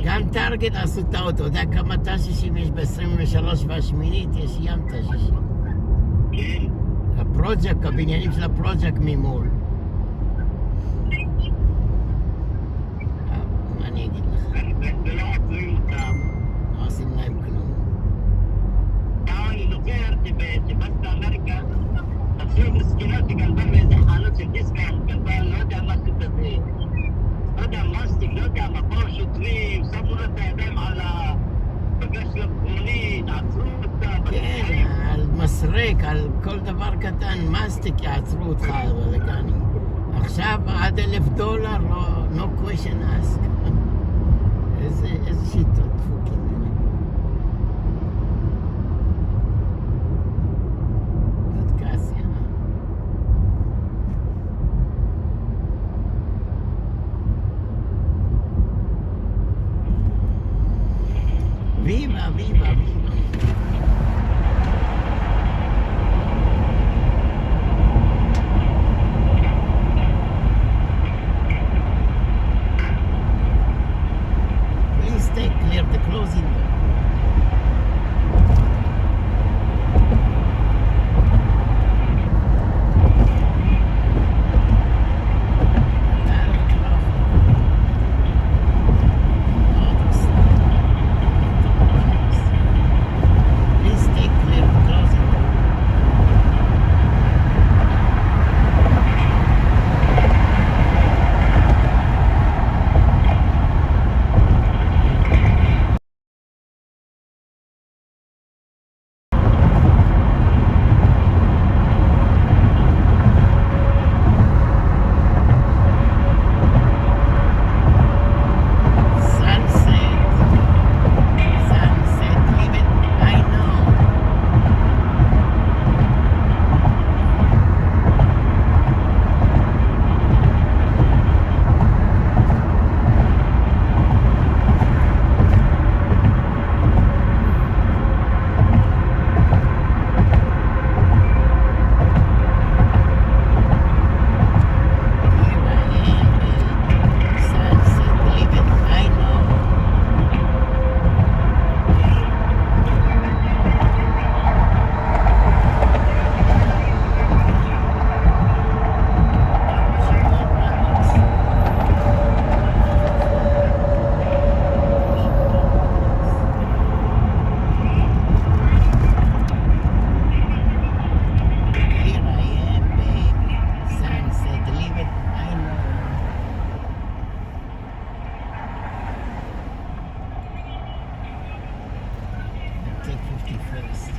גם טארגט עשו טעות, אתה יודע כמה תשישים יש ב-23 והשמינית? יש ים תשישים. כן. הפרוג'קט, הבניינים של הפרוג'קט ממול. מה אני אגיד לך? ולא עצרים אותם. לא עושים להם כלום. אני זוכר שבאסט באמריקה, תפסו מסכינות שגנבה מאיזה חנות של דיסקאונט, גנבה, לא יודע מה זה כזה. לא יודע, מסטיק, לא יודע, מפה שוטרים, שמו לו את הידיים על הבגש של המונית, עצרו אותה. כן, על מסרק, על כל דבר קטן, מסטיק יעצרו אותך בלגני. עכשיו עד $1,000, no question ask. איזה שיטות דפוקים אלה. קודקסיה. ויבה, ויבה, ויבה. Please stay clear the closing door. Please stay clear the closing door. Sunset, leave it, I know. Sunset, leave it, I know. Here I am, baby. Sunset, leave it, I know. Take 51st.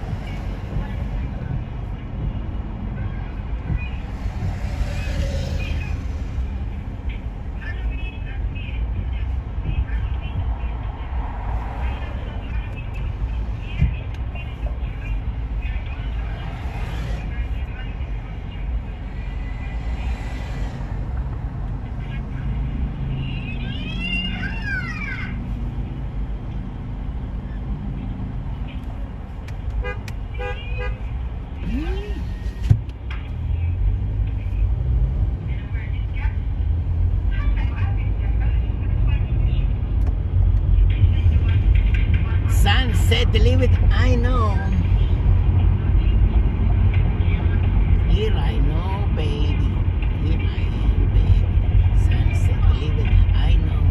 Sunset, leave it, I know. Here I know, baby. Here I am, baby. Sunset, leave it, I know.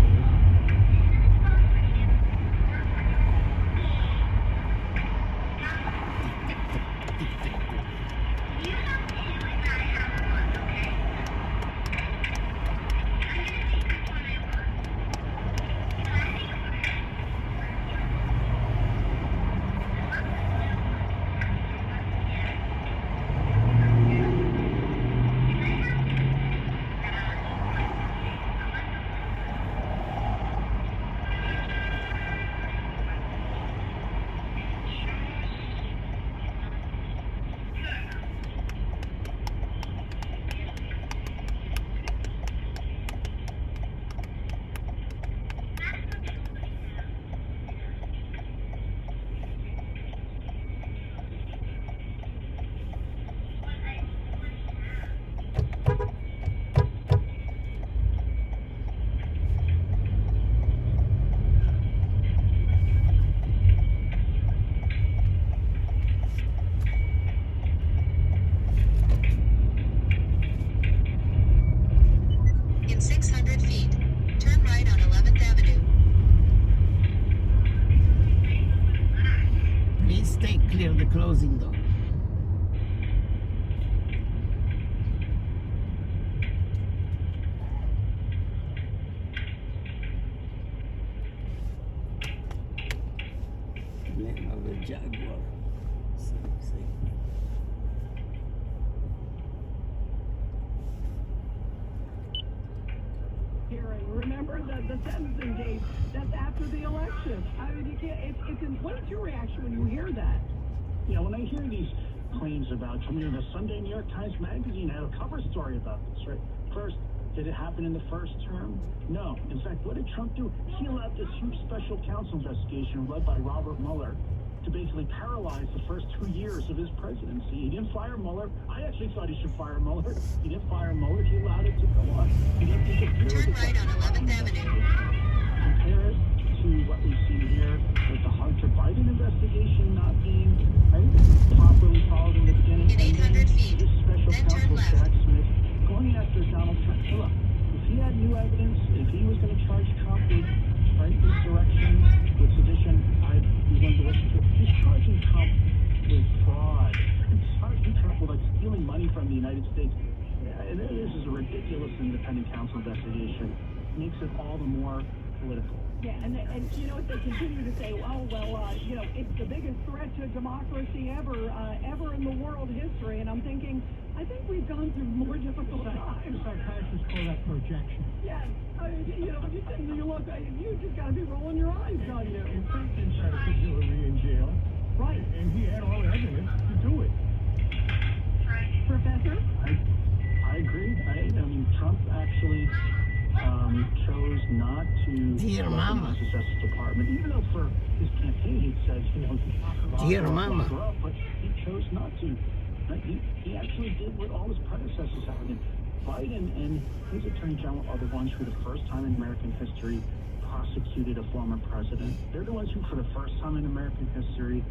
Jaguar. See. Hearing. Remember the sentencing date. That's after the election. I mean, you can't. What is your reaction when you hear that? You know, when I hear these claims about Trump, the Sunday New York Times Magazine had a cover story about this, right? First, did it happen in the first term? No. In fact, what did Trump do? He allowed this huge special counsel investigation led by Robert Mueller to basically paralyze the first 2 years of his presidency. He didn't fire Mueller. I actually thought he should fire Mueller. He didn't fire Mueller. He allowed it to go on. He didn't interfere. Turn right on 11th Avenue. Compare it to what we've seen here with the Hunter Biden investigation not being properly followed in the beginning. In 800 feet, This special then turn counsel, left. Jack Smith, going after Donald Trump. So look, if he had new evidence, if he was going to charge Trump with insurrection, with sedition, I'd be willing to listen to it. He's charging Trump with fraud. He's charging Trump with stealing money from the United States. And this is a ridiculous independent counsel investigation. Makes it all the more political. Yeah, and you know what, they continue to say, you know, it's the biggest threat to democracy ever in the world history. And I'm thinking, I think we've gone through more difficult times. Psychiatrists call that projection. Yes, I mean, you know, you think you look, you just got to be rolling your eyes, don't you? And Clinton tried to put Hillary in jail. Right. And he had all the evidence to do it. Professor? I agree. I mean, Trump actually chose not to Dear Mama. the Justice Department, even though for his campaign he said, you know, Dear lock Mama. her up, but he chose not to. Right? He actually did what all his predecessors have done. Biden and his attorney general are the ones who, the first time in American history, prosecuted a former president. They're the ones who, for the first time in American history,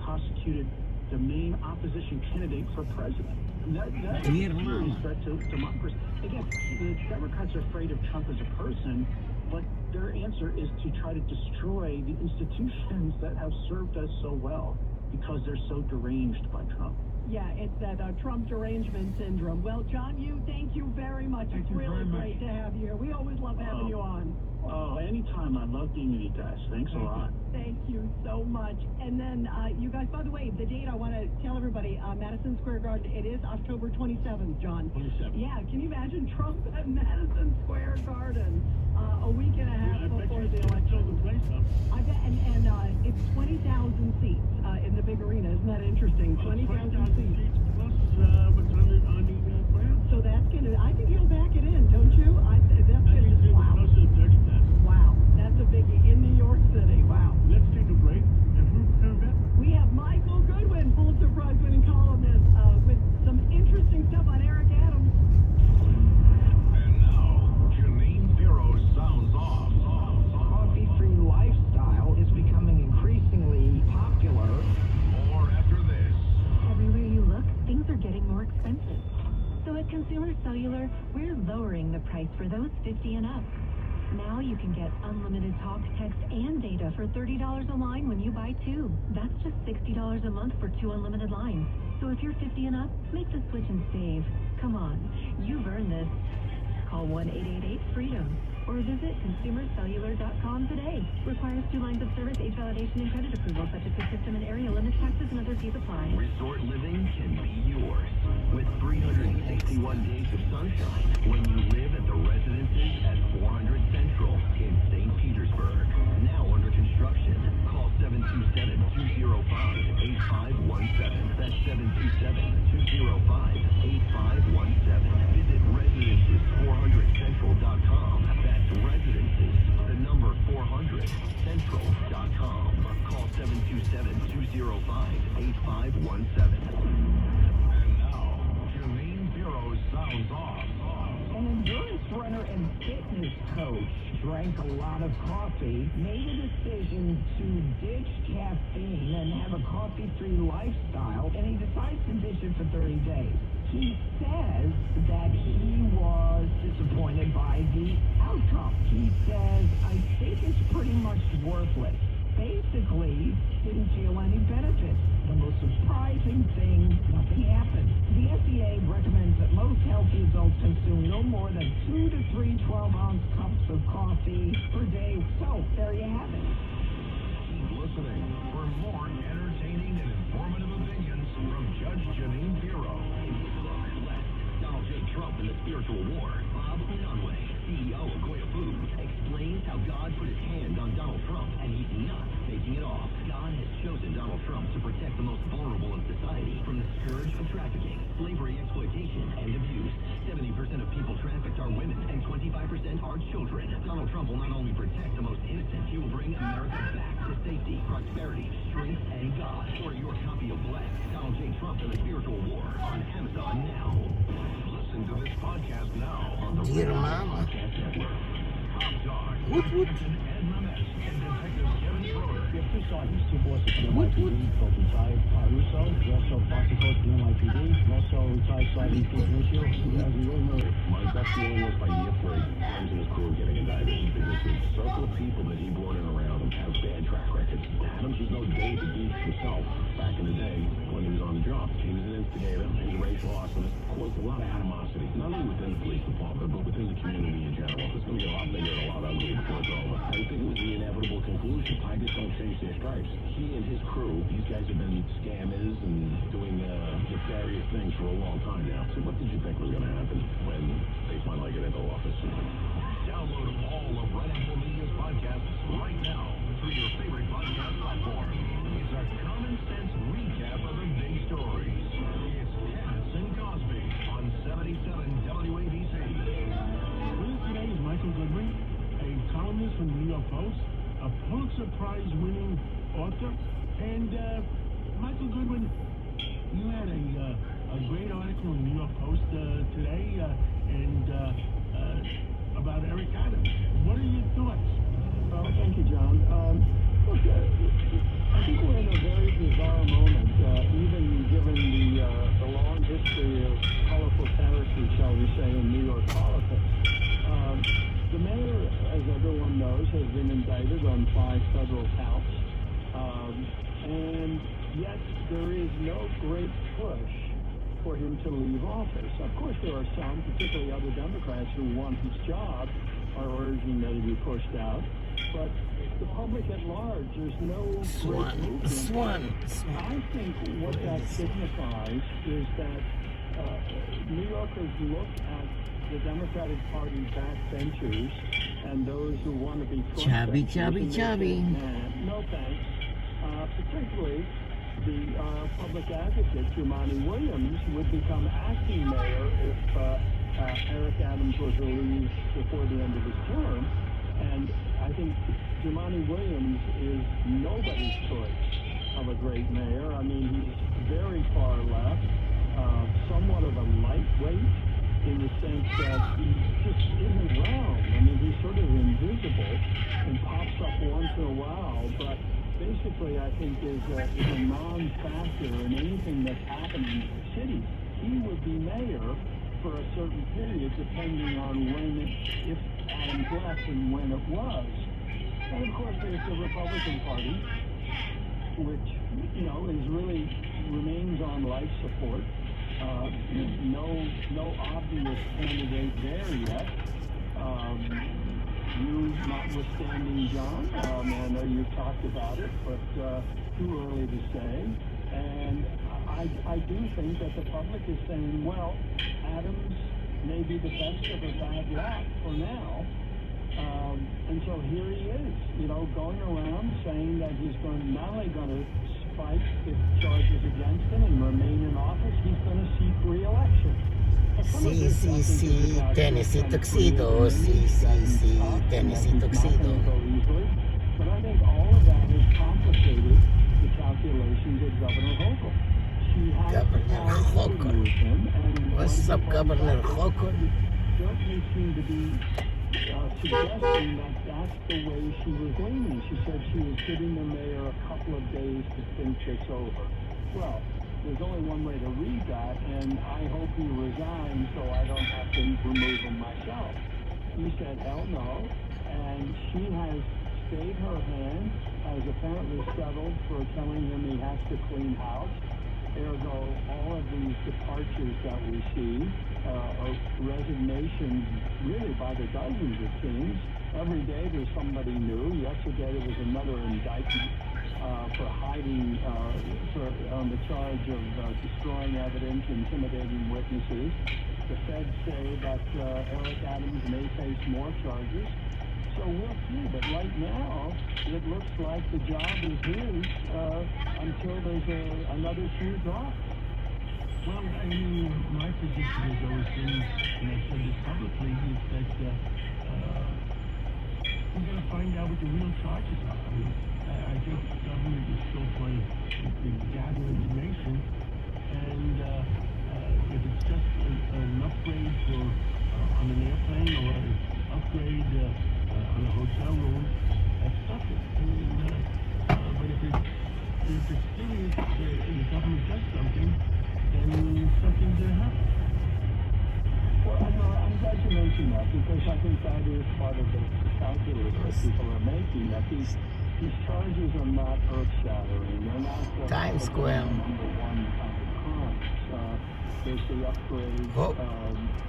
prosecuted the main opposition candidate for president. And that Dear is a serious Mama. threat to democracy. Again, the Democrats are afraid of Trump as a person, but their answer is to try to destroy the institutions that have served us so well because they're so deranged by Trump. Yeah, it's that Trump derangement syndrome. Well, John, thank you very much. Thank It's you really very much. great to have you here. We always love having you on. Oh, anytime. I love being with you guys. Thanks a lot. Thank you so much. And then, you guys, by the way, the date, I want to tell everybody, Madison Square Garden, it is October 27th, John. 27th. Yeah, can you imagine Trump at Madison Square Garden a week and a half before the election? Fill the place up. I bet, and it's 20,000 seats in the big arena. Isn't that interesting? 20,000 seats. Plus what's on the ground. So that's going to, I think he'll back it in, don't you? That's going to, wow. Close to 30,000. Wow, that's a biggie in New York City. Wow. Let's take a break. And who's coming back? We have Michael Goodwin, Pulitzer Prize winning columnist, with some interesting stuff on Eric Adams. And now, Janine Pirro sounds off. Coffee-free lifestyle is becoming increasingly popular. More after this. Everywhere you look, things are getting more expensive. So at Consumer Cellular, we're lowering the price for those 50 and up. Now you can get unlimited talk, text, and data for $30 a line when you buy two. That's just $60 a month for 2 unlimited lines. So if you're 50 and up, make the switch and save. Come on, you've earned this. Call 1-888-FREEDOM or visit consumercellular.com today. Requires 2 lines of service, age validation, and credit approval, subject to system and area limits, taxes, and other fees apply. Resort living can be yours with 361 days of sunshine when you live at the residences at 400 Central in St. Petersburg. Now under construction. Call 727-205-8517. That's 727-205-8517. Visit residences400central.com. That's residences, the number 400central.com. Call 727-205-8517. And now, Janine Pirro sounds off. An endurance runner and fitness coach drank a lot of coffee, made a decision to ditch caffeine and have a coffee-free lifestyle, and he decides to ditch it for 30 days. He says that he was disappointed by the outcome. He says, I think it's pretty much worthless. Basically, didn't feel any benefits. The most surprising thing, nothing happened. The FDA recommends that most healthy adults consume no more than 2 to 3 12-ounce cups of coffee per day. So, there you have it. Keep listening for more entertaining and informative opinions from Judge Janine Pirro. Donald J. Trump and the spiritual war. Bob Unanue, CEO of Goya Foods, explains how God put his hand on Donald Trump and he's not taking it off. God has chosen Donald Trump to protect the most vulnerable in society from the scourge of trafficking, slavery, exploitation, and abuse. 70% of people trafficked are women and 25% are children. Donald Trump will not only protect the most innocent, he will bring America back to safety, prosperity, strength, and God. Order your copy of Blessed, Donald J. Trump and the Spiritual War on Amazon now. Listen to this podcast now on the Dear Mama. Podcast Network. Cop Talk, Woot woot. Captain Ed Ramesh and Detective Kevin Schroeder. We have two sergeants, two bosses from NYPD, both retired. Russo, also boxing coach from NYPD, also retired Sergeant Steve Lucio, who, as we all know, My gut feeling was by year 3, Adams and his crew were getting indicted because the circle of people that he brought in around him have bad track records. Adams was no David Deep himself back in the day when he was on the job. He was an instigator, he was a racial arsonist, caused a lot of animosity, not only within the police department, but within the community in general. It's going to get a lot bigger and a lot uglier before it's over. I think it was the inevitable conclusion. Tigers don't change their stripes. He and his crew, these guys have been scammers and doing nefarious things for a long time now. So what did you think was going to happen when they finally get into office? Download all of Red Apple Media's podcasts right now through your favorite podcast platform. It's a common sense recap of the big stories. It's Cats and Cosby on 77 WABC. With us today is Michael Goodwin, a columnist from the New York Post, a Pulitzer Prize-winning author, and Michael Goodwin, you had a great article in the New York Post today, and about Eric Adams. What are your thoughts? Well, thank you, John. Look, I think we're in a very bizarre moment, even given the long history of colorful characters, shall we say, in New York politics. The mayor, as everyone knows, has been indicted on 5 federal counts, and yet there is no great push for him to leave office. Of course, there are some, particularly other Democrats, who want his job, are urging that he be pushed out. But the public at large, there's no great movement. I think what that signifies is that New Yorkers look at the Democratic Party backbenchers and those who want to be Chubby. No thanks. Particularly the public advocate, Jumaane Williams, would become acting mayor if Eric Adams was relieved before the end of his term. And I think Jumaane Williams is nobody's choice of a great mayor. I mean, he's very far left, somewhat of a lightweight in the sense that he just isn't around. I mean, he's sort of invisible and pops up once in a while, but basically, I think is a non-factor in anything that's happening in the city. He would be mayor for a certain period, depending on if Adams left and when it was. And of course, there's the Republican Party, which is really remains on life support. No obvious candidate there yet. You notwithstanding, John, I know you've talked about it, but too early to say. And I do think that the public is saying, well, Adams may be the best of a bad lot for now. And so here he is, going around saying that he's not only going to fight the charges against him and remain in office, he's going to seek re-election. Sí, Tennessee Tuxedo, Tennessee Tuxedo. But I think all of that has complicated the calculations of Governor Hochul. Governor Hochul. What's up, Governor Hochul? Certainly seemed to be suggesting that that's the way she was leaning. She said she was giving the mayor a couple of days to think this over. Well, there's only one way to read that, and I hope he resigns so I don't have to remove him myself. He said, hell no, and she has stayed her hand, has apparently settled for telling him he has to clean house. Ergo, all of these departures that we see, or resignations really by the dozens it seems, every day there's somebody new. Yesterday there was another indictment for hiding, on the charge of destroying evidence, intimidating witnesses. The feds say that Eric Adams may face more charges. So we'll see. But right now, it looks like the job is his until there's another shoe drops. Well, I mean, my position has always been, and I've said this publicly, is that we're going to find out what the real charges are. I mean, I think the government is still trying to gather information, and if it's just an upgrade for on an airplane or an upgrade on a hotel room, that's nothing. But if it's serious and the government does something, then something's going to happen. Well, I'm glad you mentioned that, because I think that is part of the calculus that people are making, that these charges are not earth-shattering. They're not Times Square. number one kind of crimes. There's the upgrade. Hope.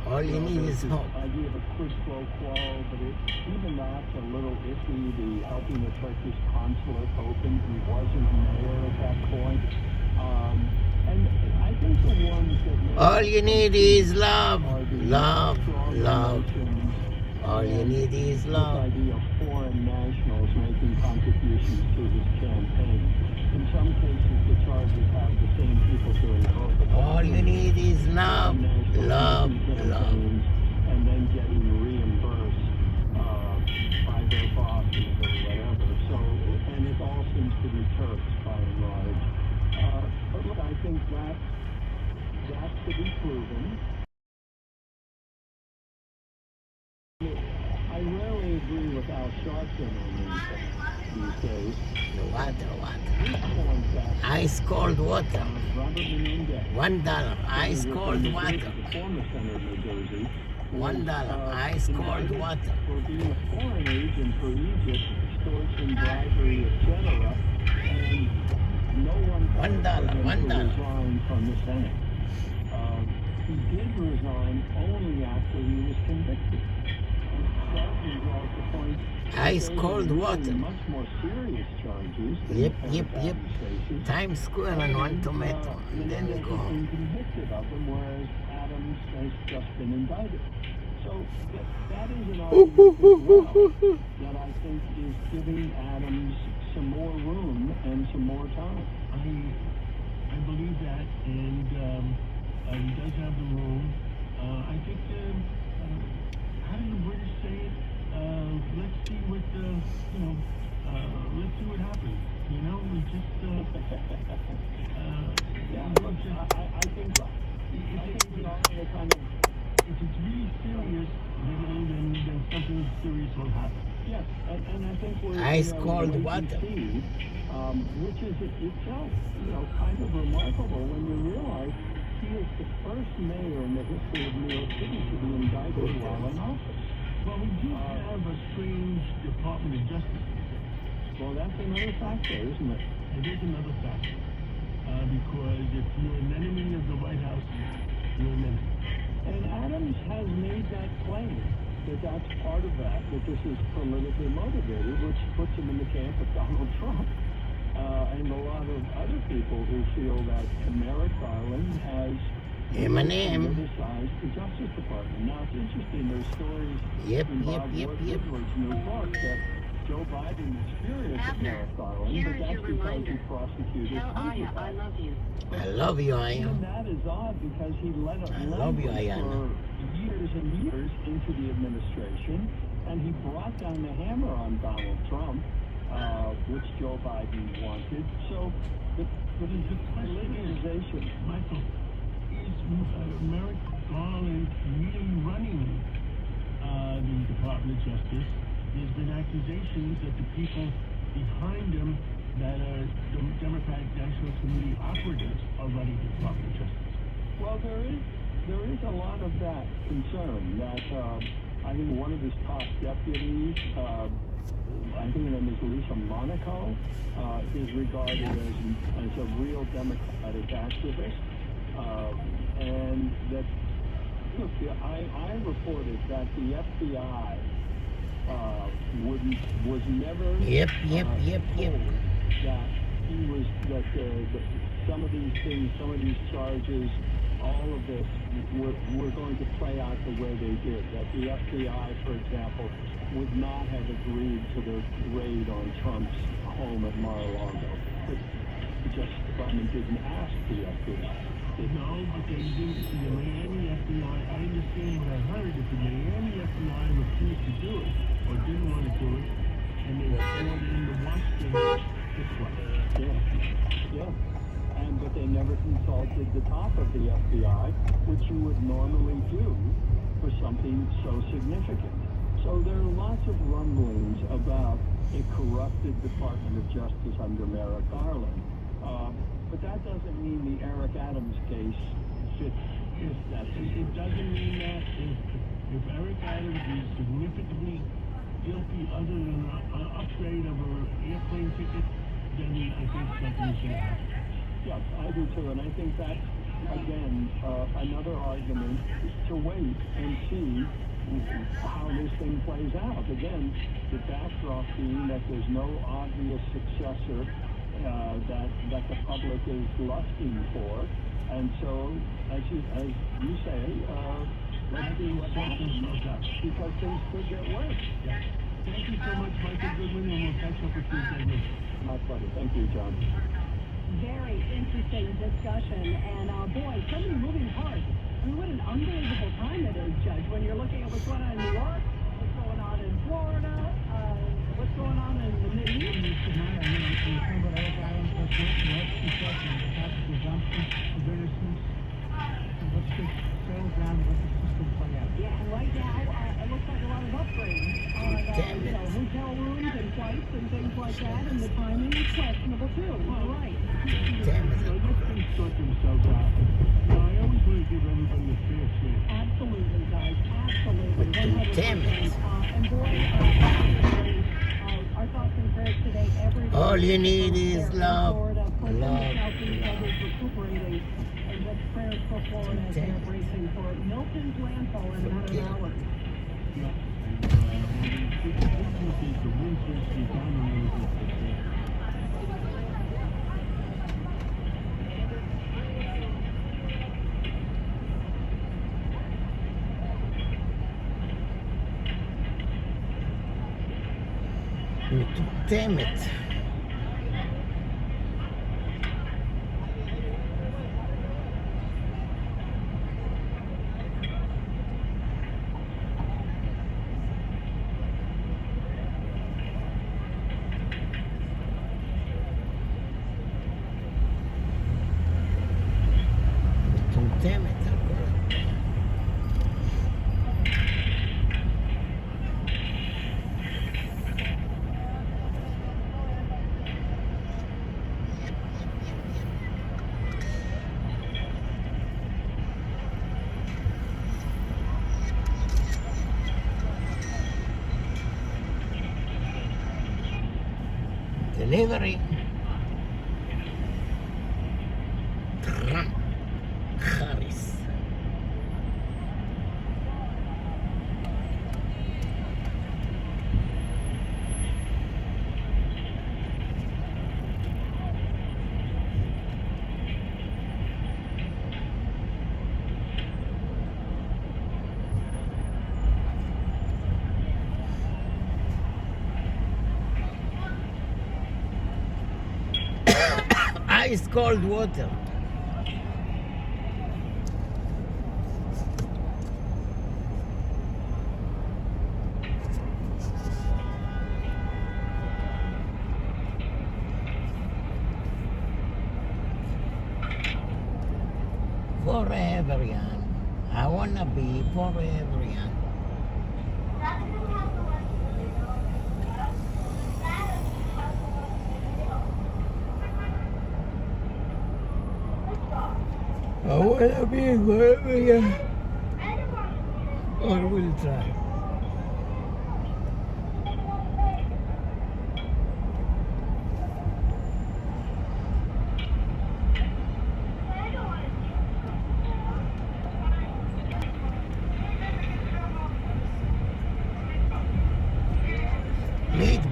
All you need is hope. Idea of a quid pro quo, but even that's a little iffy. The helping the Turkish consulate open, he wasn't mayor at that point. And I think the ones that all you need is love, love, love. All you need is love. This idea of foreign nationals making contributions to his campaign. In some cases, the charges have the same people doing both. All you need is love, love, love. And then getting reimbursed by their bosses or whatever. So, and it all seems to be Turks by and large. But look, I think that's to be proven. I rarely agree with Al Sharpton on these days. The water. Ice cold water. $1. Ice cold water. Former senator of New Jersey. $1. Ice cold water. For being a foreign agent for Egypt, extortion, bribery, etc. And no one resigned from the Senate. He did resign only after he was convicted. Ice cold water. Much more serious charges. Yep. Times Square and one tomato, and then we go home. Convicted of them, whereas Adams has just been indicted. So that is an argument as well that I think is giving Adams some more room and some more time. I believe that, and he does have the room. I think, how do the British say it? Let's see what let's see what happens. You know, we just I think if it's really serious, then something serious will happen. Yes, and I think we're ice cold water. Which is itself, kind of remarkable when you realize he is the first mayor in the history of New York City to be indicted while in office. Well, we do have a strange Department of Justice. Well, that's another factor, isn't it? It is another factor. Because if you're an enemy of the White House, you're an enemy. And Adams has made that claim, that's part of that this is politically motivated, which puts him in the camp of Donald Trump. And a lot of other people who feel that Merrick Garland has politicized the Justice Department. Now, it's interesting, there's stories in Bob Woodward's new book that Joe Biden is furious at Merrick Garland, but that's because he prosecuted I love you. I love you, I am. And that is odd because he led for years and years into the administration, and he brought down the hammer on Donald Trump, which Joe Biden wanted. So, the politicization. Michael, is Merrick Garland really running the Department of Justice? There's been accusations that the people behind him that are Democratic National Committee operatives are running the Department of Justice. Well, there is a lot of that concern that I think one of his top deputies, I think her name is Lisa Monaco, is regarded as a real Democratic activist. And that, look, I reported that the FBI was never Yep. told that he was that some of these things, some of these charges, all of this were going to play out the way they did. That the FBI, for example, would not have agreed to the raid on Trump's home at Mar-a-Lago. But the Justice Department didn't ask the FBI. No, but they didn't. The Miami FBI, I understand what I heard, that the Miami FBI refused to do it, or didn't want to do it, and they brought in the Washington this way. Yeah. But they never consulted the top of the FBI, which you would normally do for something so significant. So there are lots of rumblings about a corrupted Department of Justice under Merrick Garland. But that doesn't mean the Eric Adams case fits that. It doesn't mean that if Eric Adams is significantly guilty other than an upgrade of an airplane ticket, then I think something should happen. Yes, I do too, and I think that's, again, another argument to wait and see how this thing plays out. Again, the backdrop being that there's no obvious successor that the public is lusting for, and so, as you say, let's see what happens, because things could get worse. Yeah. Thank you so much, Michael Goodwin, and we'll catch up with you again. My pleasure. Thank you, John. Very interesting discussion, and boy, so many moving parts. I mean, what an unbelievable time it is, Judge, when you're looking at what's going on in New York, what's going on in Florida, what's going on in the Mideast. Let's just settle down and let the system play out. Yeah, and right now, it looks like a lot of upgrades on, hotel rooms and flights and things like that, and the timing is questionable too. All right. So let things sort themselves out. I always want to give everybody a fair chance. Absolutely, guys. Absolutely. 100%. Damn it. And boy, our thoughts and prayers today. All you need is love. Love. Recuperating. And just prayers for Florida as they're bracing for Milton's landfall in about an hour. Damn it. Damn it. Delivery. Harris. Ice cold water. Forever young. I wanna be forever young. I wanna be forever young. Or we'll try.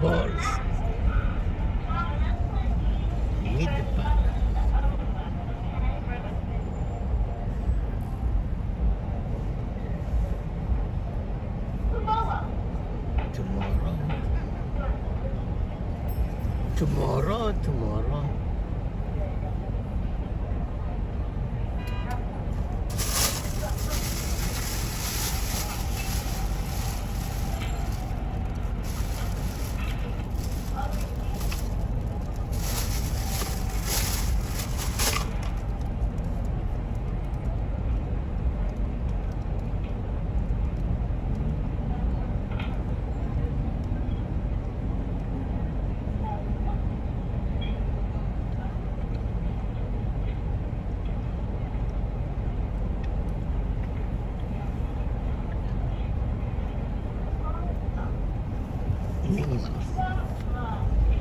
balls. With the pack. Tomorrow.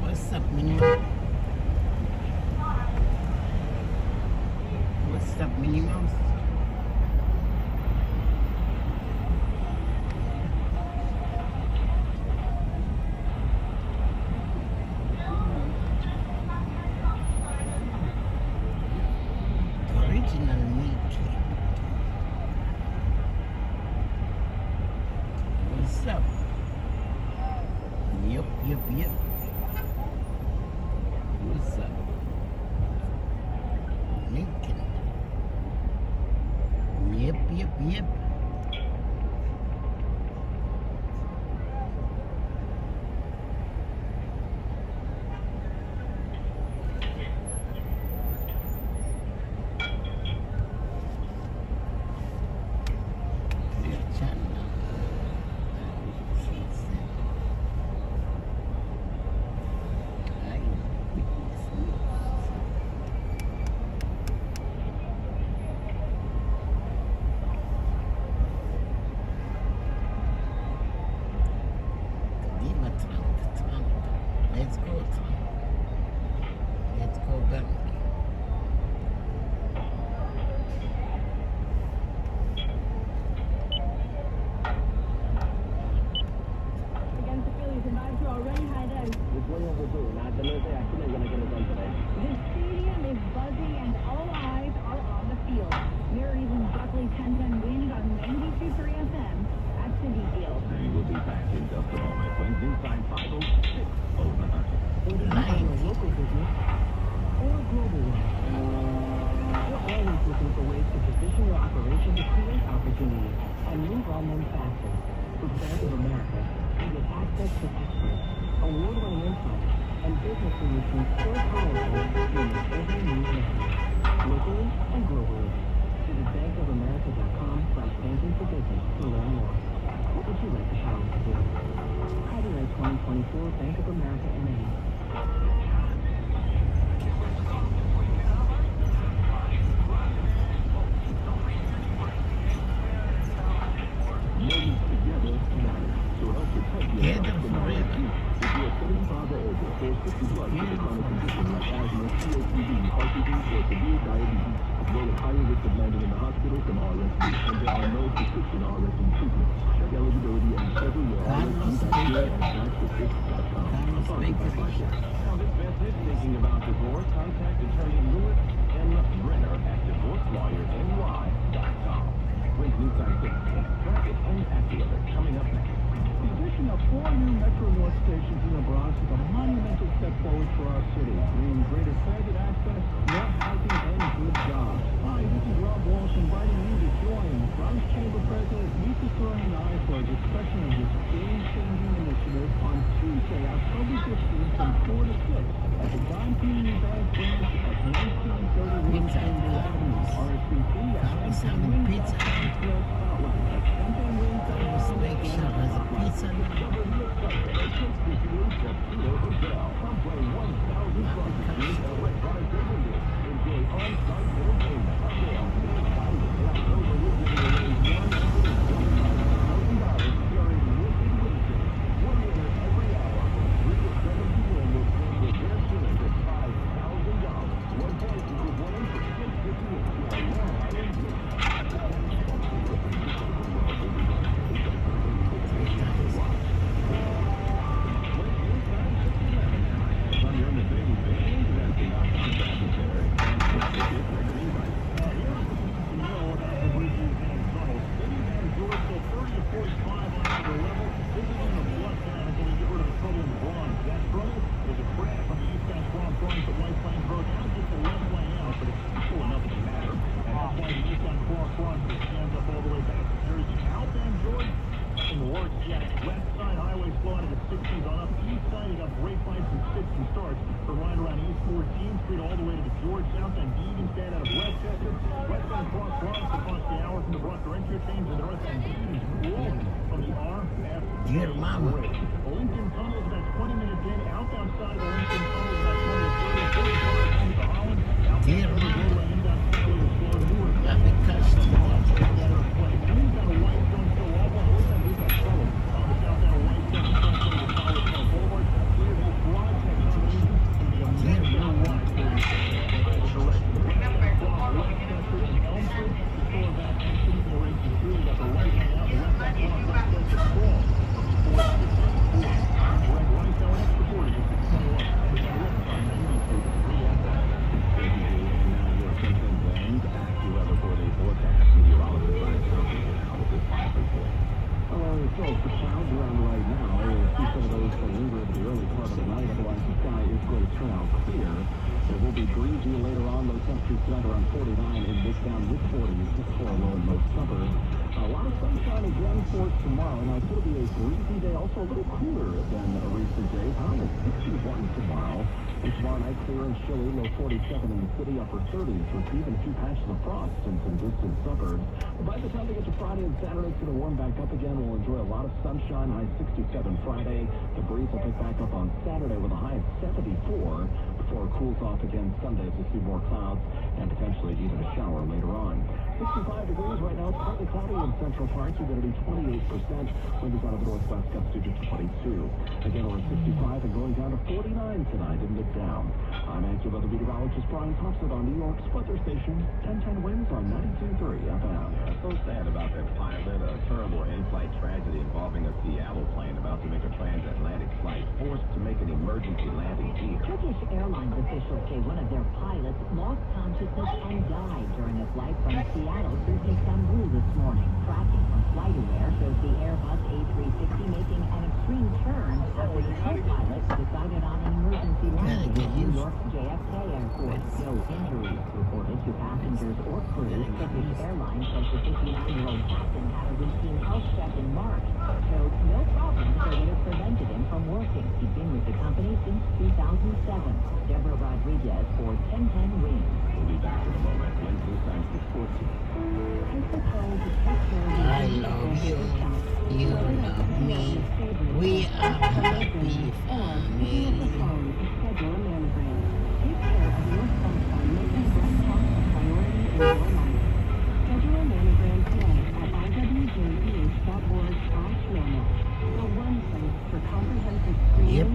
What's up, Minnie Mouse? What's up, Minnie Mouse? Original Milky. What's up? Yep. What's up? Lincoln. Yep. Let's go back. Against the Phillies and vibes are already high then. It's way overdue. Now, the news actually going to get it done today. The stadium is buzzing and all eyes are on the field. Mary's and Buckley 10-10 wind on 92.3 FM at City Field. We will be back in just a moment when Newsline 506 opens up. Local business or global one. We're always looking for ways to position your operation to create opportunity and move on them faster. With Bank of America, you get access to experts, award-winning insights, and business solutions so powerful you make every move matter. Locally and globally. Visit bankofamerica.com/banking for business to learn more. What would you like the power to do? Copyright 2024 Bank of America NA. Millions together matter. So help protect your health from our if you are 75 or over or 60 plus with a chronic condition like asthma, COPD, heart disease, or severe diabetes, you're at higher risk of landing in the hospital from RSV, and there are no prescription RSV treatments. Check eligibility and schedule your RSV vaccine at vaccine.com. Now, this business thinking about divorce, contact attorney Lewis M. Brenner at divorcelawyerny.com. When's new scientific traffic and AccuAlert coming up next. The addition of 4 new Metro North stations in the Bronx is a monumental step forward for our city, bringing greater transit access, more housing, and good jobs. Hi, this is Rob Walsh inviting you to join Bronx Chamber President Lisa Soren and I for a discussion of this game-changing initiative on Tuesday, October 15th from 4 to 6 at the Don Community Bank branch at 1930 West Chamber Avenue. RSVP at Pizza. Let's make sure there's a pizza. starts for line around East 14th Street all the way to the Georgetown and Deegan stand out of Westchester. Westbound cross Lawrence across the hour from the Bruckner interchange and the northbound Deegan rolling from the RF. Dear Mama. Lincoln Tunnel is about 20 minutes in. Outbound side of the Lincoln Tunnel is about 20 to 30 to Holland. Dear Mama. Let me touch the tonight around 49 in this town with 40s for low in most suburbs. A lot of sunshine again for tomorrow. Now, it's going to be a breezy day, also a little cooler than recent days. High at 61 tomorrow. And tomorrow night, clear and chilly, low 47 in the city, upper 30s, with even a few patches of frost in some distant suburbs. But by the time we get to Friday and Saturday, it's going to warm back up again. We'll enjoy a lot of sunshine, high 67 Friday. The breeze will pick back up on Saturday with a high of 74 before it cools off again Sunday as we'll see more clouds and potentially even a shower later on. 65 degrees right now. It's partly cloudy in central parts. Humidity 28%. Wind is out of the northwest, gusts to 22. Again, we're at 65 and going down to 49 tonight in Midtown. I'm active weather meteorologist Brian Thompson on New York's weather station. 1010 winds on 92.3 FM. So sad about that pilot. A terrible in-flight tragedy involving a Seattle plane about to make a transatlantic flight, forced to make an emergency landing here. Turkish Airlines officials say one of their pilots lost consciousness and died during a flight from Seattle to Istanbul this morning. Tracking from FlightAware shows the Airbus A350 making an extreme turn after the co-pilot decided on an emergency landing at New York's JFK Airport. No injuries reported to passengers or crew. Turkish Airlines says the 59-year-old captain had a routine health check in March. Showed no problems that would have prevented him from working. He's been with the company since 2007. Deborah Rodriguez for 1010 Wings. We'll be back in a moment. Wednesday, time 6:14. I love you. You love me. We are happy family. Yep.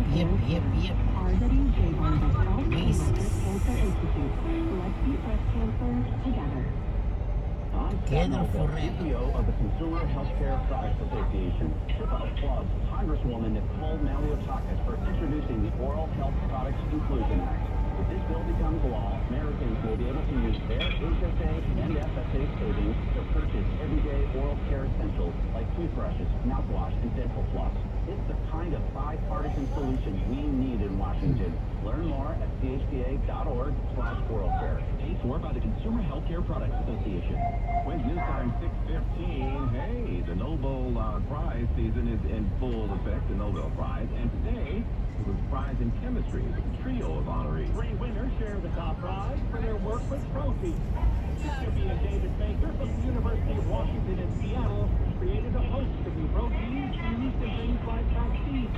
Together forever. CEO of the Consumer Healthcare Products Association. HIPAA applauds Congresswoman Nicole Maliotakis for introducing the Oral Health Products Inclusion Act. If this bill becomes law, Americans will be able to use their HSA and FSA savings to purchase everyday oral care essentials like toothbrushes, mouthwash, and dental floss. It's the kind of bipartisan solution we need in Washington. Learn more at chpa.org/oralcare. Paid for by the Consumer Healthcare Products Association. Wednesday news time 6:15. Hey, the Nobel Prize season is in full effect, the Nobel Prize. And today, it was prize in chemistry with a trio of honorees. Three winners share the top prize for their work with proteins. Recipient David Baker from the University of Washington in Seattle created a host of new proteins used in things like vaccines.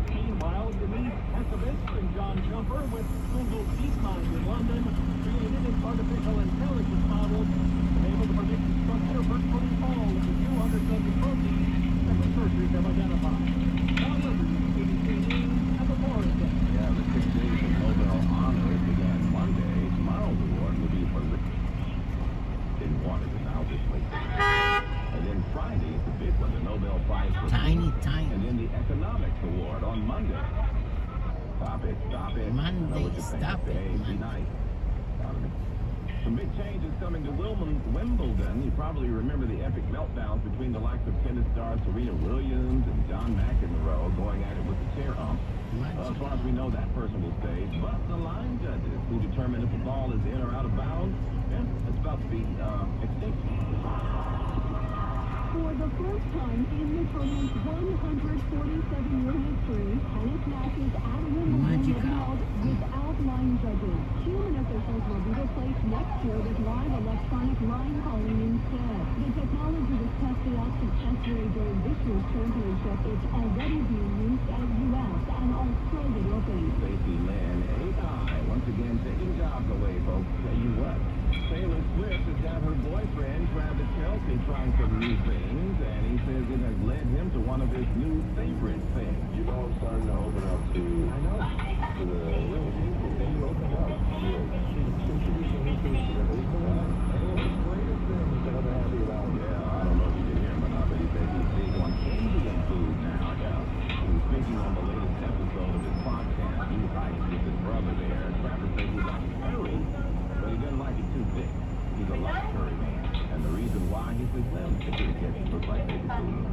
Meanwhile, Denise Hesevitz and John Jumper with Google's DeepMind in London created an artificial intelligence model able to predict the structure of virtually all of the 270 proteins that researchers have identified. However, ABC News and the Morris Day. Yeah, the 6 days of Nobel honors began Monday. Tomorrow's award will be for didn't want it, and now this week. And then Friday is the big one, the Nobel Prize for Tiny. And then the Economics Award on Monday. Stop it. Monday, stop it. Hey, be nice. Some big changes coming to Wimbledon. You probably remember the epic meltdowns between the likes of tennis stars Serena Williams and John McEnroe going at it with the chair ump. As far as we know, that person will stay. But the line judges who determine if the ball is in or out of bounds, it's about to be extinct. For the first time in the tournament's 147-year history, tennis matches at Wimbledon will be held March next year with live electronic line calling instead. The technology was tested out successfully during this year's championship. It's already being used at U.S. and Australian Open. Stacey Lynn, AI, once again taking jobs away, folks. Tell you what, Taylor Swift has got her boyfriend, Travis Kelce, trying some new things, and he says it has led him to one of his new favorite things. You know, I'm starting to open up to, I know, to the real people. Then you open up to introducing new things to them. And it's greatest things that I'm happy about. Yeah, I don't know if you can hear him or not, but he says he's big on Indian food now. Yeah. He was speaking on the latest episode of his podcast. He hikes with his brother there. Travis says he likes curry, but he doesn't like it too thick. He's a light curry man. And the reason why, he says, well, the kids look like baby food.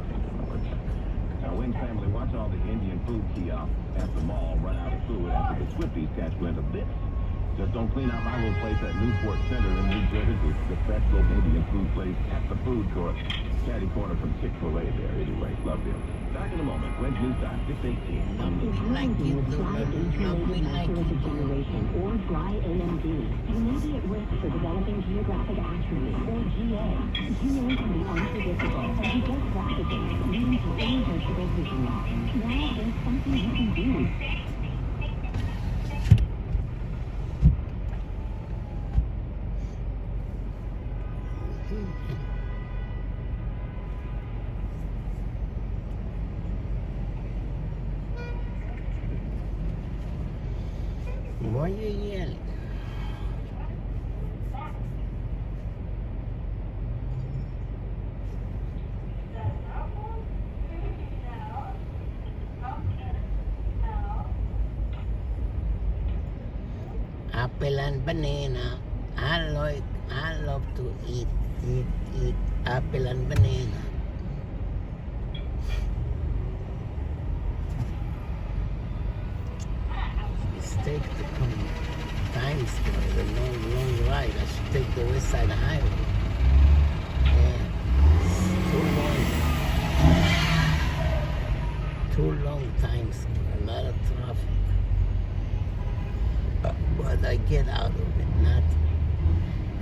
Now, Wing family, watch all the Indian food kiosks at the mall run out of food after the Swifties catch wind of this. Just don't clean out my little place at Newport Center in New Jersey. The best little Indian food place at the food court. Caddy corner from Chick-fil-A there. Anyway, love them. Back in a moment. When's news time? 6:18. Like you do, degeneration or dry AMD. You may be at risk for developing geographic atrophy or GA. GA can be unpredictable and progress rapidly, leading to irreversible vision loss. Now there's something you can do. Why are you yelling? Apple and banana. I love to eat apple and banana. Take the Times Square, the long ride. I should take the West Side Highway. Yeah, too long Times Square, a lot of traffic. But I get out of it,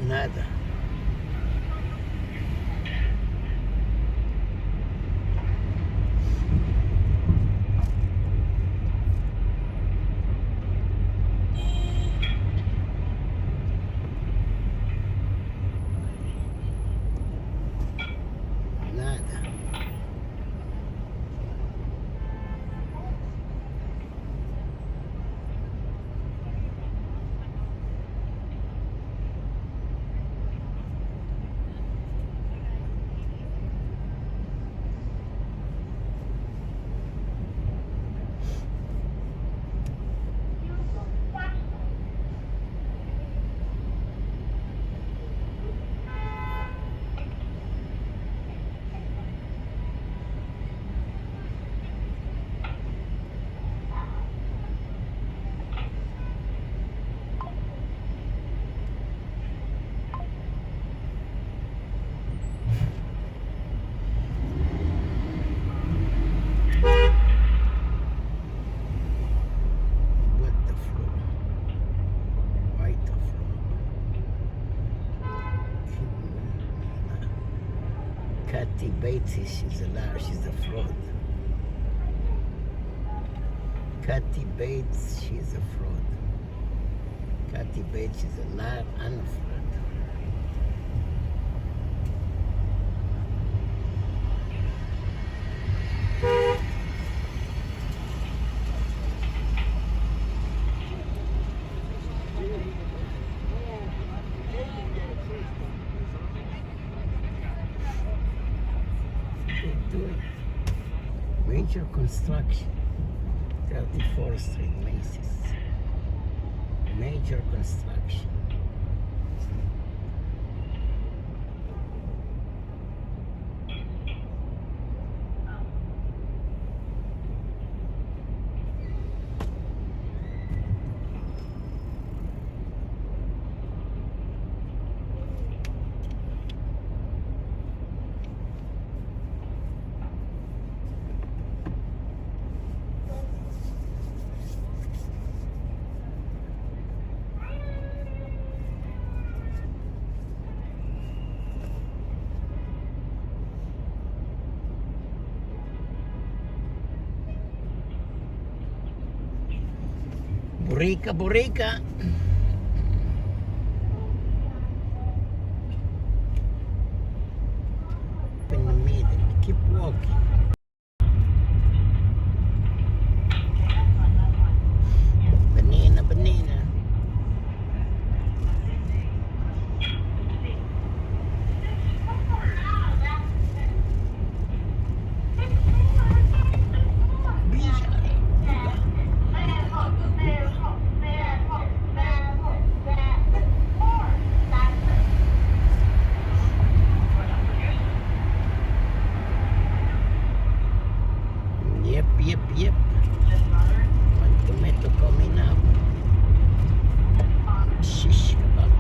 nada. Kathy Bates, she's a liar, she's a fraud. Kathy Bates, she's a fraud. Kathy Bates is a liar and a fraud. Major construction, 34th Street, Macy's. Major construction. Burika, burika. In the middle. Keep walking. Banana, banana. Yep. One tomato coming up. Shish kebab.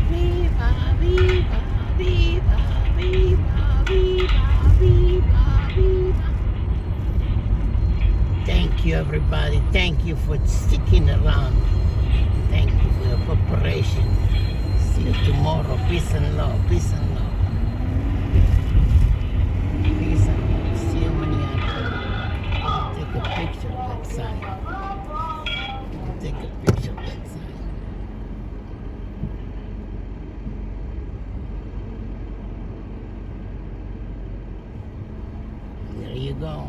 Viva, viva, viva, viva, viva, viva, viva. Thank you, everybody. Thank you for sticking around. Thank you for your cooperation. See you tomorrow. Peace and love. Peace and love. Peace and love. See you manana. I'll take a picture that side. I'll take a picture that side. There you go.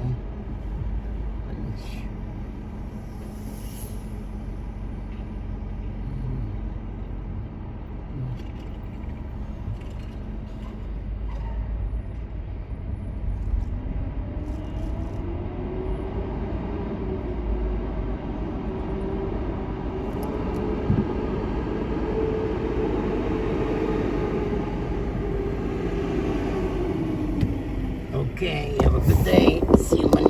Okay, have a good day. See you Monday.